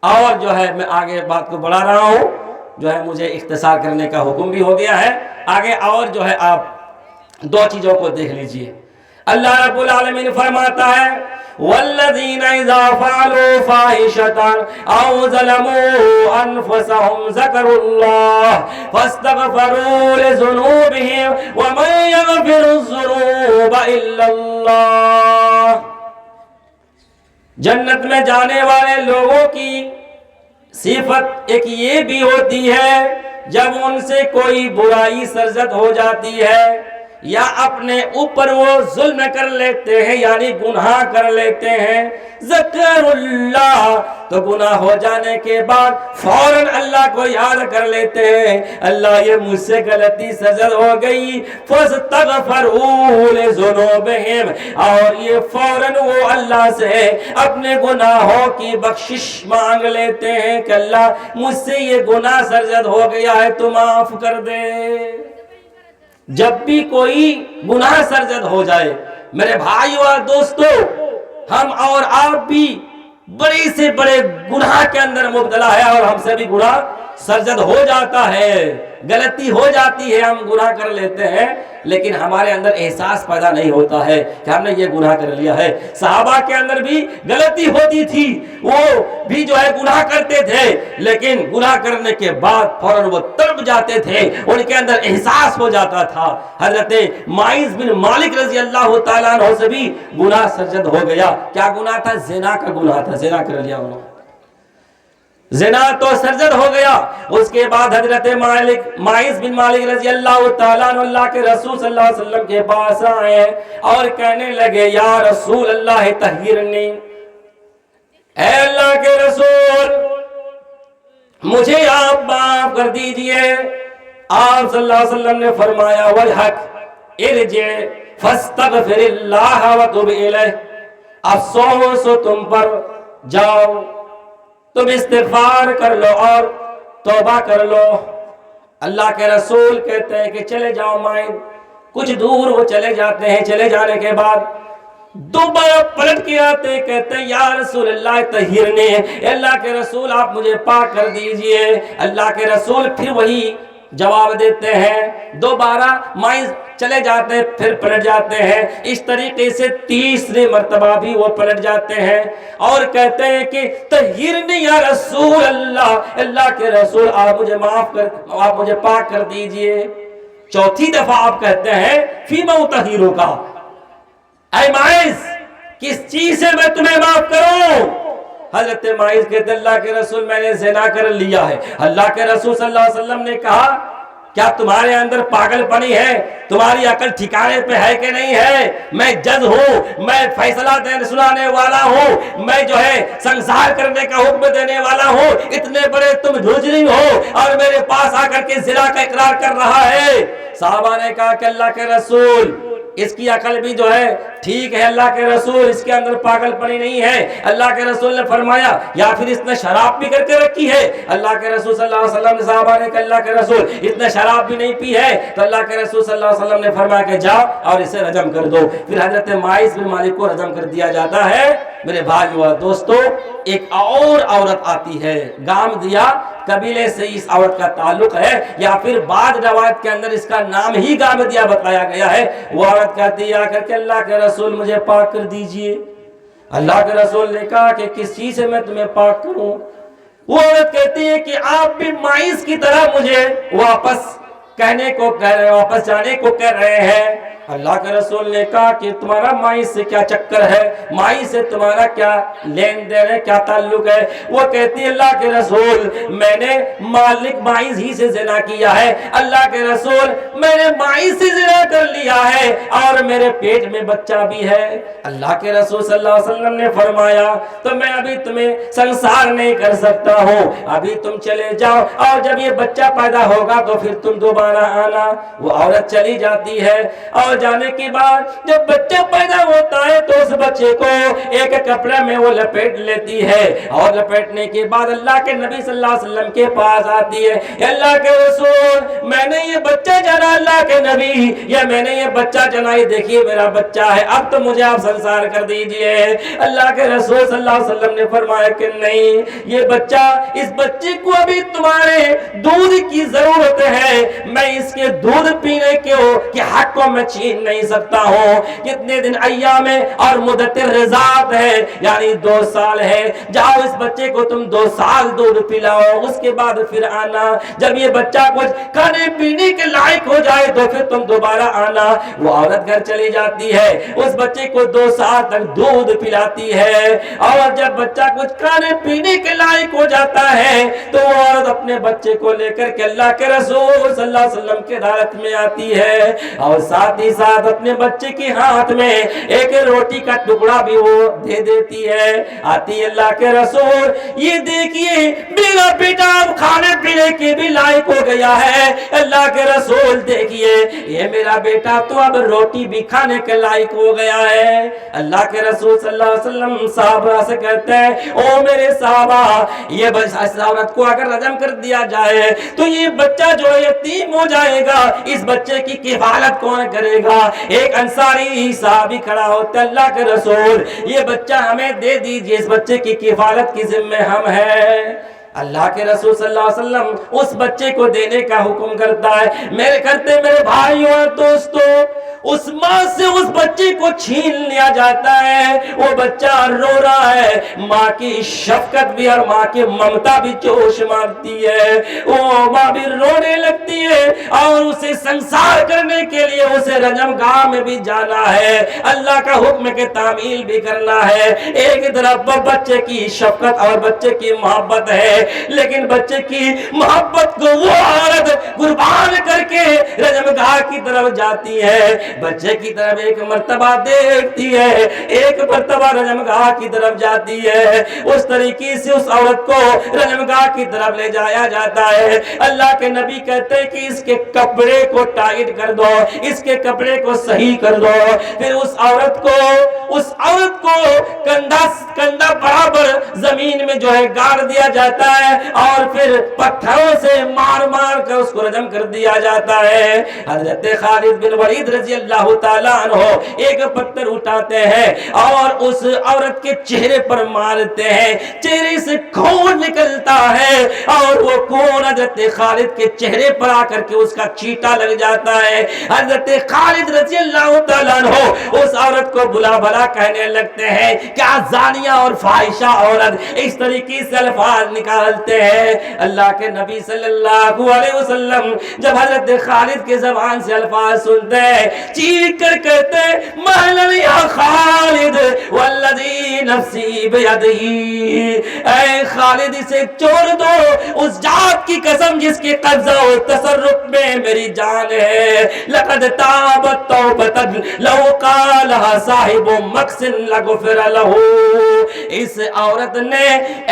اور جو ہے میں آگے بات کو بڑھا رہا ہوں، جو ہے مجھے اختصار کرنے کا حکم بھی ہو گیا ہے۔ آگے اور جو ہے آپ دو چیزوں کو دیکھ لیجئے۔ اللہ رب العالمین فرماتا ہے والذین اذا فعلوا فاحشة او ظلموا انفسهم ذکروا اللہ فاستغفروا لذنوبهم ومن یغفر الذنوب الا اللہ۔ جنت میں جانے والے لوگوں کی صفت ایک یہ بھی ہوتی ہے جب ان سے کوئی برائی سرزد ہو جاتی ہے یا اپنے اوپر وہ ظلم کر لیتے ہیں، یعنی گناہ کر لیتے ہیں، ذکر اللہ، تو گناہ ہو جانے کے بعد فوراً اللہ کو یاد کر لیتے ہیں، اللہ یہ مجھ سے غلطی سرزد ہو گئی، فاستغفروا لذنوبہم، اور یہ فوراً وہ اللہ سے اپنے گناہوں کی بخشش مانگ لیتے ہیں کہ اللہ مجھ سے یہ گناہ سرزد ہو گیا ہے تو معاف کر دے۔ جب بھی کوئی گناہ سرزد ہو جائے میرے بھائی اور دوستو، ہم اور آپ بھی بڑے سے بڑے گناہ کے اندر مبتلا ہے، اور ہم سے بھی گناہ سرزد ہو جاتا ہے، غلطی ہو جاتی ہے، ہم گناہ کر لیتے ہیں، لیکن ہمارے اندر احساس پیدا نہیں ہوتا ہے کہ ہم نے یہ گناہ کر لیا ہے۔ صحابہ کے اندر بھی غلطی ہوتی تھی، وہ بھی جو ہے گناہ کرتے تھے، لیکن گناہ کرنے کے بعد فوراً وہ تڑپ جاتے تھے، ان کے اندر احساس ہو جاتا تھا۔ حضرت معیذ بن مالک رضی اللہ تعالیٰ عنہ سے بھی گناہ سرزد ہو گیا۔ کیا گناہ تھا؟ زنا کا گناہ تھا، زنا کر لیا انہوں نے، زنا تو سرزد ہو گیا۔ اس کے بعد حضرت معیذ بن مالک رضی اللہ تعالیٰ عنہ اللہ کے رسول صلی اللہ علیہ وسلم کے پاس آئے اور کہنے لگے یا رسول اللہ طہرنی، اے اللہ کے رسول مجھے آپ معاف کر دیجئے۔ آپ صلی اللہ علیہ وسلم نے فرمایا وَلْحَقْ ارجع فاستغفر اللہ وتب الیہ، افسوس ہو تم پر، جاؤ تم استغفار کر لو اور توبہ کر لو۔ اللہ کے رسول کہتے ہیں کہ چلے جاؤ معیذ، کچھ دور وہ چلے جاتے ہیں، چلے جانے کے بعد دوبارہ پلٹ کے آتے کہتے ہیں یا رسول اللہ طہرنی، اللہ کے رسول آپ مجھے پاک کر دیجئے۔ اللہ کے رسول پھر وہی جواب دیتے ہیں، دوبارہ معیذ چلے جاتے ہیں، پھر پلٹ جاتے ہیں، اس طریقے سے تیسری مرتبہ بھی وہ پلٹ جاتے ہیں اور کہتے ہیں کہ طہرنی یا رسول اللہ، اللہ کے رسول آپ مجھے معاف کر، آپ مجھے پاک کر دیجئے۔ چوتھی دفعہ آپ کہتے ہیں فیما اطہرک، اے معیذ کس چیز سے میں تمہیں معاف کروں؟ حضرت معیذ کہتے اللہ کے رسول میں نے زنا کر لیا ہے۔ اللہ کے رسول صلی اللہ علیہ وسلم نے کہا کیا تمہارے اندر پاگل پنی ہے؟ تمہاری عقل ٹھکانے پہ ہے کہ نہیں ہے؟ میں جج ہوں، میں فیصلہ سنانے والا ہوں، میں جو ہے سنسار کرنے کا حکم دینے والا ہوں، اتنے بڑے تم مجرم ہو اور میرے پاس آ کر کے زنا کا اقرار کر رہا ہے۔ صحابہ نے کہا کہ اللہ کے رسول اس کی عقل بھی جو ہے ٹھیک ہے، اللہ کے رسول اس کے اندر پاگل پنی نہیں ہے۔ اللہ کے رسول نے فرمایا یا پھر اس نے شراب بھی کر کے رکھی ہے؟ اللہ کے رسول صلی اللہ علیہ وسلم نے صحابہ نے کہا اللہ کے رسول اس نے شراب بھی نہیں پی ہے، تو اللہ کے رسول صلی اللہ علیہ وسلم نے فرمایا کہ جاؤ اور اسے رجم کر دو۔ پھر حضرت معیذ بن مالک کو رجم کر دیا جاتا ہے۔ میرے بھائیو اور دوستو، ایک اور عورت آتی ہے، گامدیہ قبیلے سے اس عورت کا تعلق ہے، یا پھر بعض روایت کے اندر اس کا نام ہی گامدیہ بتایا گیا ہے۔ وہ عورت کہتی ہے آ کر کے اللہ کے رسول مجھے پاک کر دیجئے۔ اللہ کے رسول نے کہا کہ کس چیز سے میں تمہیں پاک کروں؟ وہ عورت کہتی ہے کہ آپ بھی معیذ کی طرح مجھے واپس کہنے کو کہہ رہے ہیں، واپس جانے کو کہہ رہے ہیں، اللہ کے رسول نے کہا کہ تمہارا مائی سے کیا چکر ہے, مائی سے تمہارا کیا لین دین ہے, کیا تعلق ہے؟ وہ کہتی ہے اللہ کے رسول میں نے مالک مائی ہی سے زنا کیا ہے, اللہ کے رسول میں نے مائی سے زنا کر لیا ہے اور میرے پیٹ میں بچہ بھی ہے. اللہ کے رسول صلی اللہ علیہ وسلم نے فرمایا تو میں ابھی تمہیں سنسار نہیں کر سکتا ہوں, ابھی تم چلے جاؤ اور جب یہ بچہ پیدا ہوگا تو پھر تم دوبارہ آنا. وہ عورت چلی جاتی ہے اور جانے کے بعد جب بچہ پیدا ہوتا ہے تو اس بچے کو ایک کپڑے میں وہ لپیٹ لیتی ہے اور لپیٹنے کے بعد اللہ کے نبی صلی اللہ علیہ وسلم کے پاس آتی ہے. اللہ کے رسول میں نے یہ بچہ جنا, اللہ کے نبی یا میں نے یہ بچہ جنا, یہ دیکھیے میرا بچہ ہے, اب تو مجھے آپ سنسار کر دیجئے. اللہ کے رسول صلی اللہ علیہ وسلم نے فرمایا کہ نہیں, یہ بچہ, اس بچے کو ابھی تمہارے دودھ کی ضرورت ہے, میں اس کے دودھ پینے کے حق کو میں چھین نہیں سکتا ہوں. کتنے دن ایام اور مدت رضاعت ہے یعنی 2 سال ہے, جاؤ اس بچے کو تم 2 سال دودھ پلاؤ, اس کے بعد پھر آنا, جب یہ بچہ کچھ کھانے پینے کے لائق ہو جائے تو پھر تم دوبارہ آنا. وہ عورت گھر چلی جاتی ہے, اس بچے کو 2 سال تک دودھ پلاتی ہے اور جب بچہ کچھ کھانے پینے کے لائق ہو جاتا ہے تو وہ عورت اپنے بچے کو لے کر کے اللہ کے رسول صلی اللہ علیہ وسلم کے عدالت میں آتی ہے اور ساتھ ہی ساتھ اپنے بچے کے ہاتھ میں ایک روٹی کا ٹکڑا بھی وہ دے دیتی ہے. آتی ہے اللہ کے رسول, یہ دیکھیے میرا بیٹا اب کھانے پینے کے بھی لائق ہو گیا ہے. اللہ کے رسول دیکھیے یہ میرا بیٹا تو اب روٹی بھی کھانے کے لائق ہو گیا ہے. اللہ کے رسول صلی اللہ علیہ وسلم صحابہ سے کہتے ہیں او میرے صحابہ, یہ عورت کو اگر رجم کر دیا جائے تو یہ بچہ جو یتیم ہو جائے گا, اس بچے کی کفالت کون کرے گا؟ ایک انصاری صحابی کھڑا ہوتا ہے, اللہ کے رسول یہ بچہ ہمیں دے دیجئے, اس بچے کی کفالت کی ذمہ ہم ہیں. اللہ کے رسول صلی اللہ علیہ وسلم اس بچے کو دینے کا حکم کرتا ہے. میرے بھائیوں اور دوستوں, اس ماں سے اس بچے کو چھین لیا جاتا ہے, وہ بچہ رو رہا ہے, ماں کی شفقت بھی اور ماں کی ممتا بھی جوش مارتی ہے, وہ ماں بھی رونے لگتی ہے اور اسے سنسار کرنے کے لیے اسے رجم گاہ میں بھی جانا ہے, اللہ کا حکم کے تعمیل بھی کرنا ہے. ایک طرف بچے کی شفقت اور بچے کی محبت ہے, لیکن بچے کی محبت کو وہ عورت قربان کر کے رجم گاہ کی طرف جاتی ہے, بچے کی طرف ایک مرتبہ دیکھتی ہے, ایک مرتبہ رجم گاہ کی طرف جاتی ہے. اس طریقے سے اس عورت کو رجم گاہ کی طرف لے جایا جاتا ہے. اللہ کے نبی کہتے ہیں کہ اس کے کپڑے کو ٹائٹ کر دو, اس کے کپڑے کو صحیح کر دو. پھر اس عورت کو کندھا برابر زمین میں جو ہے گاڑ دیا جاتا ہے اور پھر پتھروں سے مار مار کر اس کو رجم کر دیا جاتا ہے. حضرت خالد بن ولید رضی اللہ تعالیٰ عنہ ایک پتھر اٹھاتے ہیں اور اس عورت کے چہرے پر مارتے ہیں, چہرے سے خون نکلتا ہے اور وہ خون حضرت خالد کے چہرے پر آ کر کے اس کا چیٹا لگ جاتا ہے. حضرت خالد رضی اللہ تعالیٰ عنہ اس عورت کو بلا بلا کہنے لگتے ہیں, کیا زانیہ اور فاحشہ عورت, اس طریقے سے الفاظ نکالتے ہیں. اللہ کے نبی صلی اللہ علیہ وسلم جب حضرت خالد کے زبان سے الفاظ سنتے ہیں, چیخ کر کہتے ہیں مہلن یا خالد والذی نفسی بیدہی, اے خالد اسے چھوڑ دو, اس ذات کی قسم جس کی قبضہ و تصرف میں میری جان ہے. لقد تابت توبتا لو قالها صاحب مقصن لغفر له, اس عورت نے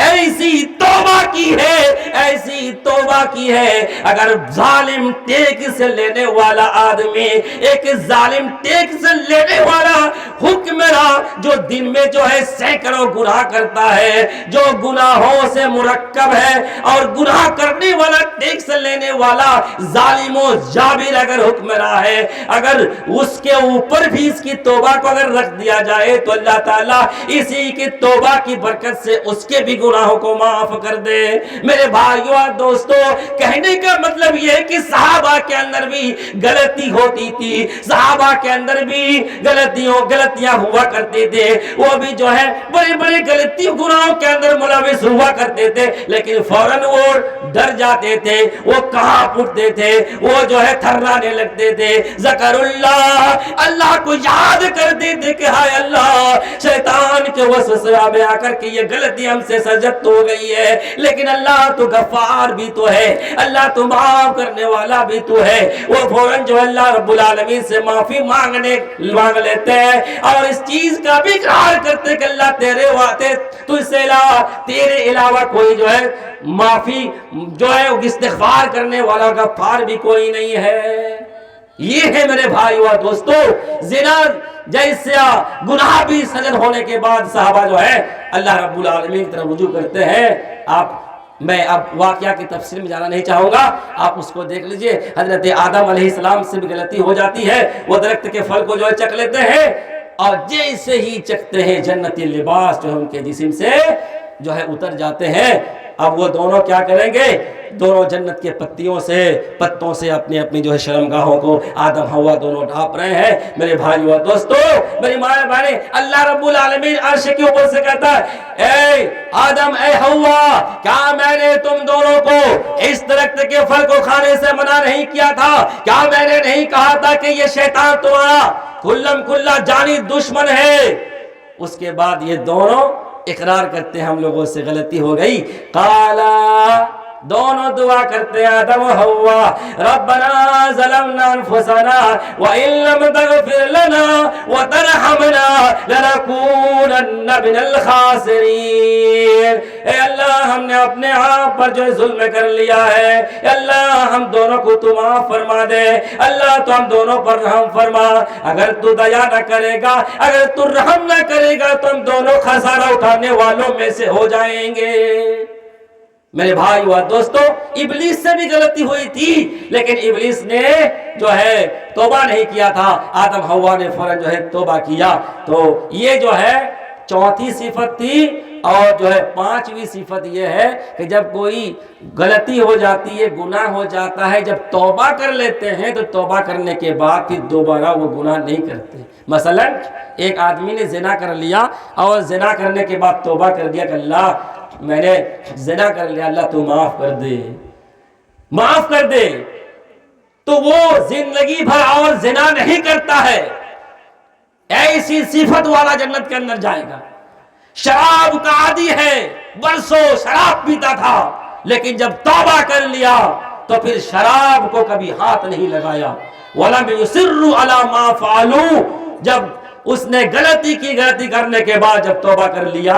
ایسی توبہ کی ہے, ایسی توبہ کی ہے, اگر ظالم ٹیکس سے لینے والا آدمی, ایک ظالم ٹیکس سے لینے والا حکمراں جو دن میں جو ہے سینکڑوں گناہ کرتا ہے, جو گناہوں سے مرکب ہے اور گناہ کرنے والا ٹیکس لینے والا ظالم و جابر اگر حکمراں ہے, اگر اس کے اوپر بھی اس کی توبہ کو اگر رکھ دیا جائے تو اللہ تعالیٰ اسی کی توبہ کی برکت سے اس کے بھی گناہوں کو معاف کر دے. میرے بھائیوں اور دوستوں, کہنے کا مطلب یہ ہے کہ صحابہ کے اندر بھی غلطی ہوتی تھی, صحابہ کے اندر بھی غلطیاں ہوا کرتے تھے, وہ بھی جو ہے بڑی بڑی غلطی گناہوں کے اندر ملوث ہوا کرتے تھے، لیکن فوراً وہ ڈر جاتے تھے، وہ کہاں اٹھتے تھے، وہ جو ہے تھرانے لگتے تھے، ذکر اللہ، اللہ کو یاد کرتے تھے کہ ہائے اللہ، شیطان کے وسوسے میں آ کر کے یہ غلطی ہم سے سرزد ہو گئی ہے، لیکن اللہ تو غفار بھی تو ہے، اللہ تو معاف کرنے والا بھی تو ہے۔ وہ فوراً جو اللہ رب العالمین سے معافی مانگ لیتے ہیں اور اس چیز کا بھی اقرار کرتے کہ اللہ تیرے تجھ سے تیرے علاوہ کوئی جو ہے معافی جو ہے استغفار کرنے والا غفار بھی کوئی نہیں ہے۔ یہ ہے میرے بھائیو اور دوستو، زنا جیسا گناہ بھی سجد ہونے کے بعد صحابہ جو ہے اللہ رب العالمین کی طرف رجوع کرتے ہیں۔ میں اب واقعہ کی تفصیل میں جانا نہیں چاہوں گا، آپ اس کو دیکھ لیجئے۔ حضرت آدم علیہ السلام سے بھی غلطی ہو جاتی ہے، وہ درخت کے پھل کو جو ہے چکھ لیتے ہیں اور جیسے ہی چکھتے ہیں جنتی لباس جو ہے ان کے جسم سے جو ہے اتر جاتے ہیں۔ اب وہ دونوں کیا کریں گے؟ دونوں جنت کے پتوں سے اپنی اپنی جو ہے شرمگاہوں کو آدم حوا دونوں ڈھانپ رہے ہیں۔ میرے بھائیو اور دوستو، میری ماں بہنیں، اللہ رب العالمین عرش کے اوپر سے کہتا ہے، اے آدم، اے حوا، کیا میں نے تم دونوں کو اس درخت کے پھل کو کھانے سے منع نہیں کیا تھا؟ کیا میں نے نہیں کہا تھا کہ یہ شیطان تمہارا کلم کلا جانی دشمن ہے؟ اس کے بعد یہ دونوں اقرار کرتے ہیں ہم لوگوں سے غلطی ہو گئی۔ قالا، دونوں دعا کرتے ہیں آدم و حوا، ربنا ظلمنا انفسنا وان لم تغفر لنا وترحمنا لنكونن من الخاسرین۔ اے اللہ، ہم نے اپنے آپ پر جو ظلم کر لیا ہے، اے اللہ ہم دونوں کو تو معاف فرما دے، اللہ تو ہم دونوں پر رحم فرما، اگر تو دیا نہ کرے گا، اگر تو رحم نہ کرے گا تو ہم دونوں خسارہ اٹھانے والوں میں سے ہو جائیں گے۔ میرے بھائی و دوستو، ابلیس سے بھی غلطی ہوئی تھی، لیکن ابلیس نے جو ہے توبہ نہیں کیا تھا، آدم حوا نے فوراً جو ہے توبہ کیا۔ تو یہ جو ہے چوتھی صفت تھی، اور جو ہے پانچویں صفت یہ ہے کہ جب کوئی غلطی ہو جاتی ہے، گناہ ہو جاتا ہے، جب توبہ کر لیتے ہیں تو توبہ کرنے کے بعد پھر دوبارہ وہ گناہ نہیں کرتے۔ مثلا ایک آدمی نے زنا کر لیا اور زنا کرنے کے بعد توبہ کر دیا کہ اللہ میں نے زنا کر لیا، اللہ تو معاف کر دے، معاف کر دے، تو وہ زندگی بھر اور زنا نہیں کرتا ہے، ایسی صفت والا جنت کے اندر جائے گا۔ شراب کا عادی ہے، برسوں شراب پیتا تھا، لیکن جب توبہ کر لیا تو پھر شراب کو کبھی ہاتھ نہیں لگایا۔ وَلَمْ يُصِرُّوا عَلَى مَا فَعَلُوا، جب اس نے غلطی کرنے کے بعد جب توبہ کر لیا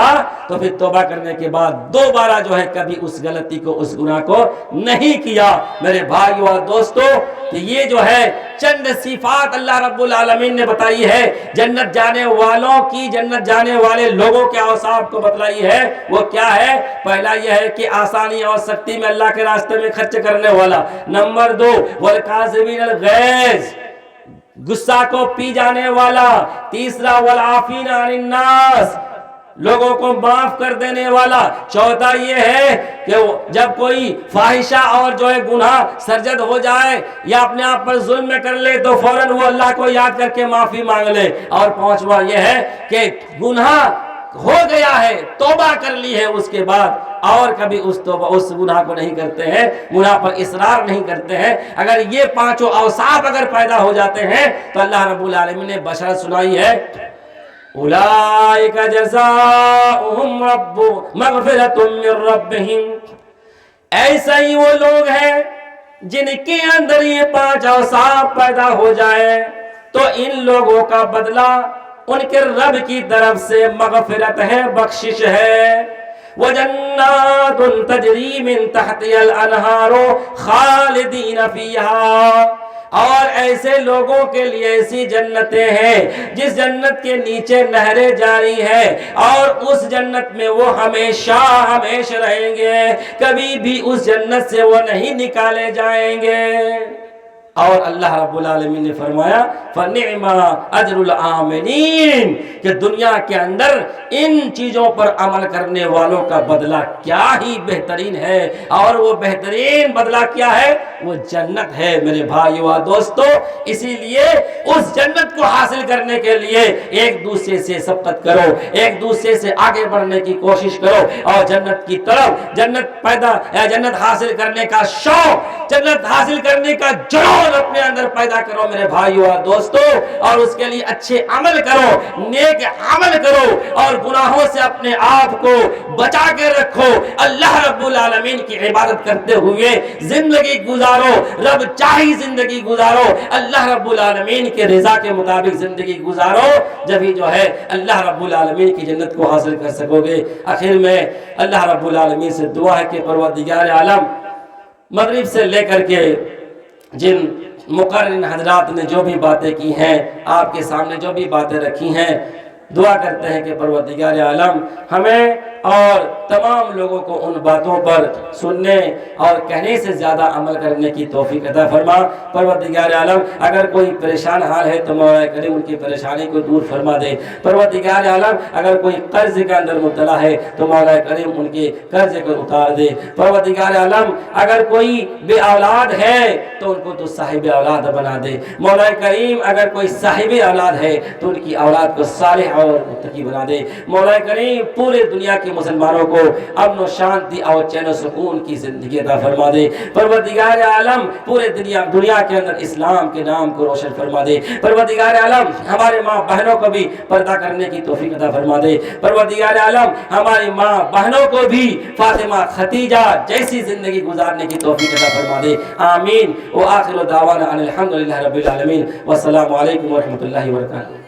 تو پھر توبہ کرنے کے بعد دوبارہ جو ہے کبھی اس غلطی کو، اس گناہ کو نہیں کیا۔ میرے بھائیو اور دوستو، یہ جو ہے چند صفات اللہ رب العالمین نے بتائی ہے جنت جانے والوں کی، جنت جانے والے لوگوں کے اوصاف کو بتلائی ہے۔ وہ کیا ہے؟ پہلا یہ ہے کہ آسانی اور سختی میں اللہ کے راستے میں خرچ کرنے والا۔ نمبر 2، والکاظمین الغیظ، غصہ کو پی جانے والا۔ تیسرا، والعافین عن الناس، لوگوں کو معاف کر دینے والا۔ چوتھا یہ ہے کہ جب کوئی فاحشہ اور جو ہے گناہ سرزد ہو جائے یا اپنے آپ پر ظلم کر لے تو فوراً وہ اللہ کو یاد کر کے معافی مانگ لے۔ اور پانچواں یہ ہے کہ گناہ ہو گیا ہے، توبہ کر لی ہے، اس کے بعد اور کبھی اس گناہ کو نہیں کرتے ہیں، گناہ پر اصرار نہیں کرتے ہیں۔ اگر یہ پانچوں اوصاف اگر پیدا ہو جاتے ہیں تو اللہ رب العالمین نے بشارت سنائی ہے، اولئک جزاؤہم مغفرۃ من ربہم، ایسا ہی وہ لوگ ہیں جن کے اندر یہ پانچ اوصاف پیدا ہو جائے تو ان لوگوں کا بدلہ ان کے رب کی طرف سے مغفرت ہے، بخشش ہے۔ وَجَنَّاتٌ تَجْرِي مِن تَحْتِهَا الْأَنْهَارُ خَالِدِينَ فِيهَا، اور ایسے لوگوں کے لیے ایسی جنتیں ہیں جس جنت کے نیچے نہریں جاری ہے اور اس جنت میں وہ ہمیشہ ہمیشہ رہیں گے، کبھی بھی اس جنت سے وہ نہیں نکالے جائیں گے۔ اور اللہ رب العالمین نے فرمایا فَنِعْمَ أَجْرُ الْعَامِلِينَ کہ دنیا کے اندر ان چیزوں پر عمل کرنے والوں کا بدلہ کیا ہی بہترین ہے، اور وہ بہترین بدلہ کیا ہے؟ وہ جنت ہے میرے بھائیو و دوستو۔ اسی لیے اس جنت کو حاصل کرنے کے لیے ایک دوسرے سے سبقت کرو، ایک دوسرے سے آگے بڑھنے کی کوشش کرو، اور جنت کی طرف، جنت حاصل کرنے کا شوق، جنت حاصل کرنے کا جنون اپنے اندر پیدا کرو میرے بھائیو اور دوستو، اور اس کے لیے اچھے عمل کرو، نیک عمل کرو، اور گناہوں سے اپنے آپ کو بچا کے رکھو، اللہ رب العالمین کی عبادت کرتے ہوئے زندگی گزارو، رب چاہی زندگی گزارو، اللہ رب العالمین کے رضا کے مطابق زندگی گزارو، جبھی جو ہے اللہ رب العالمین کی جنت کو حاصل کر سکو گے۔ آخر میں اللہ رب العالمین سے دعا ہے کہ پروردگار عالم مغرب سے لے کر کے جن مقررین حضرات نے جو بھی باتیں کی ہیں، آپ کے سامنے جو بھی باتیں رکھی ہیں، دعا کرتے ہیں کہ پروردگار عالم ہمیں اور تمام لوگوں کو ان باتوں پر سننے اور کہنے سے زیادہ عمل کرنے کی توفیق عطا فرما۔ پروردگار عالم اگر کوئی پریشان حال ہے تو مولا کریم ان کی پریشانی کو دور فرما دے۔ پروردگار عالم اگر کوئی قرض کے اندر مبتلا ہے تو مولا کریم ان کے قرض کو اتار دے۔ پروردگار عالم اگر کوئی بے اولاد ہے تو ان کو تو صاحب اولاد بنا دے۔ مولا کریم اگر کوئی صاحب اولاد ہے تو ان کی اولاد کو صالح اور متقی بنا دے۔ مولا کریم پورے دنیا کے مسلمانوں کو امن و شانتی اور چین و سکون کی زندگی عطا فرما دے۔ پروردگار عالم پورے دنیا کے اندر اسلام کے نام کو روشن فرما دے۔ پروردگار عالم ہمارے ماں بہنوں کو بھی پردہ کرنے کی توفیق عطا فرما دے۔ پروردگار عالم ہماری ماں بہنوں کو بھی فاطمہ ختیجہ جیسی زندگی گزارنے کی توفیق عطا فرما دے۔ آمین۔ وآخر دعوانا ان الحمدللہ رب العالمین، والسلام علیکم ورحمۃ اللہ وبرکاتہ۔